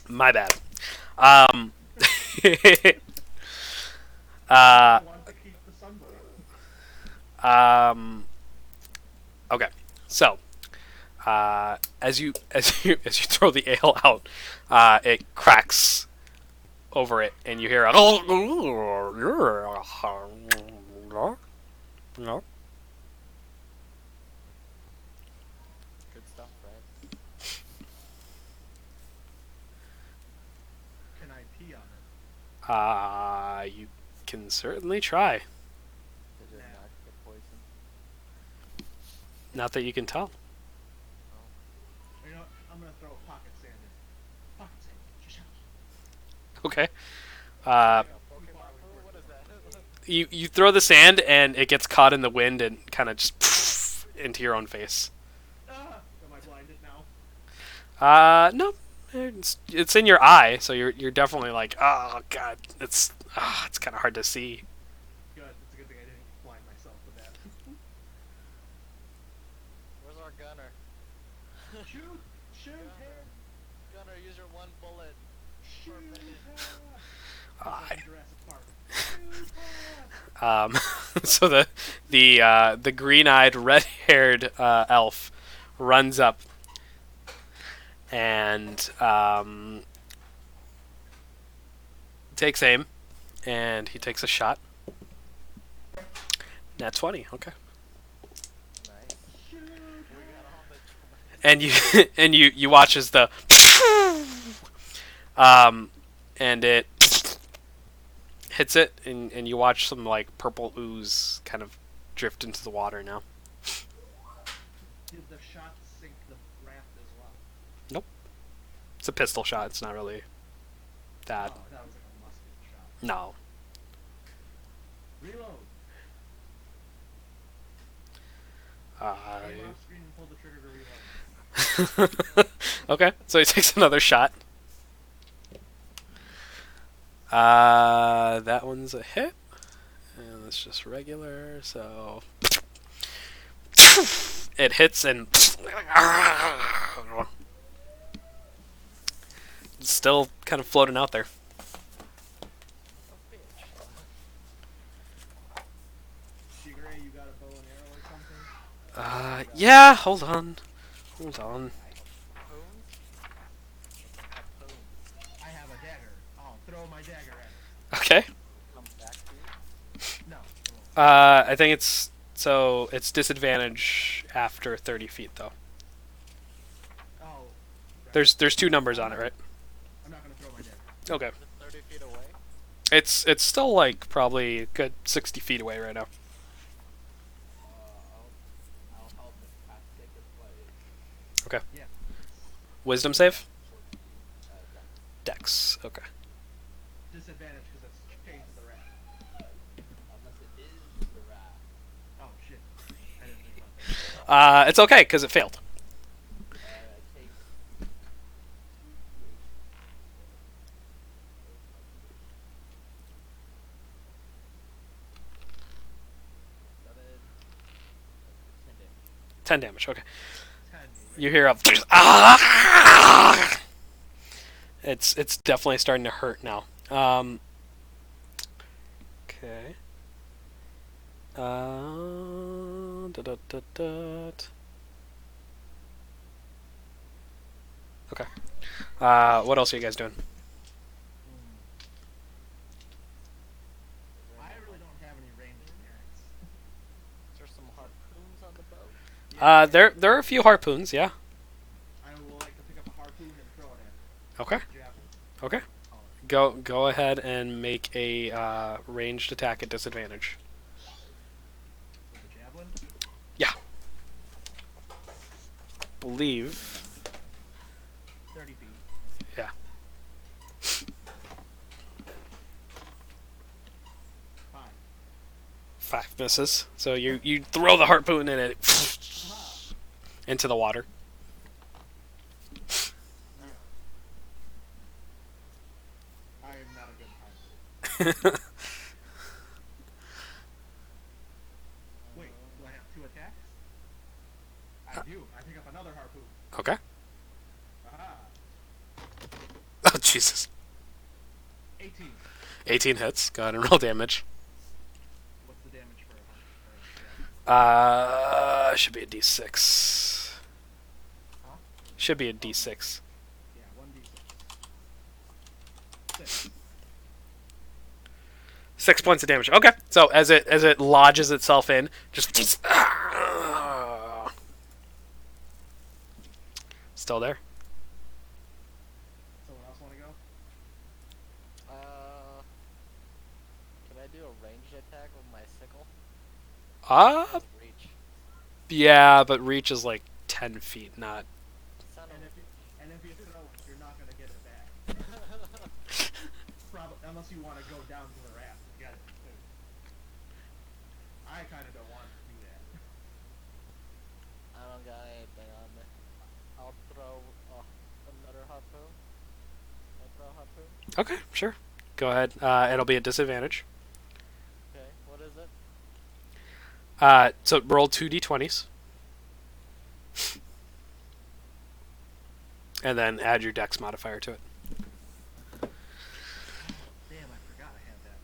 my bad. I want to keep the Sunblade. Okay. So, as you throw the ale out, it cracks over it, and you hear a. No. Good stuff, right? Can I pee on it? You can certainly try. Did it not get poisoned? Not that you can tell. You know what? I'm gonna throw pocket sand in. Pocket sand. Shh. Okay. Pokemon poo? What is that? You throw the sand, and it gets caught in the wind and kind of just into your own face. Am I blinded now? No. It's in your eye, so you're definitely like, oh god, it's kind of hard to see. Good. It's a good thing I didn't blind myself with that. Where's our gunner? Shoot her! Gunner, use your one bullet. Shoot her! Uh, Like in Jurassic Park. Shoot her! So the green-eyed, red-haired elf runs up and takes aim, and he takes a shot. Nat 20. Okay. Nice. Shoot We her! got all the And you watch as the and it hits it, and you watch some like purple ooze kind of drift into the water now. Did the shot sink the raft as well? It's a pistol shot. It's not really that. Oh, that was like a musket shot. No. Reload. Aim off screen and pull the trigger to reload. Okay, so he takes another shot. That one's a hit. And it's just regular, so it hits and it's still kind of floating out there. Shigure, you got a bow and arrow or something? Yeah, hold on. Harpoons? I have a dagger. I'll throw my dagger at it. Okay. Comes back to you? No. it won't. I think it's disadvantage after 30 feet though. Oh. Right. There's two numbers on it, right? I'm not gonna throw my dagger. Okay. Is it 30 feet away? It's still like probably a good 60 feet away right now. I'll help it cast Sacred Blade. Okay. Yeah. Wisdom save? Dex. Dex. Okay. Disadvantage because it's chained to the raft. Unless it is the raft. Oh shit. I didn't think about that. It's okay because it failed. I take. Seven. 10 damage. 10 damage. Okay. 10. You hear a ah! It's definitely starting to hurt now. Okay. Okay. What else are you guys doing? I really don't have any ranged attacks. Is there some harpoons on the boat? There are a few harpoons. Yeah. I would like to pick up a harpoon and throw it at it. Okay. Javelin. Okay. Oh, Go ahead and make a ranged attack at disadvantage. with the javelin? Yeah. Believe. 30 feet. Yeah. Misses. So you throw the harpoon and it into the water. I am not a good pilot. Wait, do I have 2 attacks? I do. I pick up another harpoon. Okay. Aha. Oh, Jesus. 18. 18 hits. Go ahead and roll damage. What's the damage for a harpoon? Should be a d6. Huh? Should be a d6. Yeah, 1d6. 6. 6 points of damage. Okay. So as it lodges itself in, just still there. Someone else want to go? Can I do a ranged attack with my sickle? Reach. Yeah, but reach is like 10 feet, not. Son of And a if you throw it, you're not gonna get it back. Probably, unless you want to go down to the raft and get it. I kind of don't want to do that. I don't got anything on me. I'll throw another harpoon. I'll throw a harpoon. Okay, sure. Go ahead. It'll be a disadvantage. Okay, what is it? So roll 2d20s. And then add your dex modifier to it. Damn, I forgot I had that.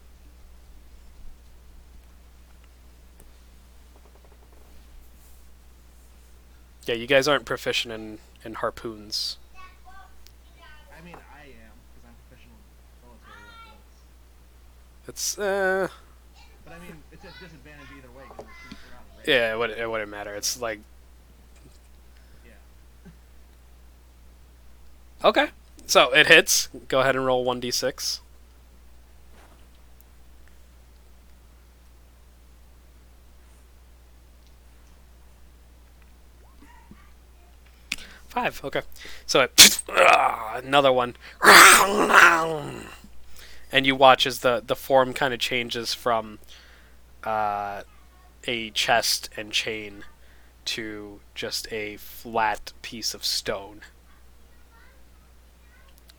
Yeah, you guys aren't proficient in harpoons. I mean, I am, because I'm professional military weapons. It's, But I mean, it's a disadvantage either way, because we're not range. yeah, it wouldn't matter. It's like, Yeah. okay. So it hits. Go ahead and roll 1d6. Five. Okay. So it, another one. And you watch as the form kind of changes from a chest and chain to just a flat piece of stone.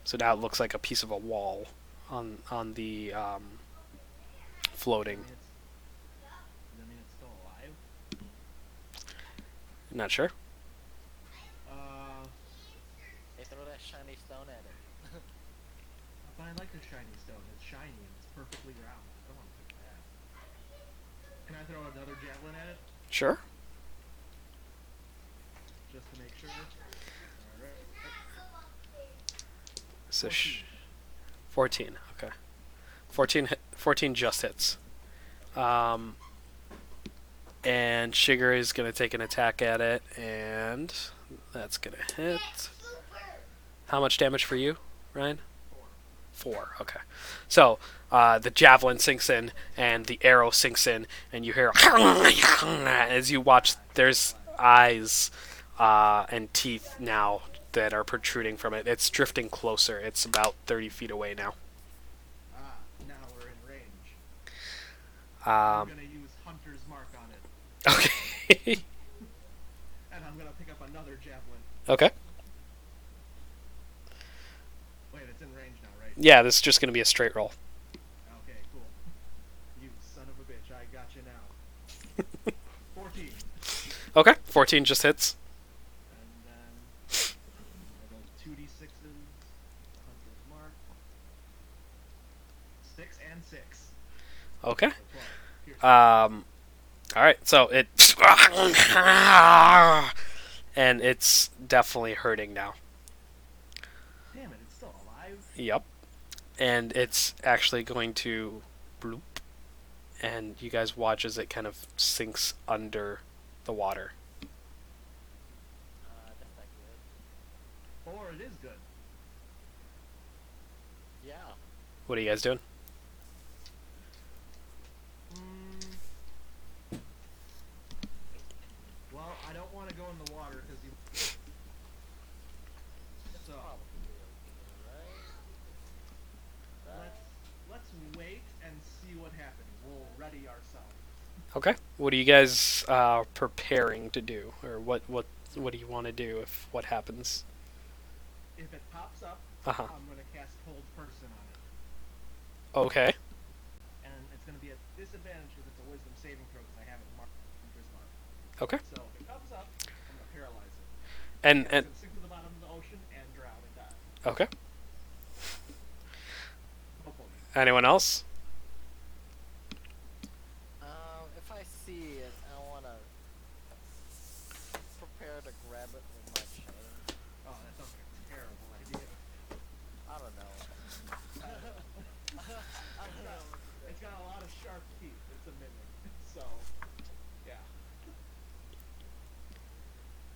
So now it looks like a piece of a wall on the floating. Does that mean it's still alive? Not sure. They throw that shiny stone at it. But I like the shiny stone. It's shiny and it's perfectly round. I don't want to pick that. Can I throw another javelin at it? Sure. Just to make sure? Alright. So 14. Okay. 14 just hits. And Sugar is going to take an attack at it, and that's going to hit. How much damage for you, Ryan? 4. Okay. So the javelin sinks in, and the arrow sinks in, and you hear as you watch. There's eyes and teeth now that are protruding from it. It's drifting closer. It's about 30 feet away now. Now we're in range. Um, I'm gonna use Hunter's Mark on it. okay. And I'm gonna pick up another javelin. Okay. Wait, it's in range now, right? Yeah, this is just going to be a straight roll. Okay, cool. You son of a bitch, I got you now. 14. Okay, 14 just hits. And then I go 2d6s. Hunter's Mark. 6 and 6. Okay. So 12. Pierce. Alright, so it... and it's definitely hurting now. Damn it, it's still alive? Yep. And it's actually going to bloop. And you guys watch as it kind of sinks under the water. That's not good. Or it is good. Yeah. What are you guys doing? Well, I don't want to go in the water because you... So, let's wait and see what happens. We'll ready ourselves. Okay. What are you guys preparing to do, or what do you want to do if what happens? If it pops up, Uh-huh. I'm gonna cast Hold Person on it, Okay. and it's gonna be a disadvantage because it's a Wisdom saving throw because I haven't marked Hunter's Mark. Okay. So if it comes up, I'm gonna paralyze it. And It's and gonna sink to the bottom of the ocean and drown and die. okay. Hopefully. Anyone else? If I see it, I wanna prepare to grab it with my chain. Oh, that sounds like a terrible idea. I don't know. I don't know. It's got a lot of sharp teeth. It's a mimic. So, yeah.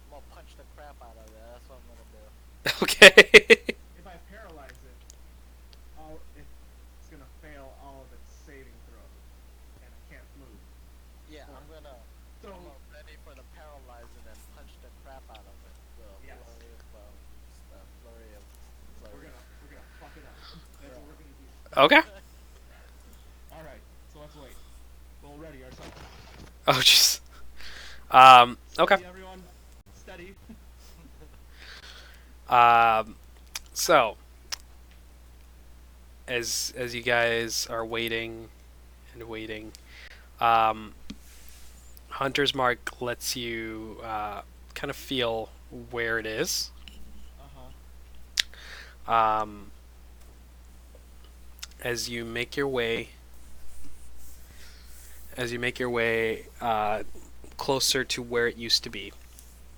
I'm gonna punch the crap out of it. That's what I'm gonna do. Okay. If I paralyze it, it's gonna fail all of its saving throws, and it can't move. Yeah, I'm gonna So, come up ready for the paralyzing and punch the crap out of it. The Yes. flurry of flurry of we're gonna fuck it up. That's what we're gonna do. Okay. All right. So let's wait. We'll ready ourselves. Oh jeez. Okay. Steady, everyone. Steady. So as you guys are waiting and waiting, Hunter's Mark lets you kind of feel where it is. Um, as you make your way closer to where it used to be,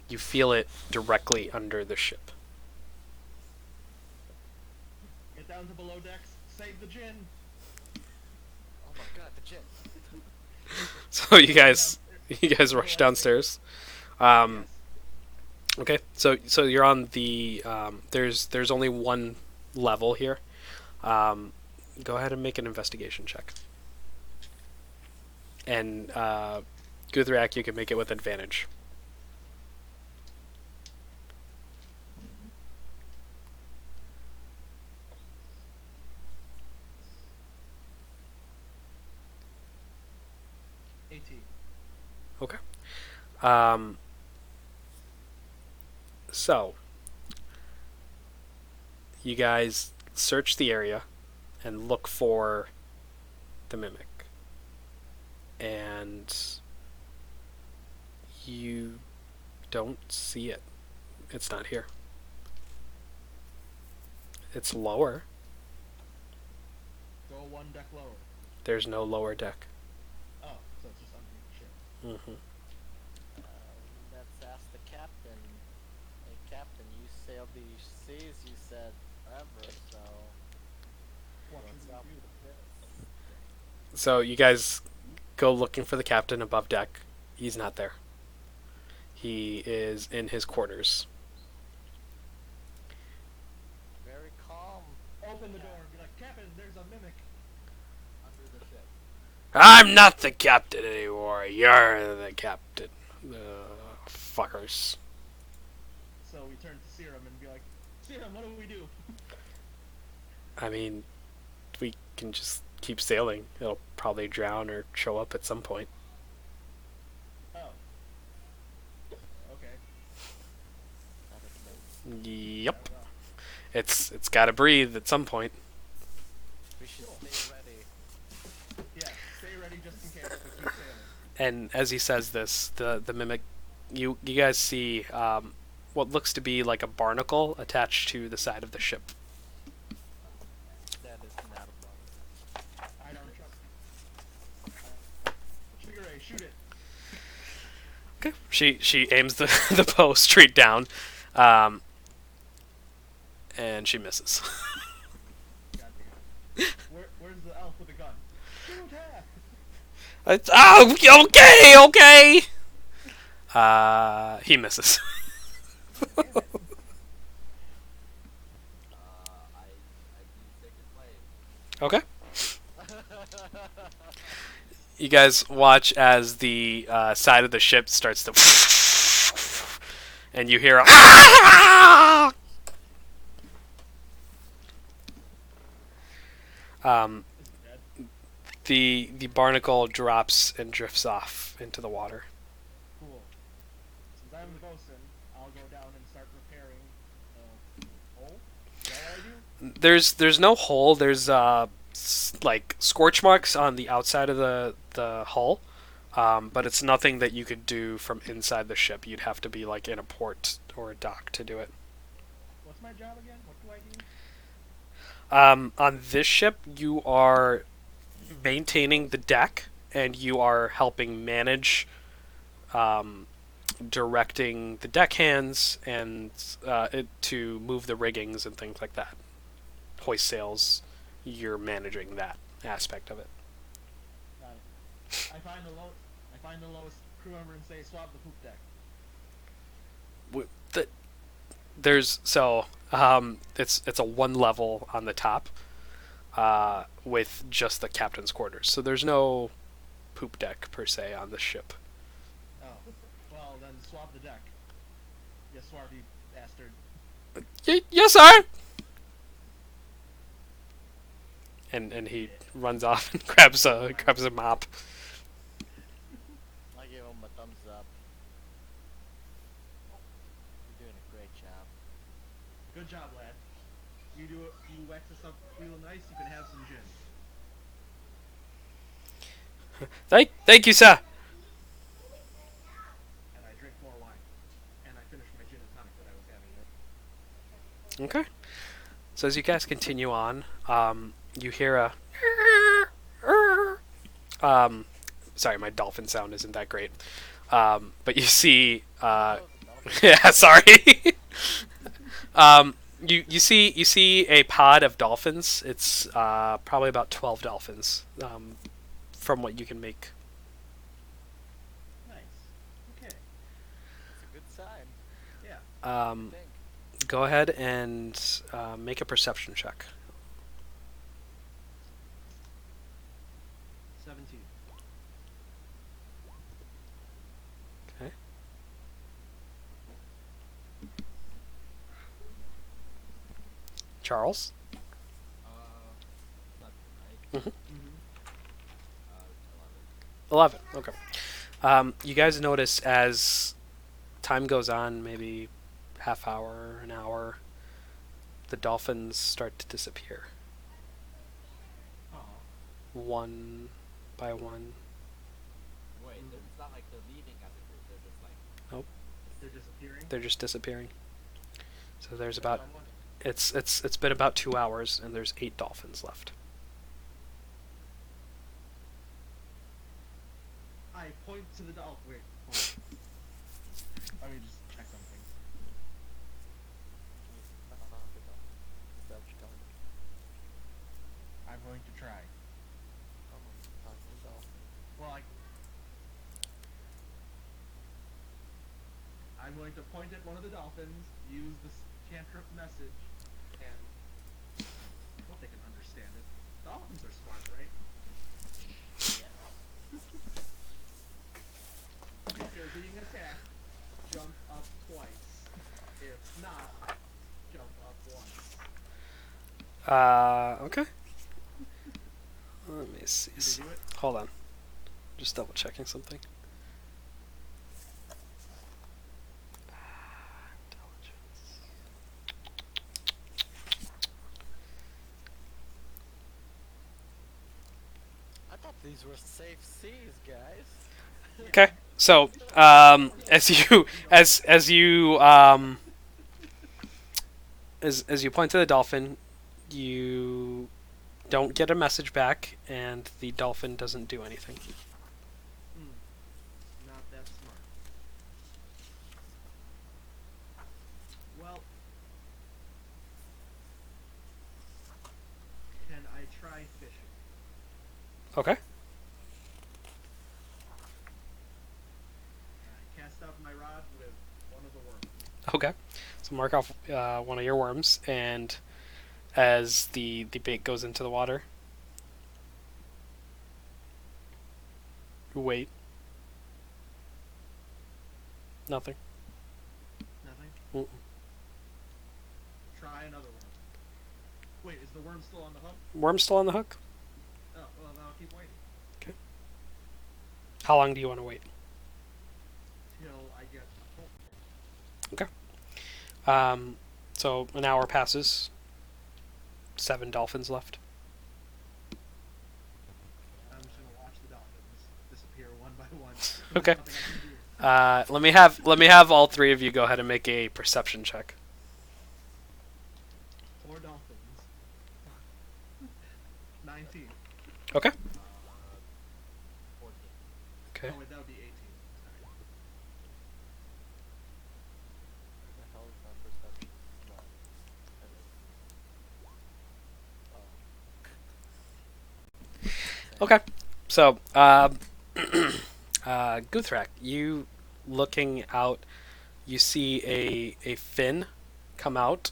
you feel it directly under the ship. Get down to below decks. Save the gin. Oh my god, the gin. So you guys rush downstairs. Yes. Okay, so you're on the there's only one level here. Go ahead and make an investigation check. And Guthrak, you can make it with advantage. Okay. So you guys search the area and look for the mimic. And you don't see it. It's not here. It's lower. Go one deck lower. There's no lower deck. Oh, so it's just underneath the ship. Let's ask the captain. Hey, captain, you sailed these seas, you said forever, so What what's should up we do? with this? So you guys go looking for the captain above deck. He's not there. He is in his quarters. Very calm. Open the door and be like, Captain, there's a mimic. Under the ship. I'm not the captain anymore. You're the captain. Fuckers. So we turn to Serum and be like, Serum, what do we do? I mean, we can just keep sailing. It'll probably drown or show up at some point. Oh. Okay. That is good. Yep. I don't know. It's got to breathe at some point. We should Cool. stay ready. Yeah, stay ready just in case, but keep sailing. And as he says this, the mimic, you guys see what looks to be like a barnacle attached to the side of the ship. That is not a problem. I don't trust you. Sugar Ray, shoot it. Okay. She aims the the bow straight down, and she misses. God damn it. Where's the elf with the gun? Shoot her! Okay. He misses. I do second play. Okay. You guys watch as the side of the ship starts to, and you hear a Is it dead? The barnacle drops and drifts off into the water. Cool. Since I'm the bosun, I'll go down and start repairing the hole. Is that what I do? There's no hole. There's like scorch marks on the outside of the hull, but it's nothing that you could do from inside the ship. You'd have to be like in a port or a dock to do it. What's my job again? What do I do? On this ship, you are maintaining the deck, and you are helping manage, directing the deckhands and to move the riggings and things like that. Hoist sails, you're managing that aspect of it. Got it. I find the lowest crew member and say, swap the poop deck. It's a one level on the top, with just the captain's quarters. So there's no poop deck per se on the ship. Oh, well then swap the deck. You swarthy bastard. Yes, sir. And he runs off and grabs a mop. I give him a thumbs up. You're doing a great job. Good job, lad. You do it. You wax us up real nice. You can have some gin. Thank you, sir. And I drink more wine. And I finish my gin and tonic that I was having. Okay. So as you guys continue on, you hear a sorry, my dolphin sound isn't that great. But you see yeah, sorry. You see a pod of dolphins. It's probably about 12 dolphins, from what you can make. Nice. Okay. It's a good sign. Yeah. I think. Go ahead and make a perception check. 17. Okay. Charles. Not right. Mhm. Mm-hmm. 11. 11. Okay. You guys notice as time goes on, maybe half hour, an hour, the dolphins start to disappear. Oh. One by one. Wait, it's not like they're leaving as a group. They're just like. Nope. They're disappearing. They're just disappearing. So there's about Someone- it's been about 2 hours, and there's 8 dolphins left. I point to the dolphin. Wait. Hold on. Let me just check something. Is that what you're telling me? I'm going to try. Talk to the dolphin. Well, I'm going to point at one of the dolphins, use this cantrip message, and I hope they can understand it. Dolphins are smart, right? If you're being attacked, jump up twice. If not, jump up once. Okay. Let me see. Did they do it? Hold on. Just double checking something. Intelligence. I thought these were safe seas, guys. Okay. So, as you point to the dolphin, you don't get a message back, and the dolphin doesn't do anything. Not that smart. Well, can I try fishing? Okay. I cast out my rod with one of the worms. Okay. So mark off one of your worms, and as the bait goes into the water, you wait. Nothing. Nothing? Mm-mm. Try another worm. Wait, is the worm still on the hook? Worm still on the hook? Oh, well, then I'll keep waiting. How long do you want to wait? till I get a full. So an hour passes. 7 dolphins left. I'm just gonna watch the dolphins disappear one by one. Okay. Nothing I can do. Let me have all 3 of you go ahead and make a perception check. 4 dolphins. 19. Okay. 14. Okay. Oh wait, that would be 18. Sorry. Where the hell is my perception? No. Oh. Okay. So, Guthrak, you looking out, you see a fin come out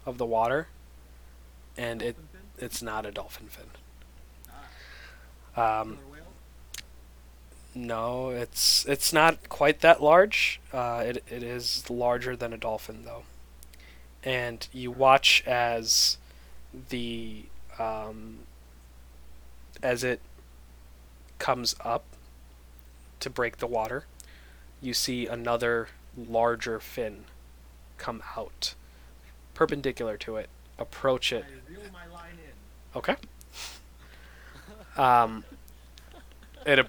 of the water, and Dolphin fin? it's not a dolphin fin. Ah. Killer whale? No, it's not quite that large. It is larger than a dolphin though, and you watch as the as it comes up to break the water, you see another larger fin come out, perpendicular to it, approach it. I reel my line in. Okay. It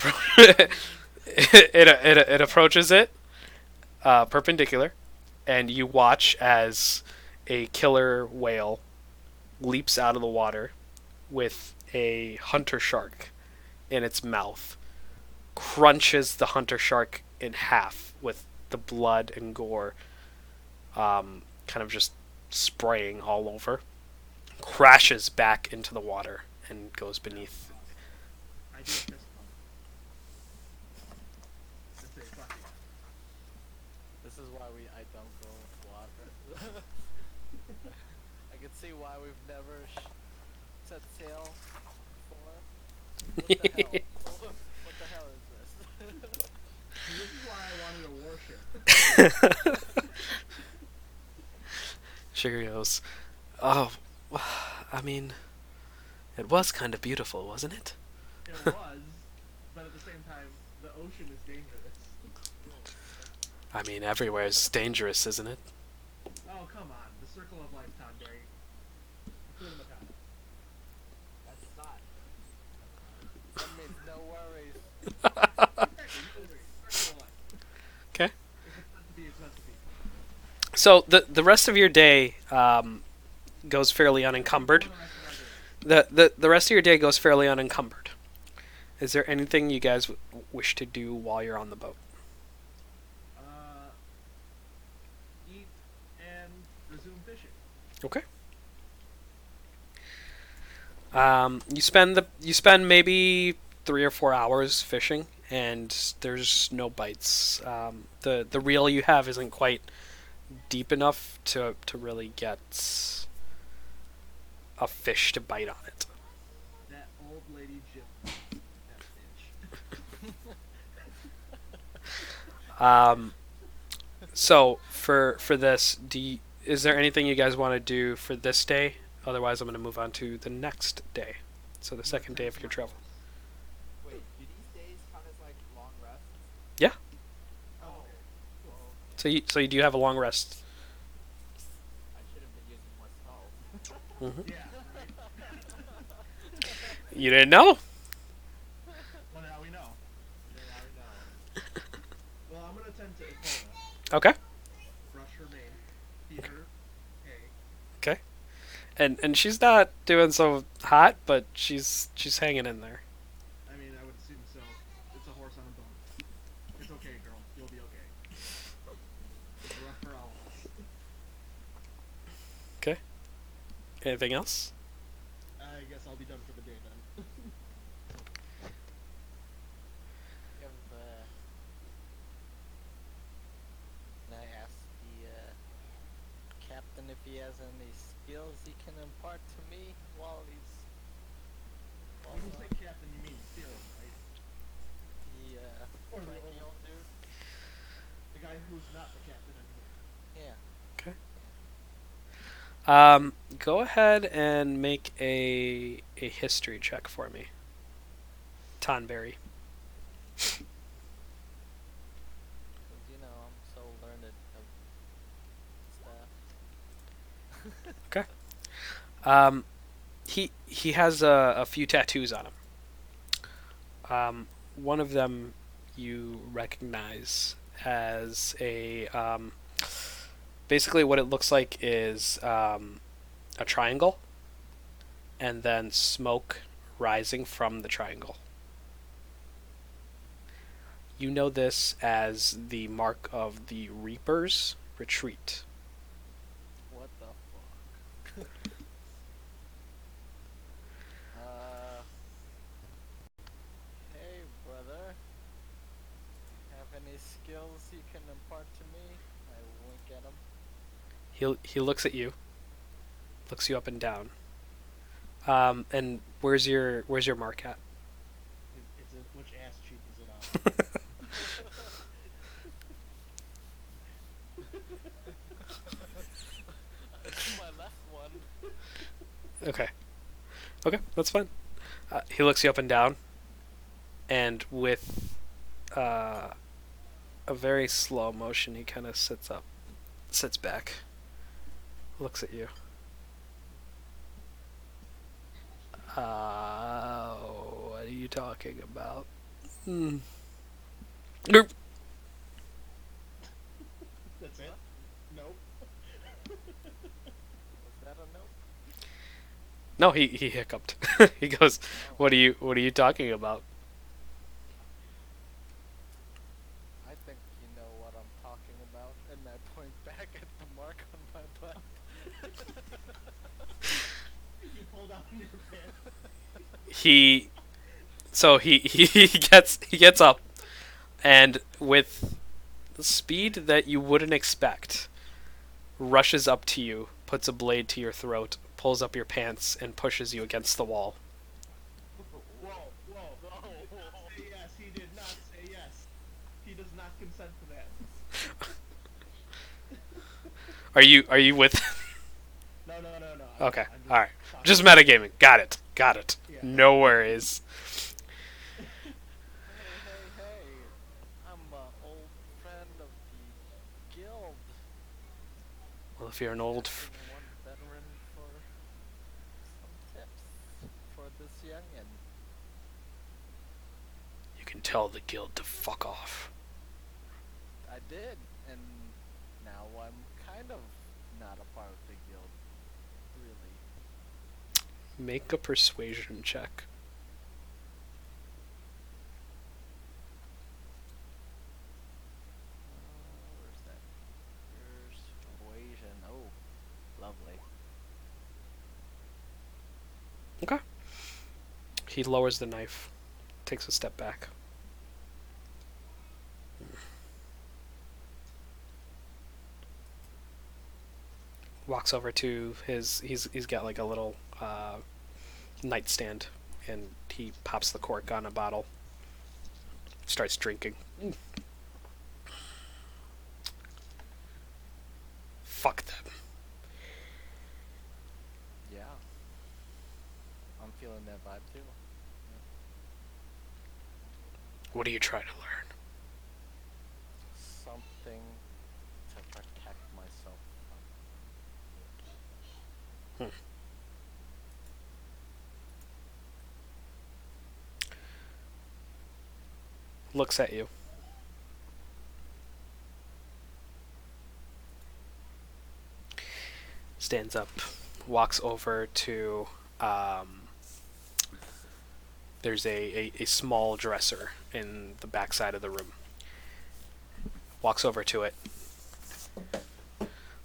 approaches it perpendicular, and you watch as a killer whale leaps out of the water with a hunter shark in its mouth, crunches the hunter shark in half with the blood and gore kind of just spraying all over, crashes back into the water and goes beneath. I do a fist pump. Let's say fuck yeah. This is why I don't go with water. I can see why we've never set sail before. What the hell? What the hell is this? See, this is why I wanted a warship. Sugar goes, oh, I mean, it was kind of beautiful, wasn't it? It was, but at the same time, the ocean is dangerous. I mean, everywhere is dangerous, isn't it? Oh, come on. The circle of life, Todd Berry. Including the past. That's not. That means no worries. Exactly, no worries. Circle of life. Okay. If it's meant to be, it's meant to be. So the rest of your day goes fairly unencumbered. For the rest of our day. The rest of your day goes fairly unencumbered. Is there anything you guys wish to do while you're on the boat? Eat and resume fishing. Okay. You spend maybe 3 or 4 hours fishing, and there's no bites. The reel you have isn't quite deep enough to really get a fish to bite on it. That old lady Jip. That bitch. So for this, is there anything you guys want to do for this day? Otherwise, I'm going to move on to the next day. So the second day of your travel. Wait, do these days count as like long rests? Yeah. Oh, okay. Cool. So you do have a long rest. I should have been using more spells. Hmm. Yeah, right. You didn't know? Well, now we know. Now we know. Well, I'm gonna tend to Ipona. Okay. Brush her mane. Feed her hay. Okay. And she's not doing so hot, but she's hanging in there. I mean, I would assume so. It's a horse on a bone. It's okay, girl. You'll be okay. It's rough for all of us. Okay. Anything else? I guess I'll be done for the day then. Give, can I ask the captain if he has any skills he can impart to me while he's When you say captain, you mean Steering, right? the Or the cranky old- old dude? The guy who's not the captain anymore. Yeah. Go ahead and make a history check for me. Tonberry. Okay. Um, he has a few tattoos on him. One of them you recognize as basically what it looks like is a triangle, and then smoke rising from the triangle. You know this as the mark of the Reaper's Retreat. What the fuck? uh, hey brother, have any skills you can impart to me? I wink at him. He looks at you, looks you up and down. And where's your mark at? Which ass cheek is it on? It's my left one. Okay. Okay, that's fine. He looks you up and down, and with a very slow motion, he kind of sits back, looks at you. What are you talking about? Hmm. Nope. That's it? Nope. Was that a nope? No, he hiccuped. He goes, what are you talking about?" I think you know what I'm talking about, and I point back at the mark on my butt. You pulled out your pants. He so he gets up, and with the speed that you wouldn't expect, rushes up to you, puts a blade to your throat, pulls up your pants, and pushes you against the wall. Whoa, whoa. He did not say yes. He did not say yes. He does not consent to that. Are you with? No. Okay, I'm all right. talking- Just metagaming. Got it. Yeah. No worries. Hey, I'm an old friend of the guild. Well, if you're an old, Asking one veteran for some tips for this youngin. you can tell the guild to fuck off. I did, and now I'm kind of not a part of the guild. Really. Make a persuasion check. Where's that? Persuasion. Oh, lovely. Okay. He lowers the knife, takes a step back. Walks over to he's got like a little nightstand, and he pops the cork on a bottle. Starts drinking. Fuck them. Yeah. I'm feeling that vibe too. What are you trying to learn? Something to protect myself from. Looks at you. Stands up, walks over to there's a small dresser in the back side of the room. Walks over to it,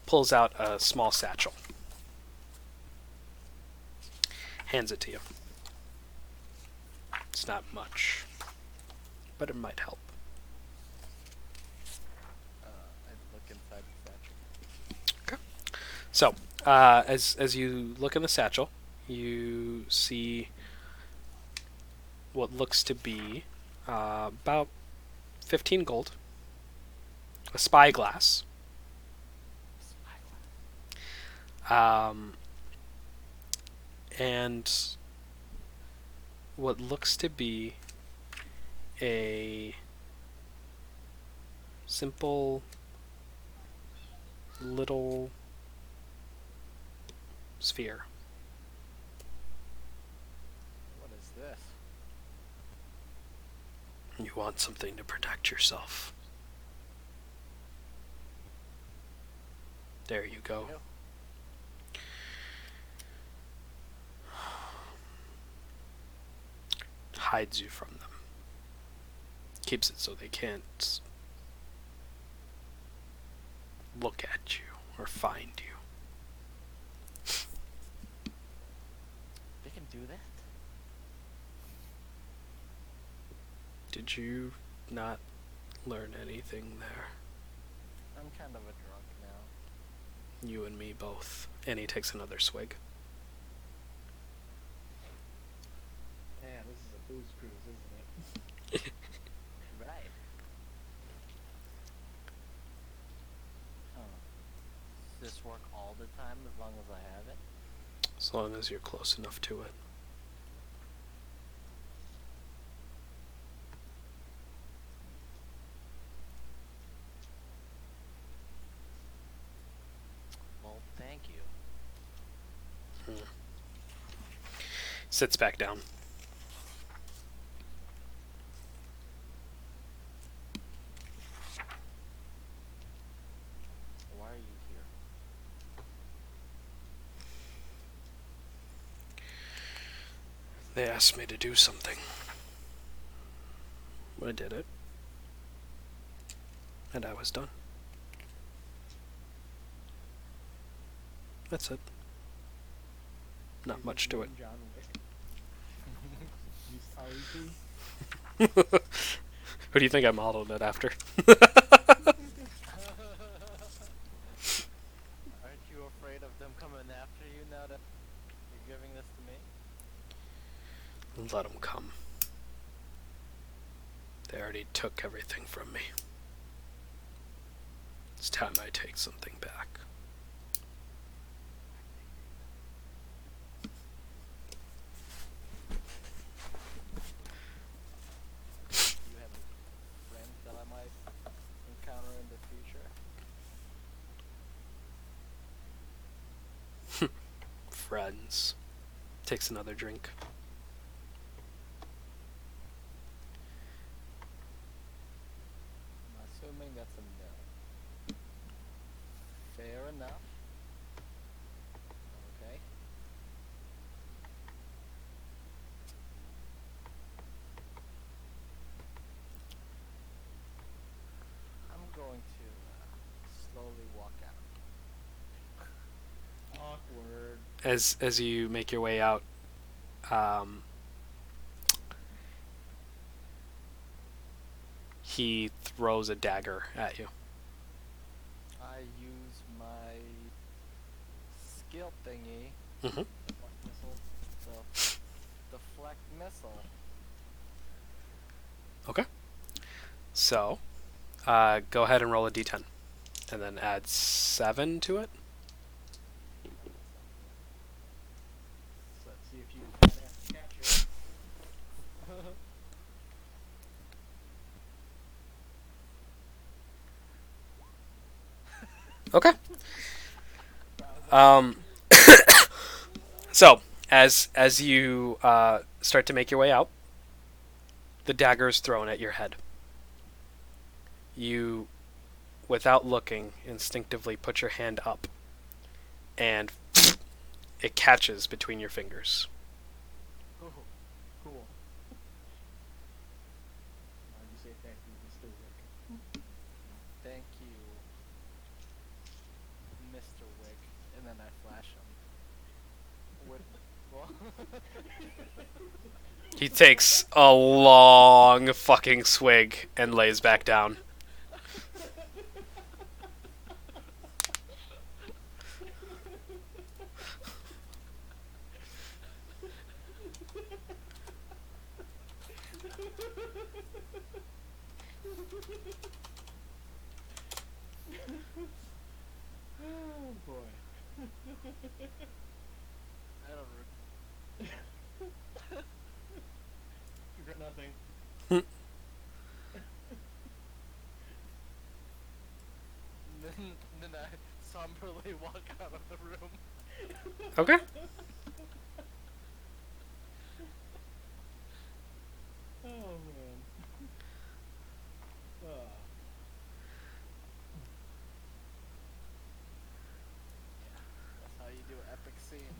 pulls out a small satchel, hands it to you. It's not much, but it might help. I look inside the satchel. So, as you look in the satchel, you see what looks to be about 15 gold, a spyglass, and what looks to be a simple little sphere. What is this? You want something to protect yourself. There you go. Ew. Hides you from them. Keeps it so they can't look at you or find you. They can do that? Did you not learn anything there? I'm kind of a drunk now. You and me both. And he takes another swig. Man, this is a booze cruise, isn't it? Right. Huh. Does this work all the time as long as I have it? As long as you're close enough to it. Well, thank you. Sits back down. Why are you here? They asked me to do something. I did it. And I was done. That's it. Not much to it. John Wick. You Sally Who do you think I modeled it after? Aren't you afraid of them coming after you now that you're giving this to me? Let them come. They already took everything from me. It's time I take something back. Do you have any friends that I might encounter in the future? Friends. Takes another drink. I'm assuming that's a no. Fair enough. Okay. I'm going to slowly walk out. Awkward. As you make your way out, he throws a dagger at you. I use my skill thingy, Mm-hmm. Deflect missile. the deflect missile. Okay. So, go ahead and roll a d10. And then add 7 to it. So let's see if you can catch it. Okay. So, as you start to make your way out, the dagger is thrown at your head. You, without looking, instinctively put your hand up, and it catches between your fingers. Oh, cool. Why did you say thank you, Mr. Wick? Thank you, Mr. Wick. And then I flash him. With, well, He takes a long fucking swig and lays back down. Oh boy. I don't Regret nothing. then I somberly walk out of the room. Okay. Oh man. That's how you do epic scene.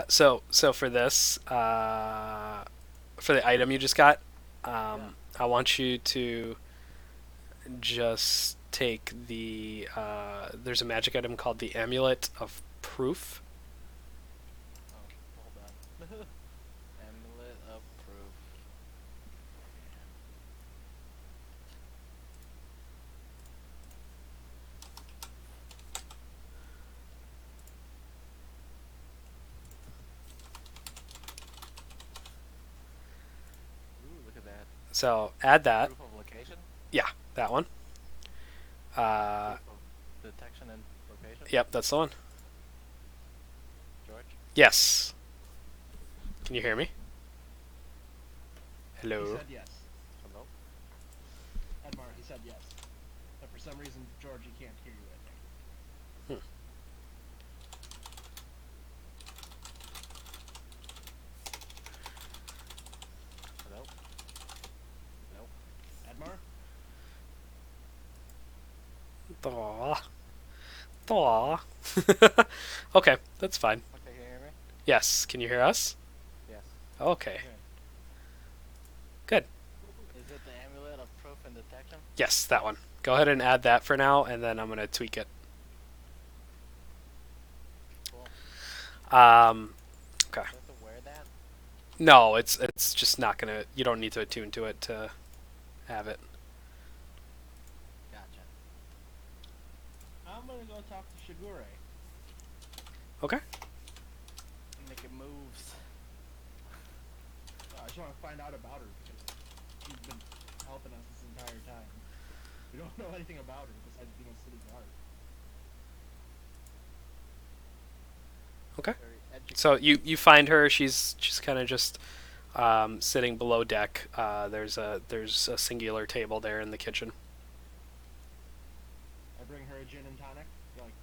So for this, for the item you just got, I want you to just take the. There's a magic item called the Amulet of Proof. Oh, hold on. Amulet of proof. Ooh, look at that. So add that. Proof of location? Yeah, that one. Proof of detection and location? Yep, that's the one. George? Yes. Can you hear me? He Hello. said yes. Hello? Edmar, he said yes. But for some reason, George, he can't hear you right now. Hello? Nope. Edmar? Aw. Aw. Okay, that's fine. Okay, can you hear me? Yes. Can you hear us? Yes. Okay. Okay. Good. Is it the amulet of proof and detection? Yes, that one. Go ahead and add that for now, and then I'm gonna tweak it. Cool. Okay. Do I have to wear that? No, it's just not gonna. You don't need to attune to it to have it. Gotcha. I'm gonna go talk to Shigure. Okay. Making moves. I just want to find out about her because she's been helping us this entire time. We don't know anything about her besides being a city guard. Okay. Very educated. So you find her. She's kind of just sitting below deck. There's a singular table there in the kitchen. I bring her a gin and tonic. Be like,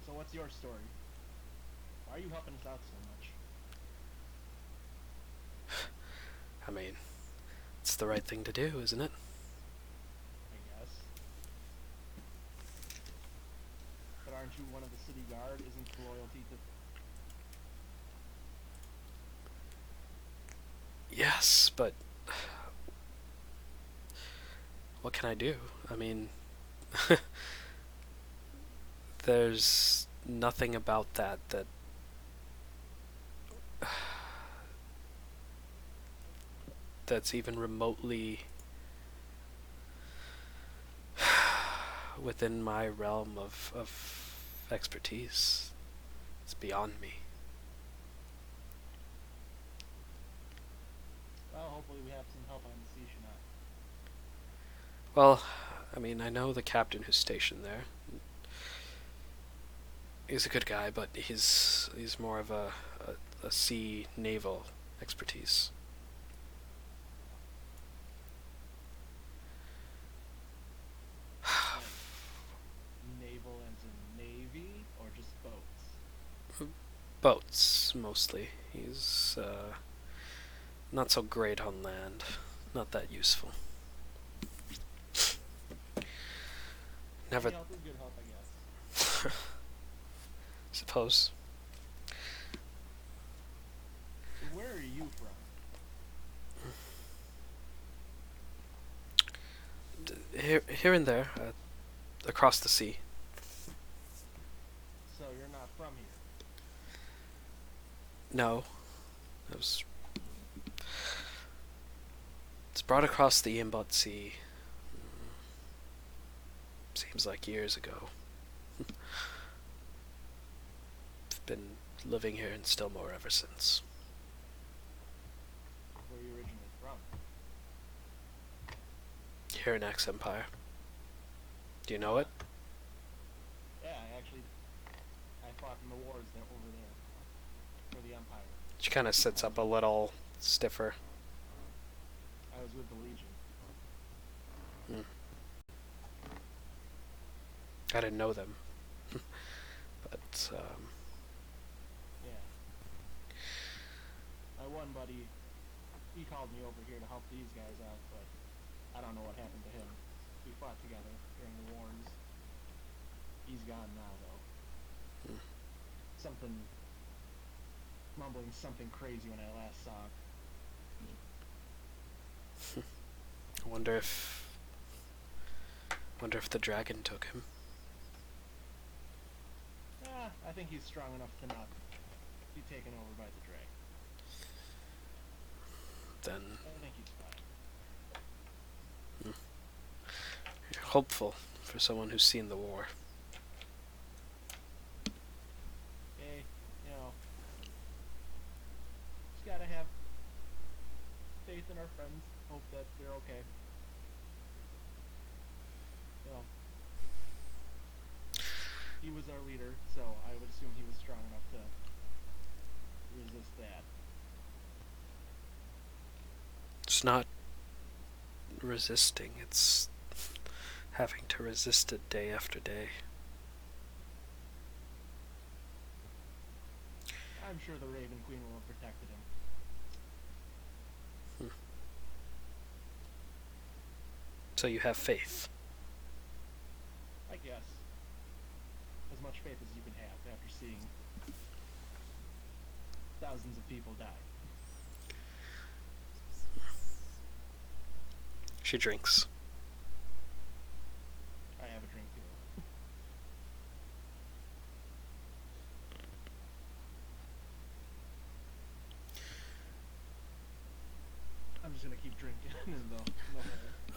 so what's your story? Why are you helping us out so much? I mean, it's the right thing to do, isn't it? I guess. But aren't you one of the city guard? Isn't loyalty to... Yes, but what can I do? I mean, there's nothing about that that's even remotely within my realm of expertise. It's beyond me. Well, hopefully we have some help on the sea, Shanat. Well, I mean, I know the captain who's stationed there. He's a good guy, but he's more of a sea naval expertise. Naval as in navy or just boats? Boats, mostly. He's not so great on land. Not that useful. Never. Any help is good help, I guess. Suppose. So where are you from? Here and there, across the sea. So you're not from here. No, it's brought across the Imbot Sea. Seems like years ago. I've been living here in Stillmore ever since. Where are you originally from? Here in Axe Empire. Do you know it? Yeah, I fought in the wars there over there for the Empire. She kind of sits up a little stiffer. I was with the Legion. I didn't know them. But, Yeah. My one buddy, he called me over here to help these guys out, but I don't know what happened to him. We fought together during the wars. He's gone now, though. Something, mumbling something crazy when I last saw him. I wonder if the dragon took him. I think he's strong enough to not be taken over by the dragon. Then I think he's fine. you're hopeful for someone who's seen the war. Hey, you know, just gotta have faith in our friends, hope that they're okay. You know, he was our leader, so I would assume he was strong enough to resist that. It's not resisting, it's having to resist it day after day. I'm sure the Raven Queen will have protected him. So you have faith. I guess. As much faith as you can have after seeing thousands of people die. She drinks. I have a drink too. I'm just gonna keep drinking though.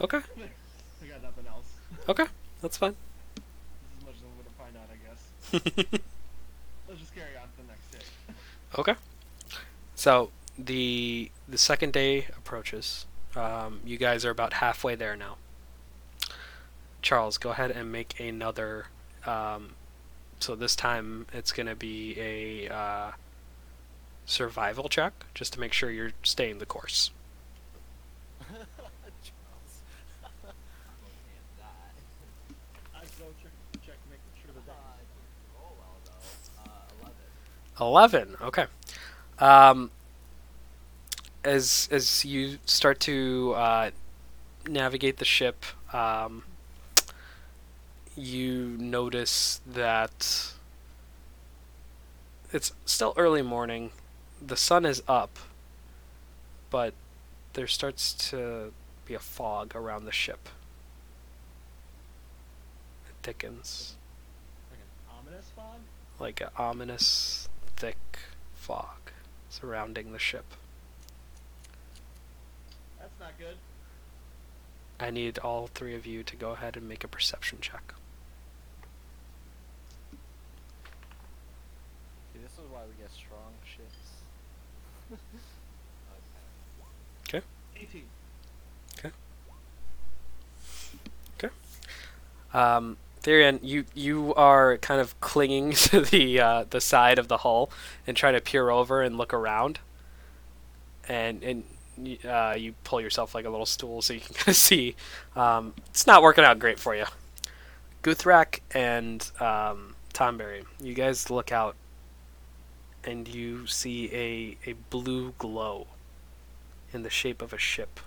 Okay. I got nothing else. Okay. That's fine. This is as much as I'm gonna find out, I guess. Let's just carry on to the next day. Okay. So the second day approaches. You guys are about halfway there now. Charles, go ahead and make another. So this time it's going to be a survival check, just to make sure you're staying the course. Charles. Can't die. I go check making sure the I dice. didn't roll well though. 11. 11. Okay. As you start to navigate the ship, you notice that it's still early morning. The sun is up, but there starts to be a fog around the ship. It thickens, Like an ominous fog? like an ominous, thick fog surrounding the ship. That's not good. I need all three of you to go ahead and make a perception check. See, this is why we get strong ships. Okay. 18. Therian, you are kind of clinging to the side of the hull and trying to peer over and look around, and you pull yourself like a little stool so you can kind of see. It's not working out great for you. Guthrak and Tomberry, you guys look out and you see a blue glow in the shape of a ship.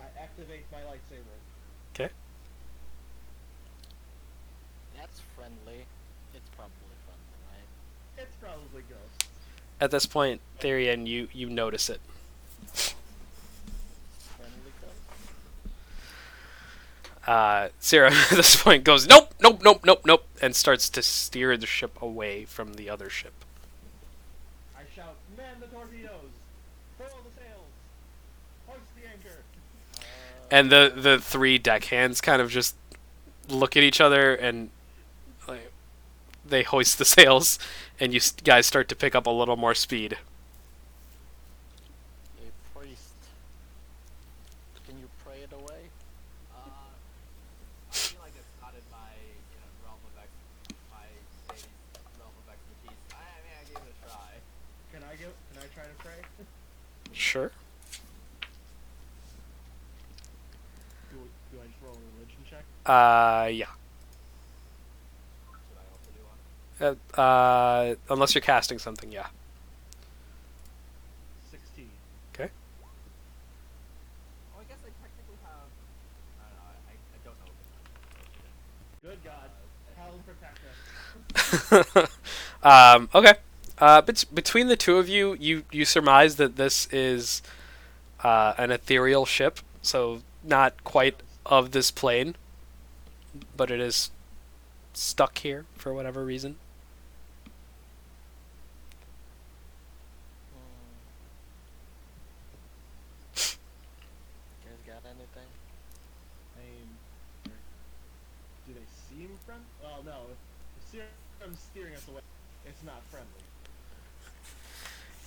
I activate my lightsaber. Okay. That's friendly. It's probably friendly, right? It's probably ghosts. At this point, Therian, you notice it. Friendly ghost? Sarah at this point goes, nope, nope, nope, nope, nope, and starts to steer the ship away from the other ship. I shout, man the torpedoes! Furl the sails! Hoist the anchor! And the three deckhands kind of just look at each other and like, they hoist the sails, and you guys start to pick up a little more speed. A priest. Can you pray it away? I feel like it's not in my realm of expertise. I mean, I gave it a try. Can I try to pray? Sure. Do I just roll a religion check? Yeah. Unless you're casting something, yeah. 16. Okay. Oh, I guess I technically have. I don't know. I don't know. Good God. Hell protect us. Okay. Between the two of you, you surmise that this is an ethereal ship, so not quite of this plane, but it is stuck here for whatever reason. You guys got anything? I mean, do they seem friendly? Well, no. If Seerum's steering us away, it's not friendly.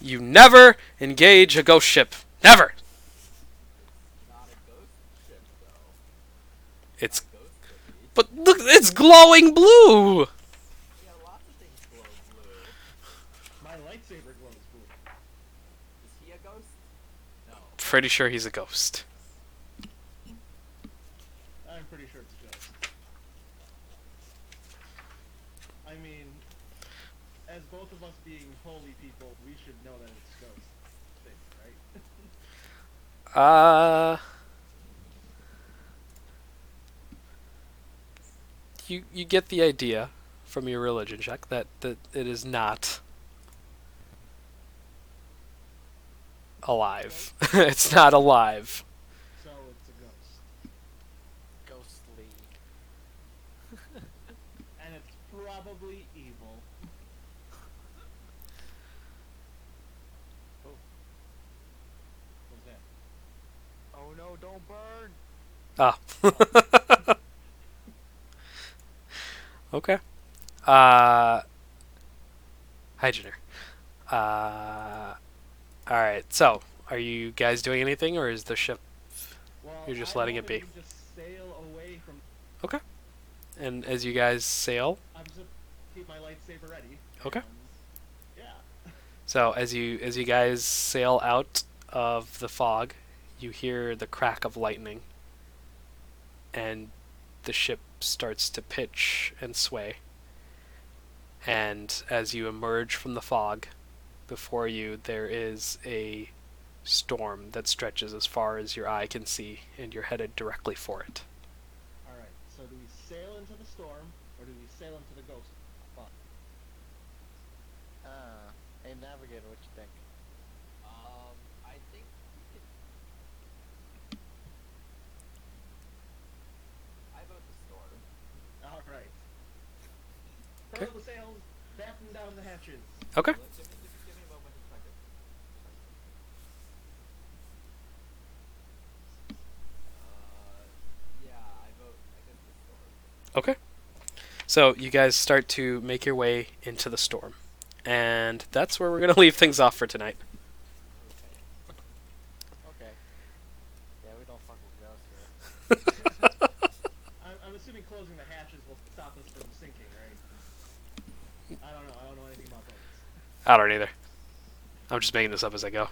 You never engage a ghost ship. Never. It's not a ghost ship, though. It's Not ghost shippy. but look, it's glowing blue. Yeah, lots of things glow blue. My lightsaber glows blue. Is he a ghost? No. Pretty sure he's a ghost. I'm pretty sure it's a ghost. I mean, as both of us being holy people, we should know that it's ghost thing, right? You get the idea from your religion check that it is not alive. It's not alive. So it's a ghost. Ghostly. And it's probably evil. Oh. What's that? Oh no, don't burn! Ah. Okay. Hi, Jenner. Alright, so, are you guys doing anything, or is the ship... Well, You're just I letting it wanted be. to just sail away from. Okay. And as you guys sail, I'm just keep my lightsaber ready. Okay. And, yeah. so as you guys sail out of the fog, you hear the crack of lightning, and the ship starts to pitch and sway. And as you emerge from the fog, before you there is a storm that stretches as far as your eye can see, and you're headed directly for it. All right. So do we sail into the storm, or do we sail into the ghost? Fun. Hey Navigator, what you think? I think we could. I vote the storm. All right. Okay. Furl the sails, batten down the hatches. Okay. Give me a moment to check it. Yeah, I vote. I guess the storm. Okay. So you guys start to make your way into the storm. And that's where we're going to leave things off for tonight. Okay. Yeah, we don't fuck with ghosts here. I'm assuming closing the hatches will stop us from sinking, right? I don't know. I don't know anything about boats. I don't either. I'm just making this up as I go.